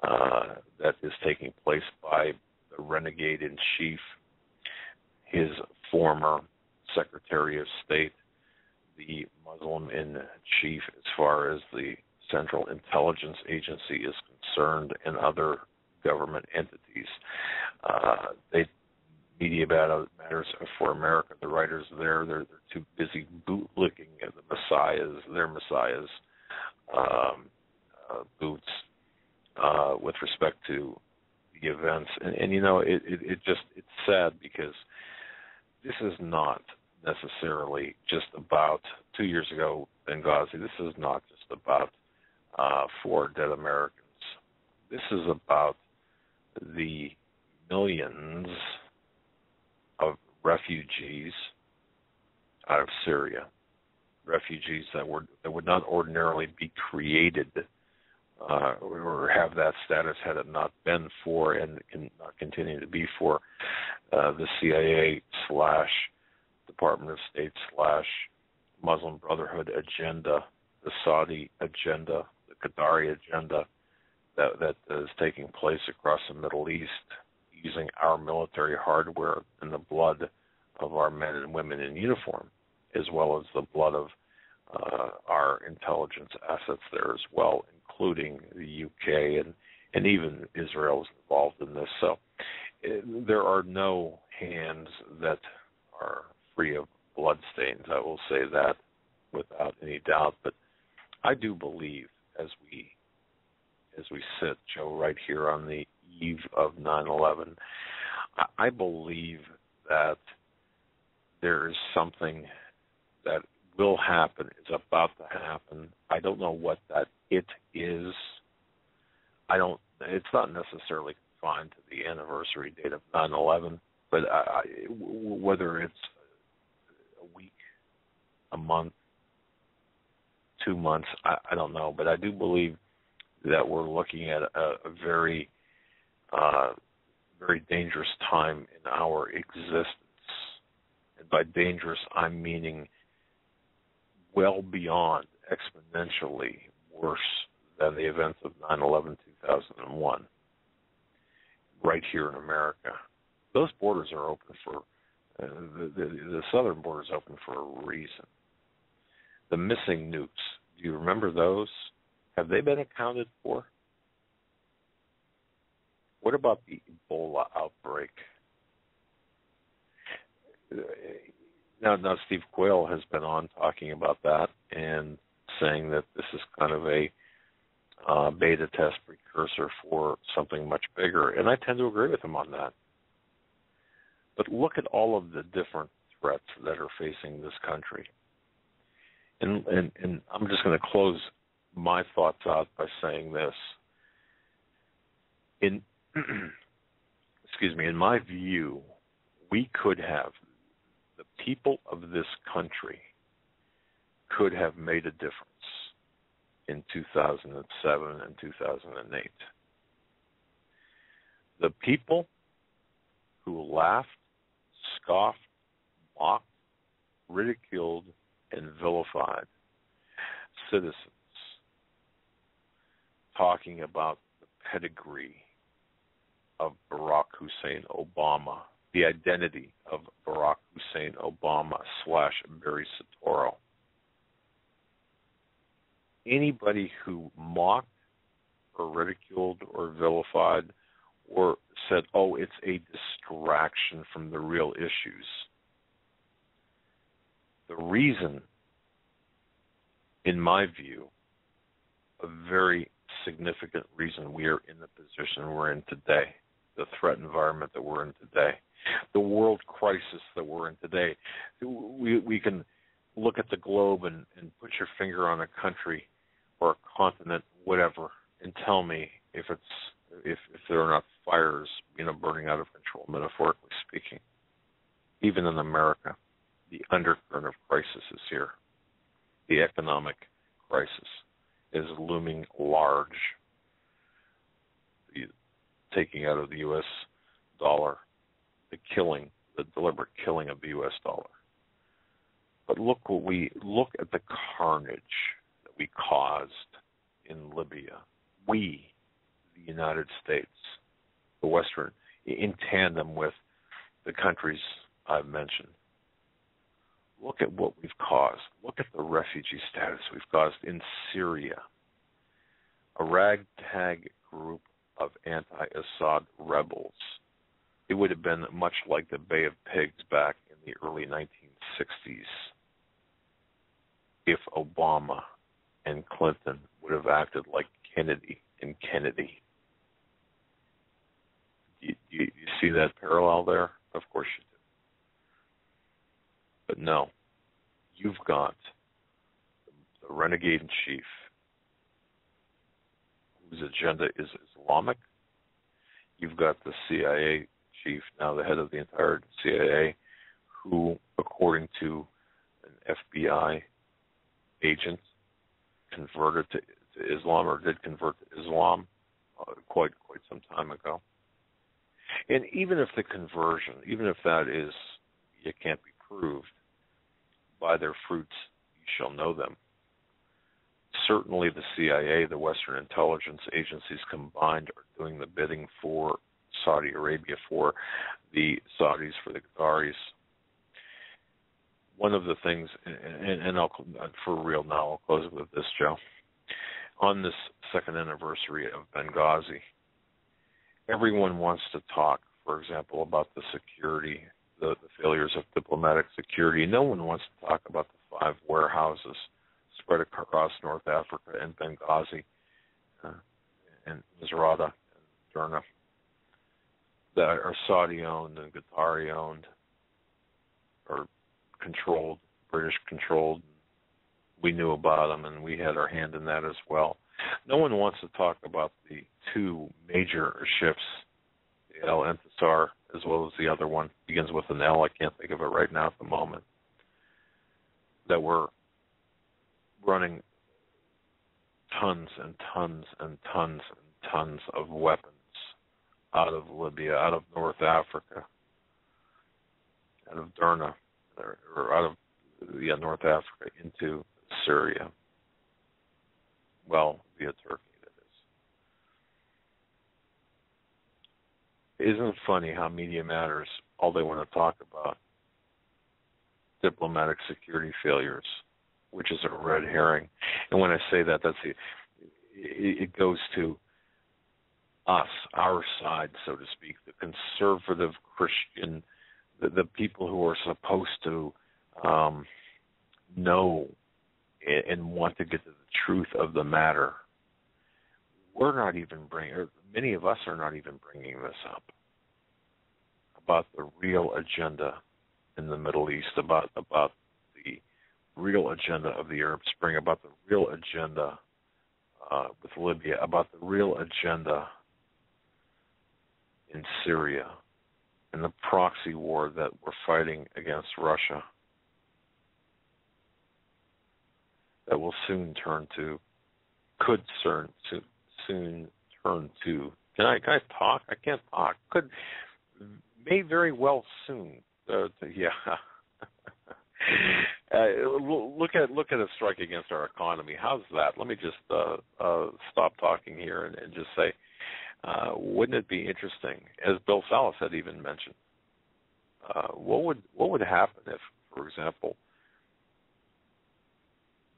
that is taking place by the renegade in chief, his former Secretary of State, the Muslim in chief as far as the Central Intelligence Agency is concerned, and other government entities. Media Matters for America, the writers there, they're too busy bootlicking the messiahs, their messiahs' boots with respect to the events. And you know, it's sad because this is not necessarily just about 2 years ago Benghazi. This is not just about 4 dead Americans. This is about the millions of refugees out of Syria, refugees that would not ordinarily be created or have that status had it not been for, and can not continue to be for, the CIA / Department of State / Muslim Brotherhood agenda, the Saudi agenda, the Qatari agenda that is taking place across the Middle East, using our military hardware and the blood of our men and women in uniform, as well as the blood of our intelligence assets there as well, including the UK and even Israel is involved in this. So there are no hands that are free of blood stains. I will say that without any doubt. But I do believe, as we sit, Joe, right here on the eve of 9/11, I believe that there is something that will happen, is about to happen. I don't know what that it is. It's not necessarily confined to the anniversary date of 9/11, but whether it's a week, a month, 2 months, I don't know. But I do believe that we're looking at a very, very dangerous time in our existence. And by dangerous, I'm meaning well beyond, exponentially worse than the events of 9/11/2001 right here in America. Those borders are open for, the southern border is open for a reason. The missing nukes, do you remember those? Have they been accounted for? What about the Ebola outbreak? Now Steve Quayle has been on talking about that and saying that this is kind of a beta test precursor for something much bigger, and I tend to agree with him on that. But look at all of the different threats that are facing this country. And I'm just going to close my thoughts out by saying this. In my view, we could have, the people of this country could have made a difference in 2007 and 2008. The people who laughed, scoffed, mocked, ridiculed, and vilified citizens, talking about the pedigree of Barack Hussein Obama, the identity of Barack Hussein Obama / Barry Soetoro. Anybody who mocked or ridiculed or vilified or said, oh, it's a distraction from the real issues. The reason, in my view, a very significant reason we are in the position we're in today, the threat environment that we're in today, the world crisis that we're in today. We can look at the globe and put your finger on a country or a continent, whatever, and tell me if there are not fires, burning out of control, metaphorically speaking. Even in America, the undercurrent of crisis is here. The economic crisis is looming large. The taking out of the U.S. dollar, the deliberate killing of the U.S. dollar. But look at the carnage that we caused in Libya. We, the United States, the Western, in tandem with the countries I've mentioned. Look at what we've caused. Look at the refugee status we've caused in Syria. A ragtag group of anti-Assad rebels. It would have been much like the Bay of Pigs back in the early 1960s if Obama and Clinton would have acted like Kennedy and Kennedy. You see that parallel there? Of course you do. But no, you've got the renegade in chief whose agenda is Islamic. You've got the CIA chief, now the head of the entire CIA, who, according to an FBI agent, converted to Islam, or did convert to Islam quite some time ago. And even if the conversion, even if that is, it can't be proved, by their fruits you shall know them. Certainly the CIA, the Western intelligence agencies combined, are doing the bidding for Saudi Arabia, for the Saudis, for the Qataris. One of the things, and I'll, for real now, I'll close with this, Joe. On this second anniversary of Benghazi, everyone wants to talk, for example, about the security, the failures of diplomatic security. No one wants to talk about the 5 warehouses spread across North Africa and Benghazi and Misrata and Derna that are Saudi-owned and Qatari-owned or controlled, British-controlled. We knew about them, and we had our hand in that as well. No one wants to talk about the 2 major ships, the El Intisar, as well as the other one, begins with an L, I can't think of it right now at the moment, that were running tons and tons and tons and tons of weapons out of Libya, out of North Africa, out of Derna, or out of North Africa into Syria. Well, via Turkey, that is. Isn't it funny how Media Matters, all they want to talk about, diplomatic security failures, which is a red herring. And when I say that, it goes to us, our side, so to speak, the conservative Christian, the people who are supposed to know and want to get to the truth of the matter. We're not even many of us are not even bringing this up about the real agenda in the Middle East, about the real agenda of the Arab Spring, about the real agenda with Libya, about the real agenda in Syria, and the proxy war that we're fighting against Russia that will soon turn to, soon turn to, can I talk? I can't talk. May very well soon. Yeah. Look at a strike against our economy. How's that? Let me just stop talking here and just say, wouldn't it be interesting, as Bill Salus had even mentioned, what would happen if, for example,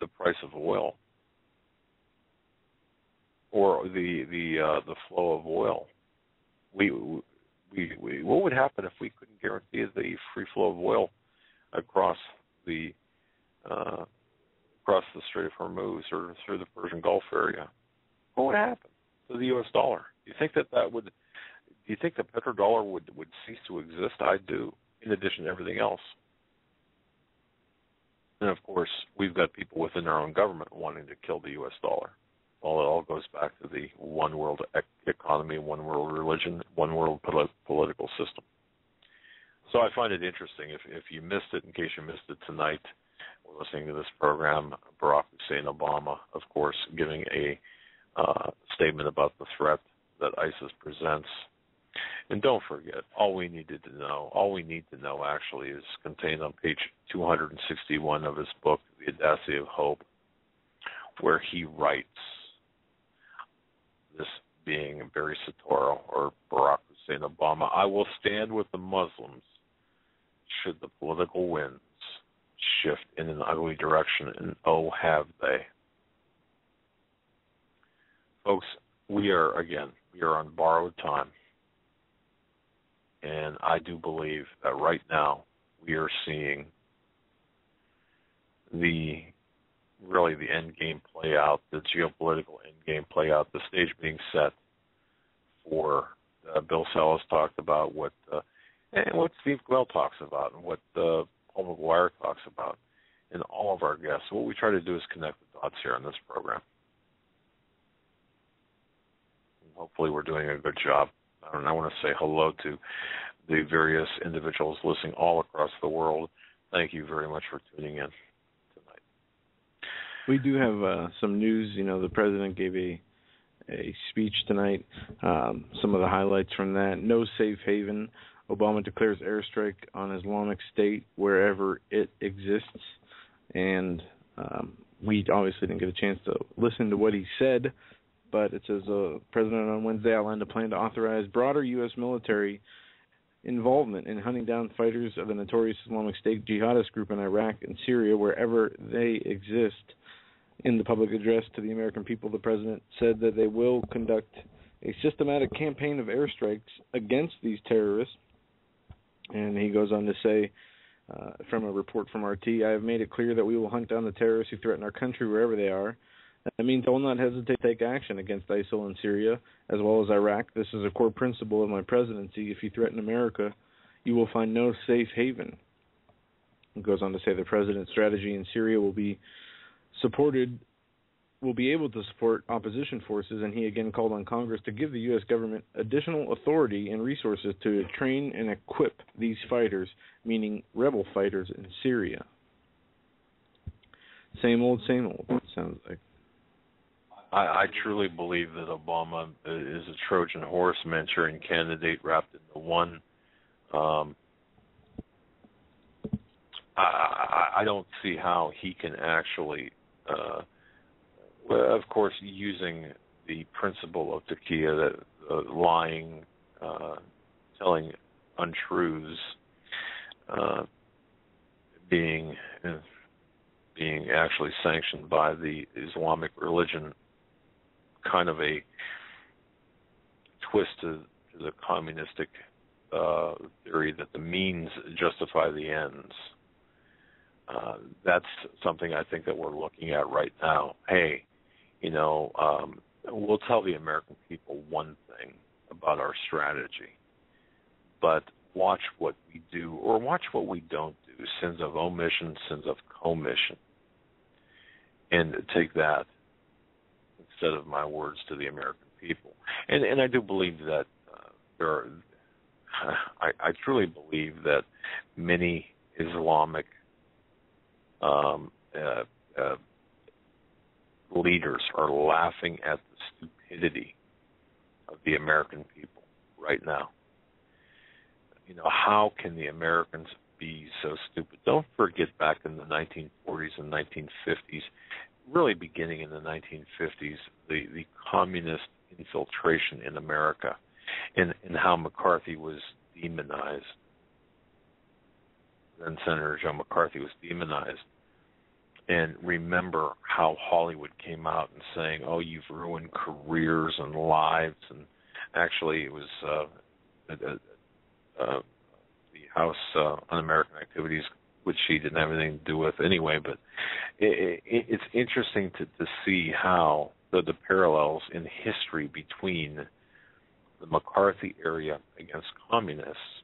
the price of oil or the flow of oil, what would happen if we couldn't guarantee the free flow of oil across the Strait of Hormuz or through the Persian Gulf area? What would happen to the U.S. dollar? Do you think that would? Do you think the petrodollar would cease to exist? I do. In addition to everything else, and of course, we've got people within our own government wanting to kill the U.S. dollar. Well, it all goes back to the one world economy, one world religion, one world political system. So I find it interesting. If you missed it, in case you missed it tonight, we're listening to this program, Barack Obama, of course, giving a statement about the threat that ISIS presents. And don't forget, all we need to know actually is contained on page 261 of his book, The Audacity of Hope, where he writes, this being Barry Soetoro or Barack Hussein Obama, I will stand with the Muslims should the political winds shift in an ugly direction, and oh, have they. Folks, we are on borrowed time. And I do believe that right now we are seeing the end game play out, the geopolitical end game play out, the stage being set for Bill Salus talked about, what Steve Quayle talks about, and what Paul McGuire talks about, and all of our guests. What we try to do is connect the dots here on this program. And hopefully we're doing a good job. I want to say hello to the various individuals listening all across the world. Thank you very much for tuning in tonight. We do have some news. You know, the president gave a speech tonight. Some of the highlights from that: no safe haven. Obama declares airstrike on Islamic State wherever it exists. And we obviously didn't get a chance to listen to what he said, but it says the president on Wednesday outlined a plan to authorize broader U.S. military involvement in hunting down fighters of the notorious Islamic State jihadist group in Iraq and Syria wherever they exist. In the public address to the American people, the president said that they will conduct a systematic campaign of airstrikes against these terrorists. And he goes on to say, from a report from RT, I have made it clear that we will hunt down the terrorists who threaten our country wherever they are. That means I will not hesitate to take action against ISIL in Syria as well as Iraq. This is a core principle of my presidency. If you threaten America, you will find no safe haven. It goes on to say the president's strategy in Syria will be able to support opposition forces, and he again called on Congress to give the U.S. government additional authority and resources to train and equip these fighters, meaning rebel fighters in Syria. Same old, it sounds like. I truly believe that Obama is a Trojan horse Manchurian candidate wrapped into one. I don't see how he can actually, of course, using the principle of taqiyya, that lying, telling untruths, being actually sanctioned by the Islamic religion, kind of a twist to the communistic theory that the means justify the ends. That's something I think that we're looking at right now. Hey, we'll tell the American people one thing about our strategy, but watch what we do or watch what we don't do, sins of omission, sins of commission, and take that instead of my words to the American people. And I do believe that I truly believe that many Islamic leaders are laughing at the stupidity of the American people right now. You know, how can the Americans be so stupid? Don't forget back in the 1940s and 1950s, really beginning in the 1950s, the communist infiltration in America and how McCarthy was demonized. Then Senator Joe McCarthy was demonized. And remember how Hollywood came out and saying, oh, you've ruined careers and lives. And actually it was the House Un-American Activities, which she didn't have anything to do with anyway. But it's interesting to see how the parallels in history between the McCarthy era against communists.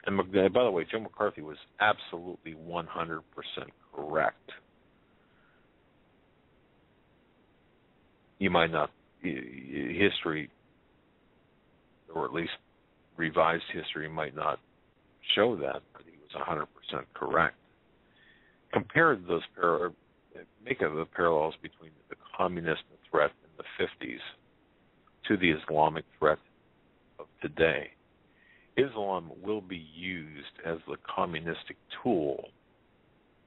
And by the way, Joe McCarthy was absolutely 100% correct. You might not, history, or at least revised history, might not show that, but he was 100% correct. Compare those make the parallels between the communist threat in the 50s to the Islamic threat of today. Islam will be used as the communistic tool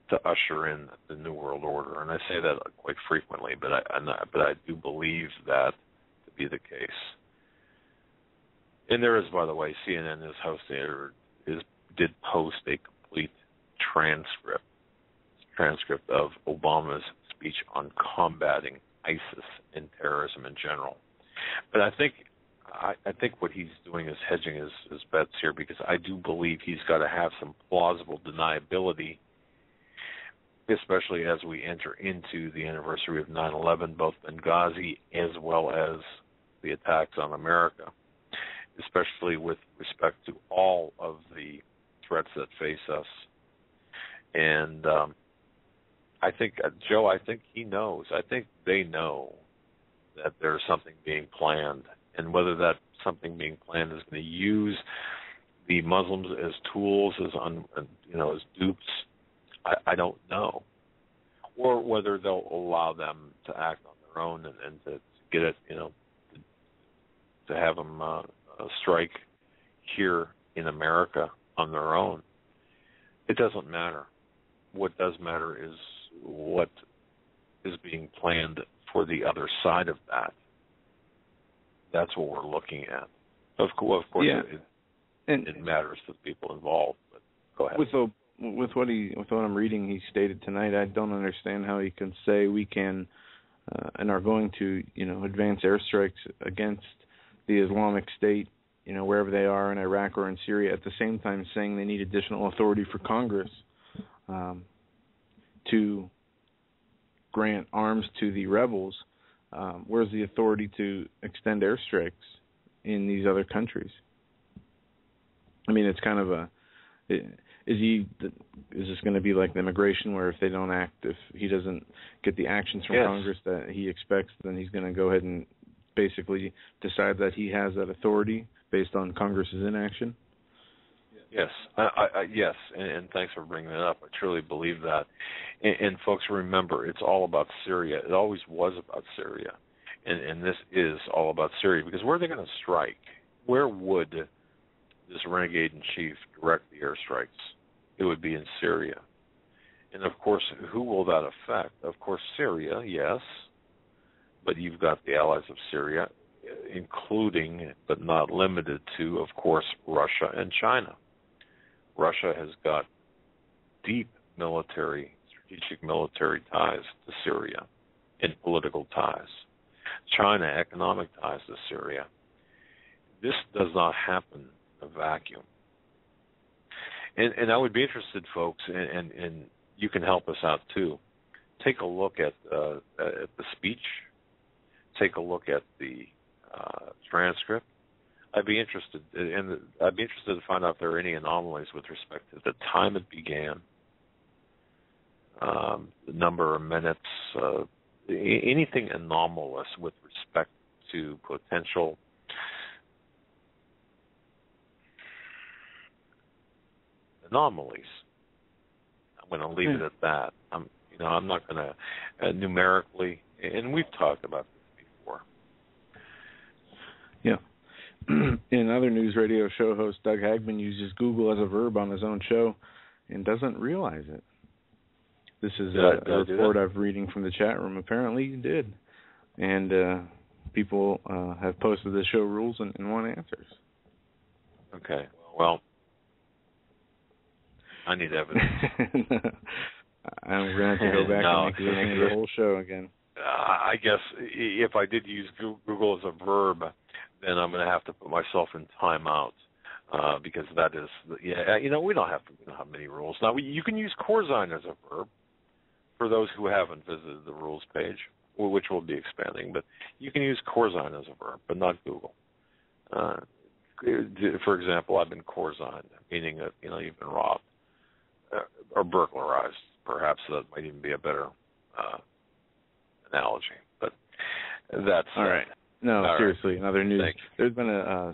to usher in the New World Order, and I say that quite frequently, but I do believe that to be the case. And there is, by the way, CNN is hosting did post a complete transcript of Obama's speech on combating ISIS and terrorism in general. But I think what he's doing is hedging his bets here, because I do believe he's got to have some plausible deniability, especially as we enter into the anniversary of 9/11, both Benghazi as well as the attacks on America, especially with respect to all of the threats that face us. And I think, Joe, he knows. I think they know that there's something being planned. And whether that something being planned is going to use the Muslims as tools, as dupes, I don't know. Or whether they'll allow them to act on their own and to get it, to have them strike here in America on their own. It doesn't matter. What does matter is what is being planned for the other side of that. That's what we're looking at. Of course, yeah. It matters to the people involved. But go ahead. With what I'm reading, he stated tonight, I don't understand how he can say we can and are going to, advance airstrikes against the Islamic State, wherever they are in Iraq or in Syria, at the same time saying they need additional authority for Congress to grant arms to the rebels. Where's the authority to extend airstrikes in these other countries? I mean, it's kind of is this going to be like the immigration, where if they don't act, if he doesn't get the actions from Congress that he expects, then he's going to go ahead and basically decide that he has that authority based on Congress's inaction? Yes, yes, and thanks for bringing that up. I truly believe that. And folks, remember, it's all about Syria. It always was about Syria, and this is all about Syria, because where are they going to strike? Where would this renegade in chief direct the airstrikes? It would be in Syria. And of course, who will that affect? Of course, Syria, yes, but you've got the allies of Syria, including but not limited to, of course, Russia and China. Russia has got deep strategic military ties to Syria and political ties. China, economic ties to Syria. This does not happen in a vacuum. And I would be interested, folks, and you can help us out too. Take a look at the speech. Take a look at the transcript. I'd be interested to find out if there are any anomalies with respect to the time it began, the number of minutes, anything anomalous with respect to potential anomalies. I'm going to leave it at that. I'm not going to numerically, and we've talked about this before. Yeah. In other news, radio show host Doug Hagmann uses Google as a verb on his own show and doesn't realize it. This is a report I'm reading from the chat room. Apparently you did. And people have posted the show rules and want answers. Okay. Well, I need evidence. I'm going to have to go back and make the whole show again. I guess if I did use Google as a verb, then I'm going to have to put myself in timeout because that is, we don't have many rules. Now, you can use Corzine as a verb for those who haven't visited the rules page, which we'll be expanding, but you can use Corzine as a verb, but not Google. For example, I've been Corzined, meaning that, you've been robbed or burglarized. Perhaps that might even be a better analogy, but that's all right. No, seriously. In other news, there's been a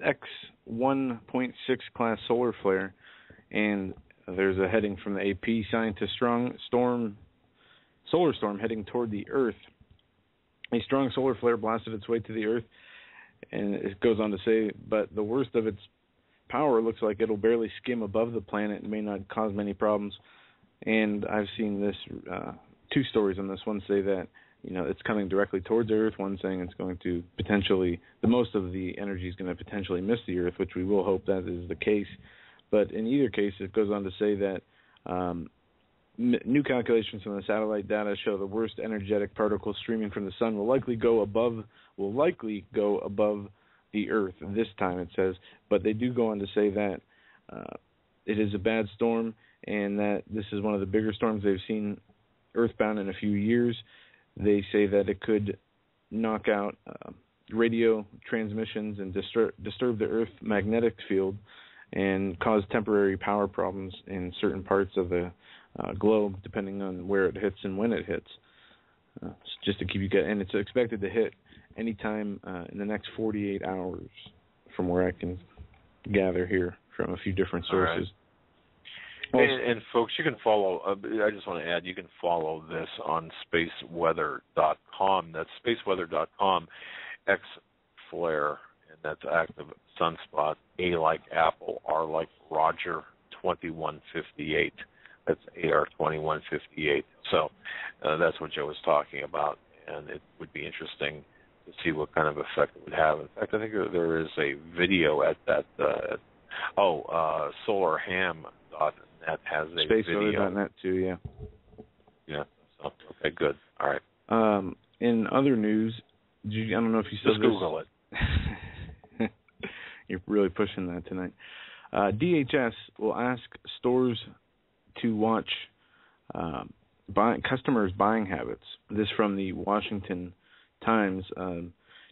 X1.6 class solar flare, and there's a heading from the AP. Scientists solar storm heading toward the Earth. A strong solar flare blasted its way to the Earth, and it goes on to say, but the worst of its power looks like it'll barely skim above the planet and may not cause many problems. And I've seen this, two stories on this. One say that, it's coming directly towards the Earth. One saying it's going to potentially, the most of the energy is going to potentially miss the Earth, which we will hope that is the case. But in either case, it goes on to say that new calculations from the satellite data show the worst energetic particles streaming from the sun will likely go above the Earth this time, it says. But they do go on to say that it is a bad storm and that this is one of the bigger storms they've seen earthbound in a few years. They say that it could knock out radio transmissions and disturb the Earth magnetic field and cause temporary power problems in certain parts of the globe, depending on where it hits and when it hits. Just to keep you and it's expected to hit anytime in the next 48 hours, from where I can gather here from a few different sources. Right. And folks, you can follow, I just want to add, you can follow this on spaceweather.com. That's spaceweather.com, X flare, and that's active sunspot, A like Apple, R like Roger, 2158. That's AR 2158. So that's what Joe was talking about, and it would be interesting to see what kind of effect it would have. In fact, I think there is a video at that, solarham.net has a video. Spaceweather.net too, yeah. Yeah, so, okay, good. All right. In other news, I don't know if you saw Just Google it. You're really pushing that tonight. DHS will ask stores to watch customers' buying habits. This from the Washington Times.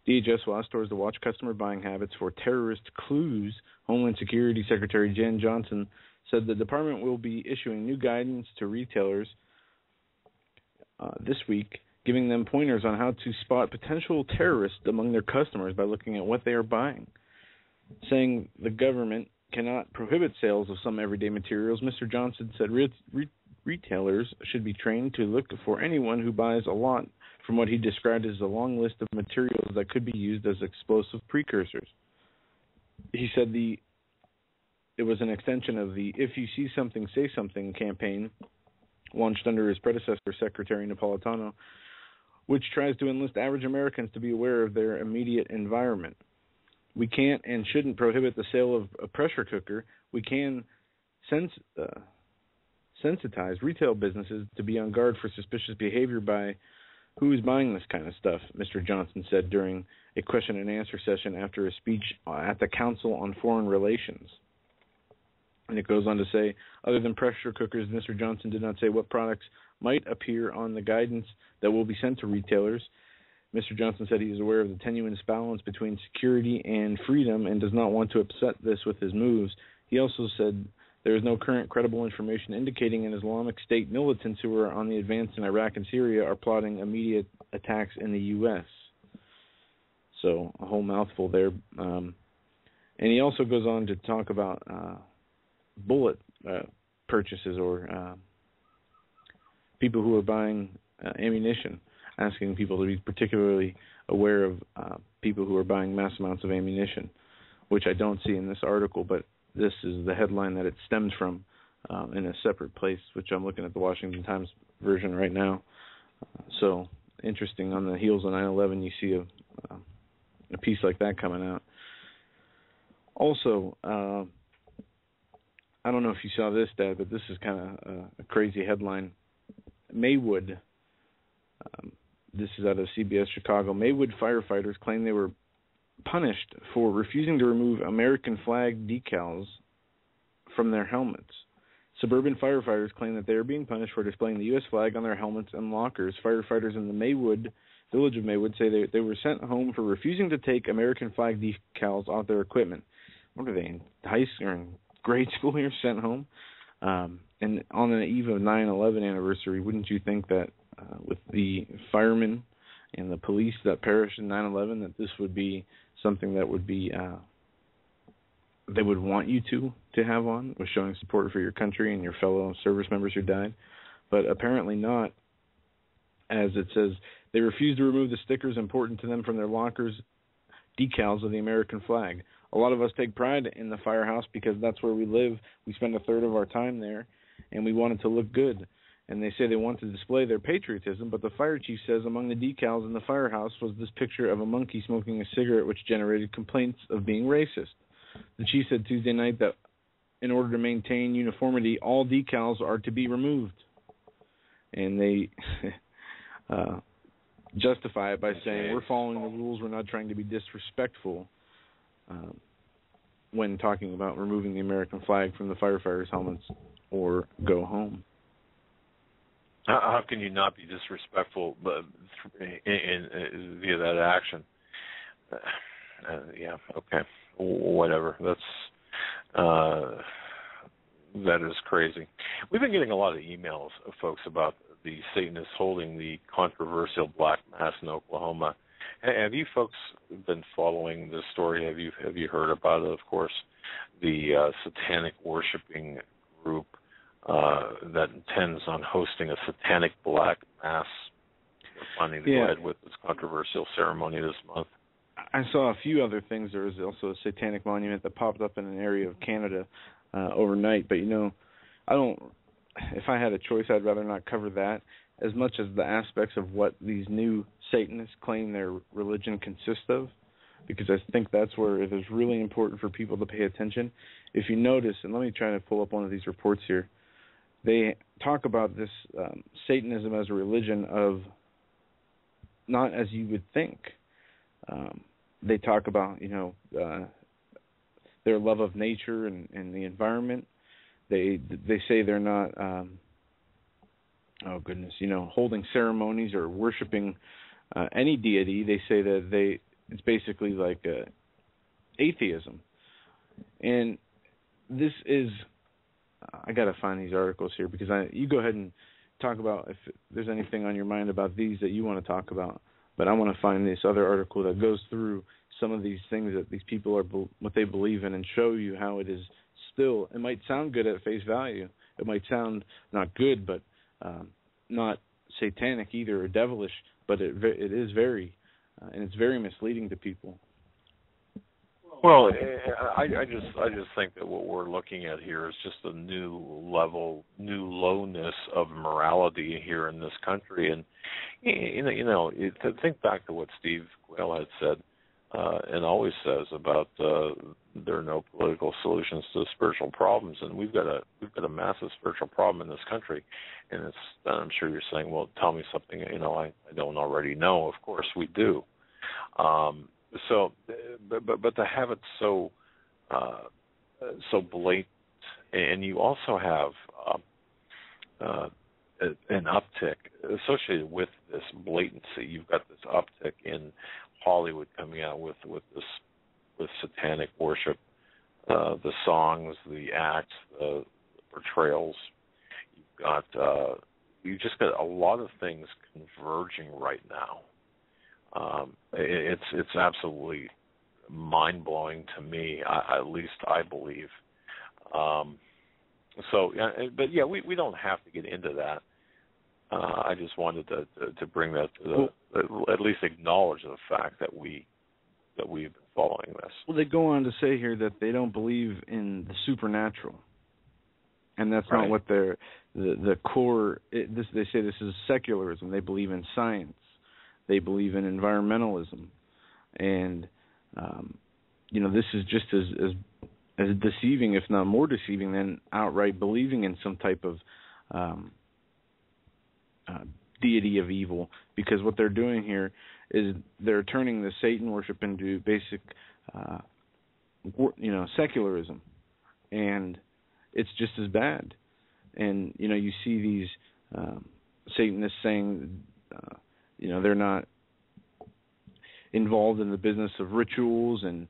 DHS will ask stores to watch customer buying habits for terrorist clues. Homeland Security Secretary Jen Johnson said the department will be issuing new guidance to retailers this week, giving them pointers on how to spot potential terrorists among their customers by looking at what they are buying. Saying the government cannot prohibit sales of some everyday materials, Mr. Johnson said retailers should be trained to look for anyone who buys a lot from what he described as a long list of materials that could be used as explosive precursors. He said it was an extension of the If You See Something, Say Something campaign launched under his predecessor, Secretary Napolitano, which tries to enlist average Americans to be aware of their immediate environment. We can't and shouldn't prohibit the sale of a pressure cooker. We can sensitize retail businesses to be on guard for suspicious behavior by who is buying this kind of stuff, Mr. Johnson said during a question and answer session after a speech at the Council on Foreign Relations. And it goes on to say, other than pressure cookers, Mr. Johnson did not say what products might appear on the guidance that will be sent to retailers. Mr. Johnson said he is aware of the tenuous balance between security and freedom and does not want to upset this with his moves. He also said there is no current credible information indicating an Islamic State militants who are on the advance in Iraq and Syria are plotting immediate attacks in the U.S. So a whole mouthful there. And he also goes on to talk about bullet purchases or people who are buying ammunition, asking people to be particularly aware of people who are buying mass amounts of ammunition, which I don't see in this article, but this is the headline that it stems from in a separate place, which I'm looking at the Washington Times version right now. So interesting, on the heels of 9/11, you see a piece like that coming out. Also, I don't know if you saw this, Dad, but this is kind of a crazy headline. Maywood, this is out of CBS Chicago. Maywood firefighters claim they were punished for refusing to remove American flag decals from their helmets. Suburban firefighters claim that they are being punished for displaying the U.S. flag on their helmets and lockers. Firefighters in the village of Maywood say they were sent home for refusing to take American flag decals off their equipment. What are they, in high school or in grade school here, sent home? And on the eve of 9/11 anniversary, wouldn't you think that with the firemen and the police that perished in 9/11, that this would be something that would be they would want you to have on, was showing support for your country and your fellow service members who died? But apparently not, as it says, they refused to remove the stickers important to them from their lockers, decals of the American flag. A lot of us take pride in the firehouse because that's where we live. We spend a third of our time there, and we want it to look good. And they say they want to display their patriotism, but the fire chief says among the decals in the firehouse was this picture of a monkey smoking a cigarette, which generated complaints of being racist. The chief said Tuesday night that in order to maintain uniformity, all decals are to be removed. And they justify it by saying, we're following the rules, we're not trying to be disrespectful when talking about removing the American flag from the firefighters' helmets or go home. How can you not be disrespectful via that action? Yeah, okay, whatever. That is crazy. We've been getting a lot of emails, folks, about the Satanists holding the controversial Black Mass in Oklahoma. Have you folks been following this story? Have you heard about it? Of course, the satanic worshiping group that intends on hosting a satanic Black Mass. They're planning to go ahead with this controversial ceremony this month. I saw a few other things. There was also a satanic monument that popped up in an area of Canada overnight. But, if I had a choice, I'd rather not cover that as much as the aspects of what these new Satanists claim their religion consists of, because I think that's where it is really important for people to pay attention. If you notice, and let me try to pull up one of these reports here, they talk about this Satanism as a religion of not as you would think. They talk about, their love of nature and the environment. They say they're not, holding ceremonies or worshiping any deity. They say that it's basically like atheism. And this is, I got to find these articles here because you go ahead and talk about if there's anything on your mind about these that you want to talk about. But I want to find this other article that goes through some of these things that these people are what they believe in and show you how it is still. It might sound good at face value. It might sound not good, but not satanic either or devilish. But it is very, and it's very misleading to people. Well, I just think that what we're looking at here is just a new level, new lowness of morality here in this country. And to think back to what Steve Quayle had said and always says about there are no political solutions to spiritual problems, and we've got a massive spiritual problem in this country. And I'm sure you're saying, well, tell me something I don't already know. Of course we do. So, but to have it so blatant, and you also have an uptick associated with this blatancy. You've got this uptick emerging right now. It's absolutely mind-blowing to me, at least I believe. But yeah, we don't have to get into that. I just wanted to bring that to at least acknowledge the fact that we've been following this. Well, they go on to say here that they don't believe in the supernatural, and that's not what the core. They say this is secularism. They believe in science. They believe in environmentalism, and this is just as deceiving, if not more deceiving, than outright believing in some type of deity of evil, because what they're doing here is they're turning the Satan worship into basic, secularism, and it's just as bad. And you see these Satanists saying, they're not involved in the business of rituals, and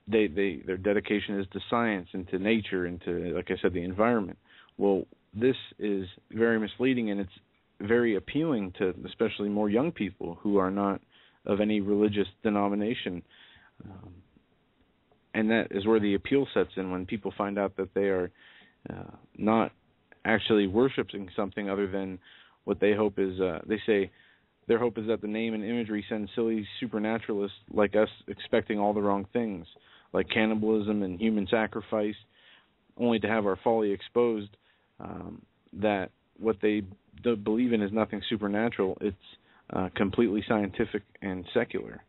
their dedication is to science and to nature and to, like I said, the environment. Well, this is very misleading, and it's very appealing to especially more young people who are not of any religious denomination. And that is where the appeal sets in, when people find out that they are not actually worshiping something other than what they hope is, they say their hope is that the name and imagery sends silly supernaturalists like us expecting all the wrong things, like cannibalism and human sacrifice, only to have our folly exposed, that what they believe in is nothing supernatural. It's completely scientific and secular.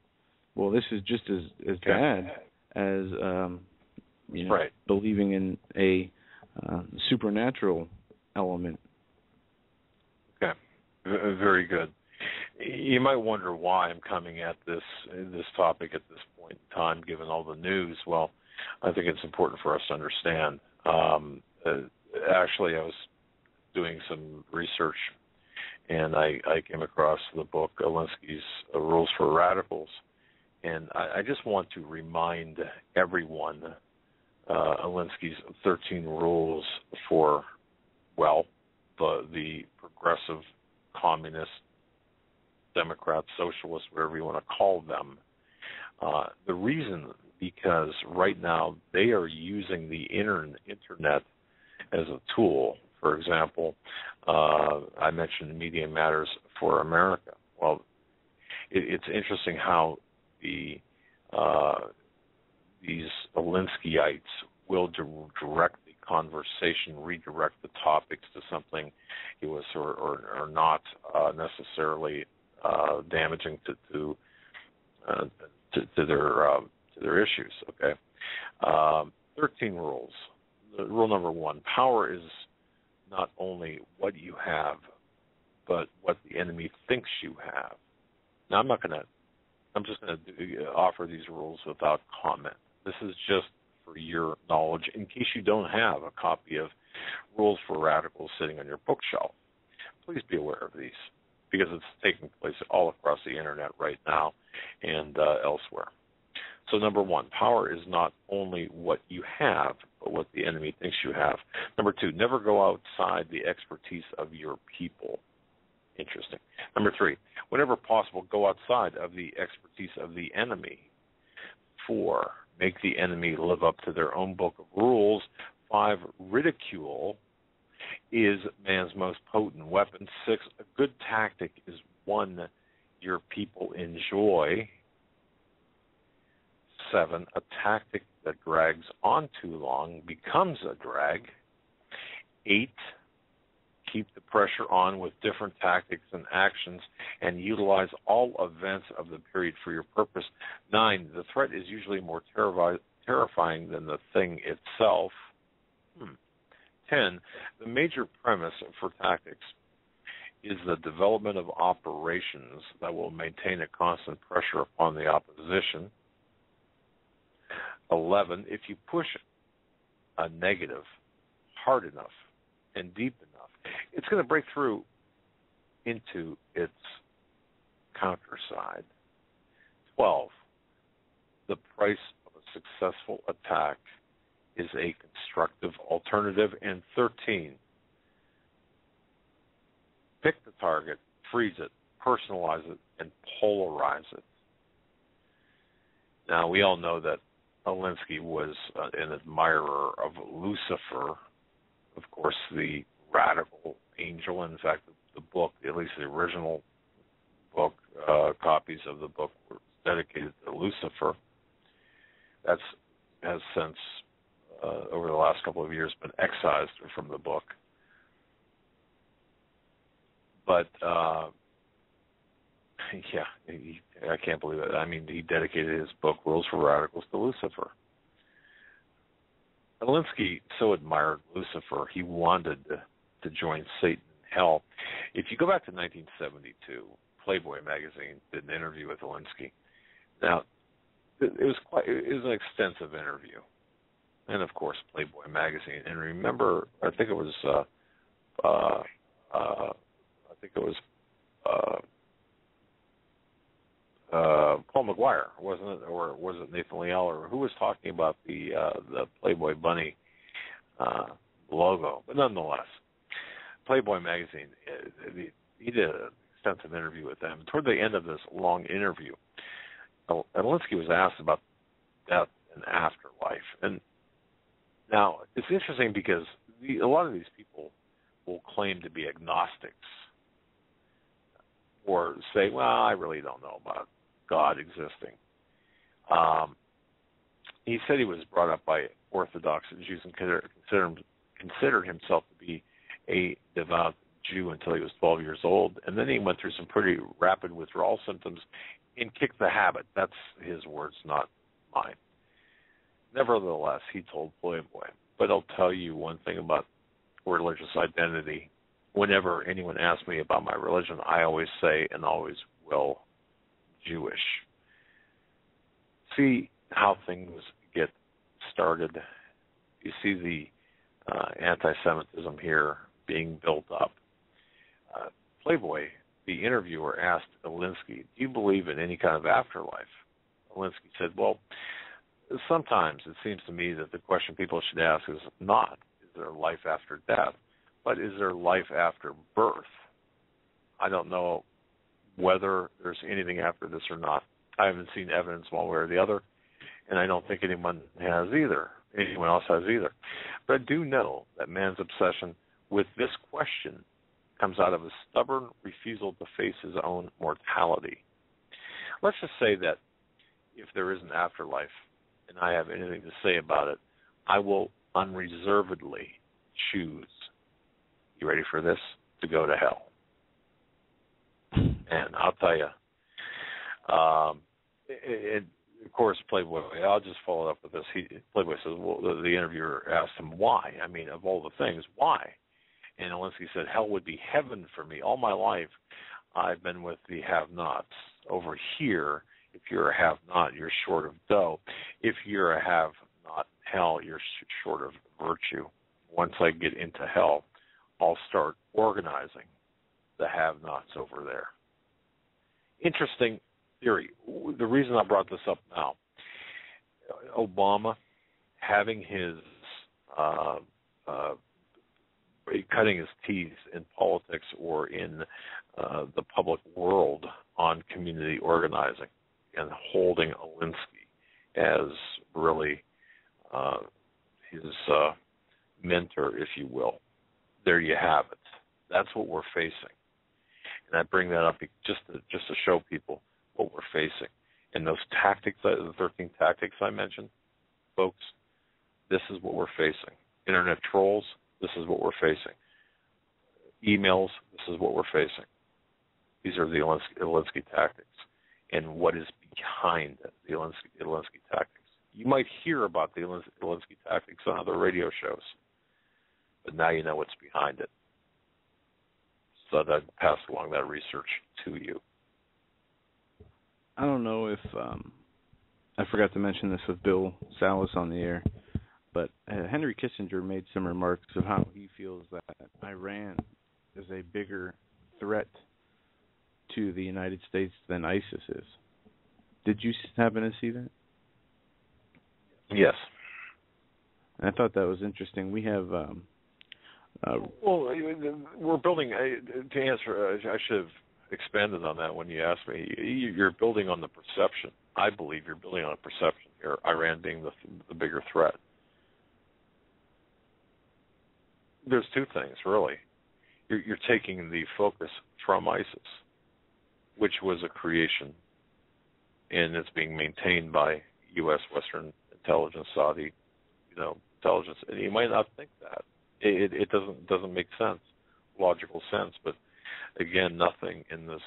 Well, this is just as bad as believing in a supernatural element. Okay, very good. You might wonder why I'm coming at this topic at this point in time, given all the news. Well, I think it's important for us to understand. Actually, I was doing some research, and I came across the book Alinsky's Rules for Radicals, and I just want to remind everyone Alinsky's 13 rules for, the progressive, communist, Democrats, socialists, whatever you want to call them. The reason, because right now they are using the internet as a tool. For example, I mentioned Media Matters for America. Well, it's interesting how these Alinskyites will direct the conversation, redirect the topics to something it was or not necessarily damaging to their issues. Okay, 13 rules. Rule number 1: power is not only what you have, but what the enemy thinks you have. Now, I'm just going to offer these rules without comment. This is just for your knowledge, in case you don't have a copy of Rules for Radicals sitting on your bookshelf. Please be aware of these, because it's taking place all across the internet right now and elsewhere. So number 1, power is not only what you have, but what the enemy thinks you have. Number 2, never go outside the expertise of your people. Interesting. Number 3, whenever possible, go outside of the expertise of the enemy. 4, make the enemy live up to their own book of rules. 5, ridicule is man's most potent weapon. 6, a good tactic is one your people enjoy. 7, a tactic that drags on too long becomes a drag. 8, keep the pressure on with different tactics and actions and utilize all events of the period for your purpose. 9, the threat is usually more terrifying than the thing itself. 10, the major premise for tactics is the development of operations that will maintain a constant pressure upon the opposition. 11, if you push a negative hard enough and deep enough, it's going to break through into its counter side. 12, the price of a successful attack is a constructive alternative. And 13, pick the target freeze it, personalize it, and polarize it. Now, we all know that Alinsky was an admirer of Lucifer, of course, the radical angel. In fact, the book, at least the original book, copies of the book were dedicated to Lucifer. That's has since, over the last couple of years, been excised from the book. But, I can't believe it. I mean, he dedicated his book, Rules for Radicals, to Lucifer. Alinsky so admired Lucifer, he wanted to join Satan in hell. If you go back to 1972, Playboy magazine did an interview with Alinsky. Now, it was an extensive interview, and of course, Playboy magazine. And remember, I think it was Paul McGuire, wasn't it, or was it Nathan Leal, or who was talking about the Playboy bunny logo? But nonetheless, Playboy magazine, he did an extensive interview with them. Toward the end of this long interview, Alinsky was asked about death and afterlife. And now, it's interesting because a lot of these people will claim to be agnostics or say, well, I really don't know about God existing. He said he was brought up by Orthodox Jews and considered himself to be a devout Jew until he was 12 years old, and then he went through some pretty rapid withdrawal symptoms and kicked the habit. That's his words, not mine. Nevertheless, he told Playboy, but I'll tell you one thing about religious identity. Whenever anyone asks me about my religion, I always say, and always will, Jewish. See how things get started. You see the anti-Semitism here being built up. Playboy, the interviewer, asked Alinsky, do you believe in any kind of afterlife? Alinsky said, well, sometimes it seems to me that the question people should ask is not, is there life after death, but is there life after birth? I don't know whether there's anything after this or not. I haven't seen evidence one way or the other, and I don't think anyone else has either. But I do know that man's obsession with this question comes out of a stubborn refusal to face his own mortality. Let's just say that if there is an afterlife and I have anything to say about it, I will unreservedly choose, you ready for this, to go to hell. And I'll tell you, of course, Playboy, I'll just follow up with this. Playboy says, well, the interviewer asked him why. I mean, of all the things, why? And Alinsky said, hell would be heaven for me. All my life, I've been with the have-nots. Over here, if you're a have-not, you're short of dough. If you're a have-not in hell, you're short of virtue. Once I get into hell, I'll start organizing the have-nots over there. Interesting theory. The reason I brought this up now, Obama having his cutting his teeth in politics or in the public world on community organizing and holding Alinsky as really his mentor, if you will. There you have it. That's what we're facing. And I bring that up just to show people what we're facing. And those tactics, the 13 tactics I mentioned, folks, this is what we're facing. Internet trolls, this is what we're facing. Emails, this is what we're facing. These are the Alinsky tactics and what is behind the Alinsky tactics. You might hear about the Alinsky tactics on other radio shows, but now you know what's behind it. So that passed along that research to you. I don't know if I forgot to mention this with Bill Salus on the air, but Henry Kissinger made some remarks of how he feels that Iran is a bigger threat to the United States than ISIS is. Did you happen to see that? Yes. I thought that was interesting. We have... well, we're building, to answer, I should have expanded on that when you asked me. You're building on the perception. I believe you're building on a perception here, Iran being the bigger threat. There's two things, really. You're taking the focus from ISIS, which was a creation, and it's being maintained by U.S., Western intelligence, Saudi, intelligence. And you might not think that. It doesn't make sense, logical sense. But again, nothing in this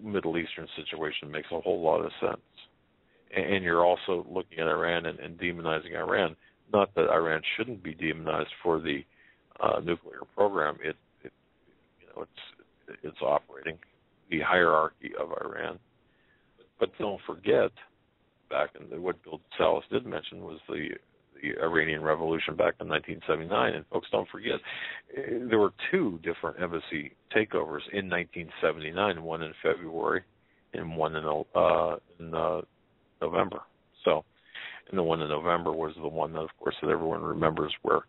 Middle Eastern situation makes a whole lot of sense. And you're also looking at Iran and demonizing Iran. Not that Iran shouldn't be demonized for the nuclear program. It's operating the hierarchy of Iran. But don't forget, back in what Bill Salus did mention was the Iranian Revolution back in 1979. And folks, don't forget, there were two different embassy takeovers in 1979, one in February and one in November. So, and the one in November was the one that, of course, that everyone remembers, where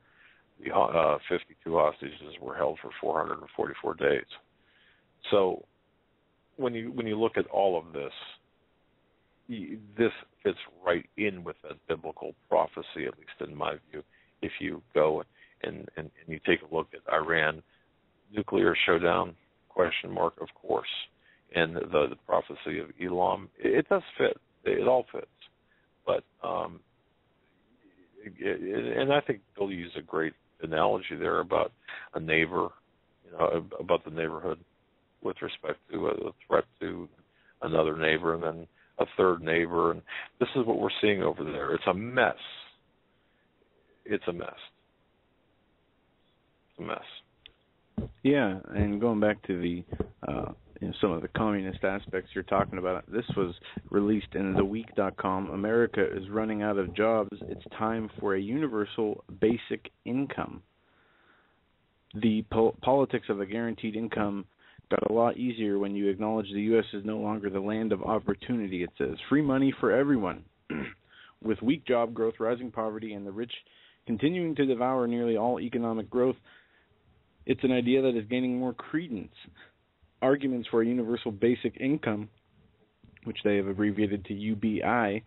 the 52 hostages were held for 444 days. So, when you look at all of this, this fits right in with that biblical prophecy, at least in my view. If you go and you take a look at Iran, nuclear showdown, ? Of course, and the prophecy of Elam, it does fit. It all fits. But and I think Bill used a great analogy there about a neighbor, about the neighborhood with respect to a threat to another neighbor, and then a third neighbor, and this is what we're seeing over there. It's a mess. It's a mess. It's a mess. Yeah, and going back to the some of the communist aspects you're talking about, this was released in theweek.com. America is running out of jobs. It's time for a universal basic income. The politics of a guaranteed income got a lot easier when you acknowledge the U.S. is no longer the land of opportunity. It says free money for everyone. With weak job growth, rising poverty, and the rich continuing to devour nearly all economic growth, it's an idea that is gaining more credence. Arguments for a universal basic income, which they have abbreviated to UBI,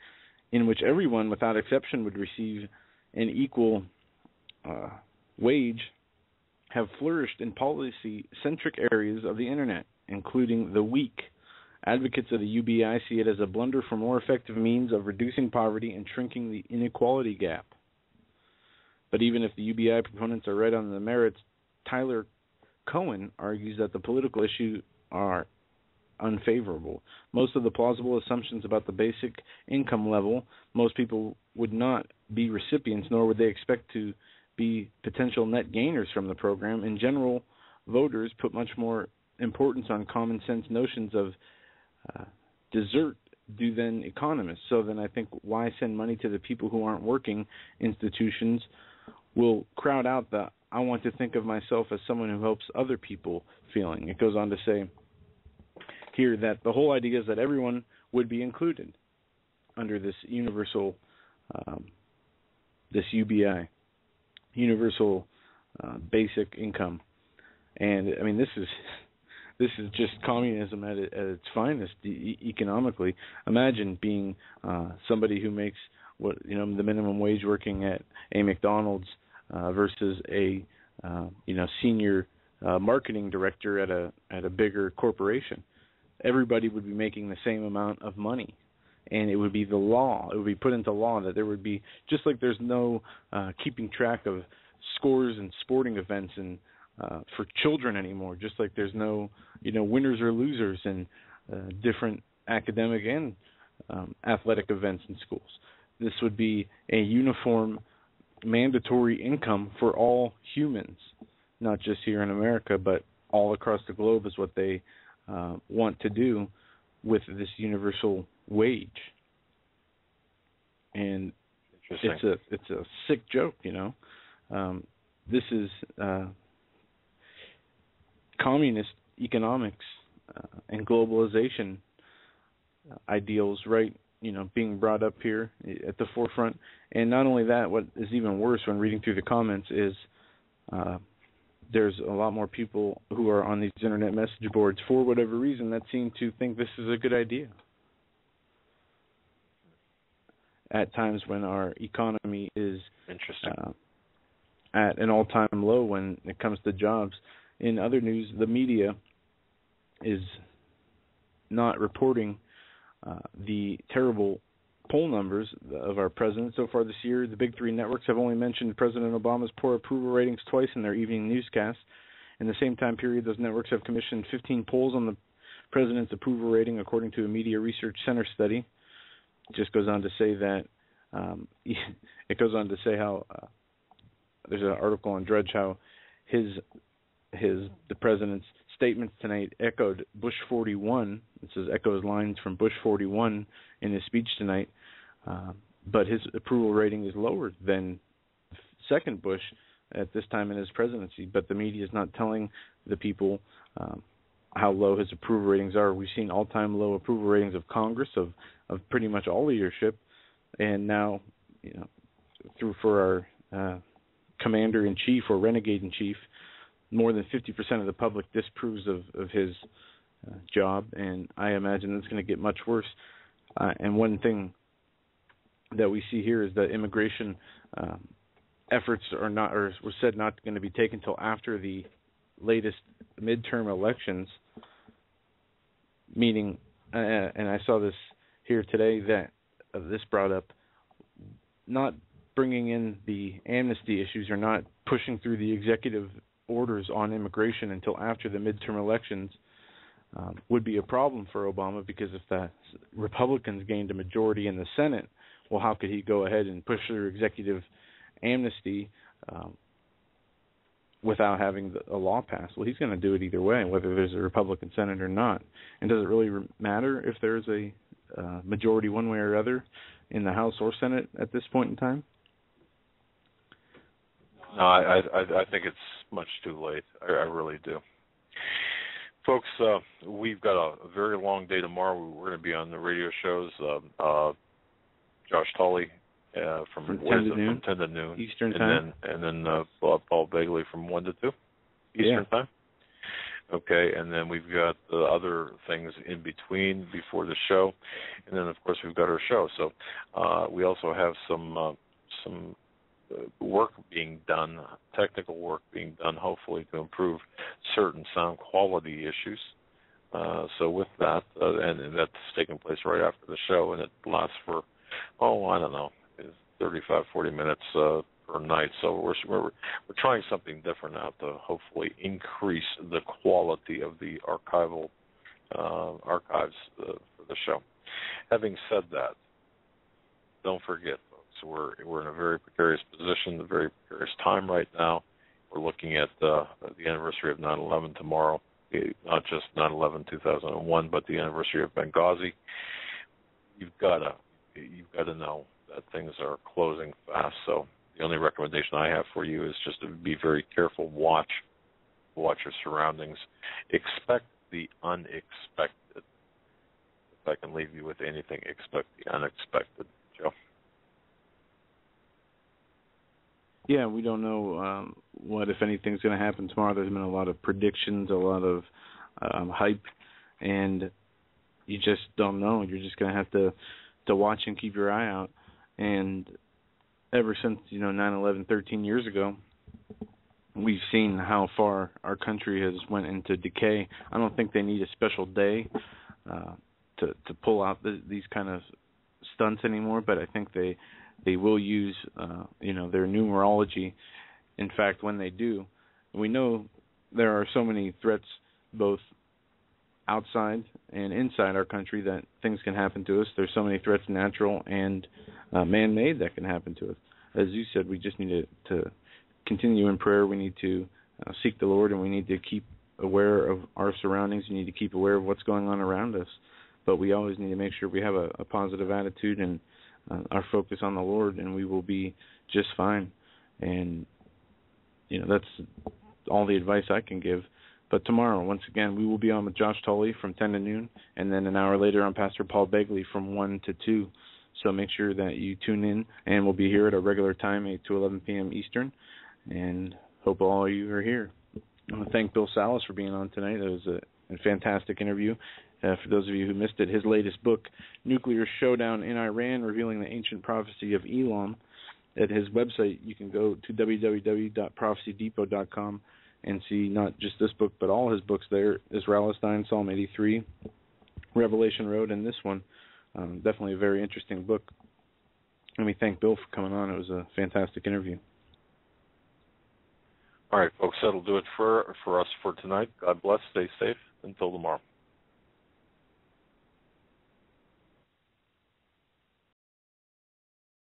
in which everyone without exception would receive an equal wage, have flourished in policy-centric areas of the Internet, including the weak. Advocates of the UBI see it as a blunder for more effective means of reducing poverty and shrinking the inequality gap. But even if the UBI proponents are right on the merits, Tyler Cohen argues that the political issues are unfavorable. Most of the plausible assumptions about the basic income level, most people would not be recipients, nor would they expect to be potential net gainers from the program. In general, voters put much more importance on common sense notions of desert do than economists. So then I think, why send money to the people who aren't working? Institutions will crowd out the I want to think of myself as someone who helps other people feeling. It goes on to say here that the whole idea is that everyone would be included under this universal, this UBI. Universal basic income, and I mean this is just communism at its finest economically. Imagine being somebody who makes the minimum wage working at a McDonald's versus a senior marketing director at a bigger corporation. Everybody would be making the same amount of money. And it would be the law. It would be put into law that there would be, just like there's no keeping track of scores and sporting events and for children anymore. Just like there's no, winners or losers in different academic and athletic events in schools. This would be a uniform, mandatory income for all humans, not just here in America, but all across the globe is what they want to do with this universal wage. And it's a sick joke, This is communist economics and globalization ideals, right? Being brought up here at the forefront. And not only that, what is even worse when reading through the comments is there's a lot more people who are on these internet message boards for whatever reason that seem to think this is a good idea. At times when our economy is at an all-time low when it comes to jobs. In other news, the media is not reporting the terrible poll numbers of our president so far this year. The big three networks have only mentioned President Obama's poor approval ratings twice in their evening newscasts. In the same time period, those networks have commissioned 15 polls on the president's approval rating, according to a Media Research Center study. It just goes on to say that it goes on to say how there's an article on Drudge how the president's statements tonight echoed Bush 41. It says echoes lines from Bush 41 in his speech tonight, but his approval rating is lower than second Bush at this time in his presidency. But the media is not telling the people how low his approval ratings are. We've seen all-time low approval ratings of Congress, of pretty much all leadership, and now, through for our commander-in-chief or renegade-in-chief, more than 50% of the public disapproves of his job, and I imagine it's going to get much worse. And one thing that we see here is that immigration efforts were said not going to be taken until after the latest midterm elections, meaning, and I saw this here today, that this brought up not bringing in the amnesty issues or not pushing through the executive orders on immigration until after the midterm elections would be a problem for Obama, because if the Republicans gained a majority in the Senate, well, how could he go ahead and push through executive amnesty without having a law passed? Well, he's going to do it either way, whether there's a Republican Senate or not. And does it really matter if there's a majority one way or other in the House or Senate at this point in time? No, I think it's much too late. I really do. Folks, we've got a very long day tomorrow. We're going to be on the radio shows. Josh Tolley from 10 to noon Eastern time. And then Paul Begley from 1 to 2 Eastern time. Okay, and then we've got the other things in between before the show. And then, of course, we've got our show. So we also have some work being done, technical work being done, hopefully to improve certain sound quality issues. So with that, and that's taking place right after the show, and it lasts for, I don't know, 35, 40 minutes per night. So we're trying something different now to hopefully increase the quality of the archival archives for the show. Having said that, don't forget, folks, we're in a very precarious position, a very precarious time right now. We're looking at the anniversary of 9/11 tomorrow, not just 9/11/2001, but the anniversary of Benghazi. You've got to know that things are closing fast. So the only recommendation I have for you is just to be very careful. Watch your surroundings. Expect the unexpected. If I can leave you with anything, expect the unexpected, Joe. Yeah, we don't know what, if anything's going to happen tomorrow. There's been a lot of predictions, a lot of hype, and you just don't know. You're just going to have to watch and keep your eye out. And ever since 9/11, 13 years ago, we've seen how far our country has went into decay. I don't think they need a special day to pull out these kind of stunts anymore, but I think they will use their numerology. In fact, when they do, we know there are so many threats both outside and inside our country that things can happen to us. There's so many threats, natural and man-made, that can happen to us. As you said, we just need to continue in prayer. We need to seek the Lord, and we need to keep aware of our surroundings. We need to keep aware of what's going on around us. But we always need to make sure we have a positive attitude and our focus on the Lord, and we will be just fine. And that's all the advice I can give. But tomorrow, once again, we will be on with Josh Tolley from 10 to noon, and then an hour later on Pastor Paul Begley from 1 to 2. So make sure that you tune in, and we'll be here at our regular time, 8 to 11 p.m. Eastern, and hope all of you are here. I want to thank Bill Salus for being on tonight. It was a fantastic interview. For those of you who missed it, his latest book, Nuclear Showdown in Iran, Revealing the Ancient Prophecy of Elam. At his website, you can go to www.prophecydepot.com and see not just this book, but all his books there, Israelistine, Psalm 83, Revelation Road, and this one. Definitely a very interesting book. Let me thank Bill for coming on. It was a fantastic interview. All right, folks, that'll do it for us for tonight. God bless. Stay safe. Until tomorrow.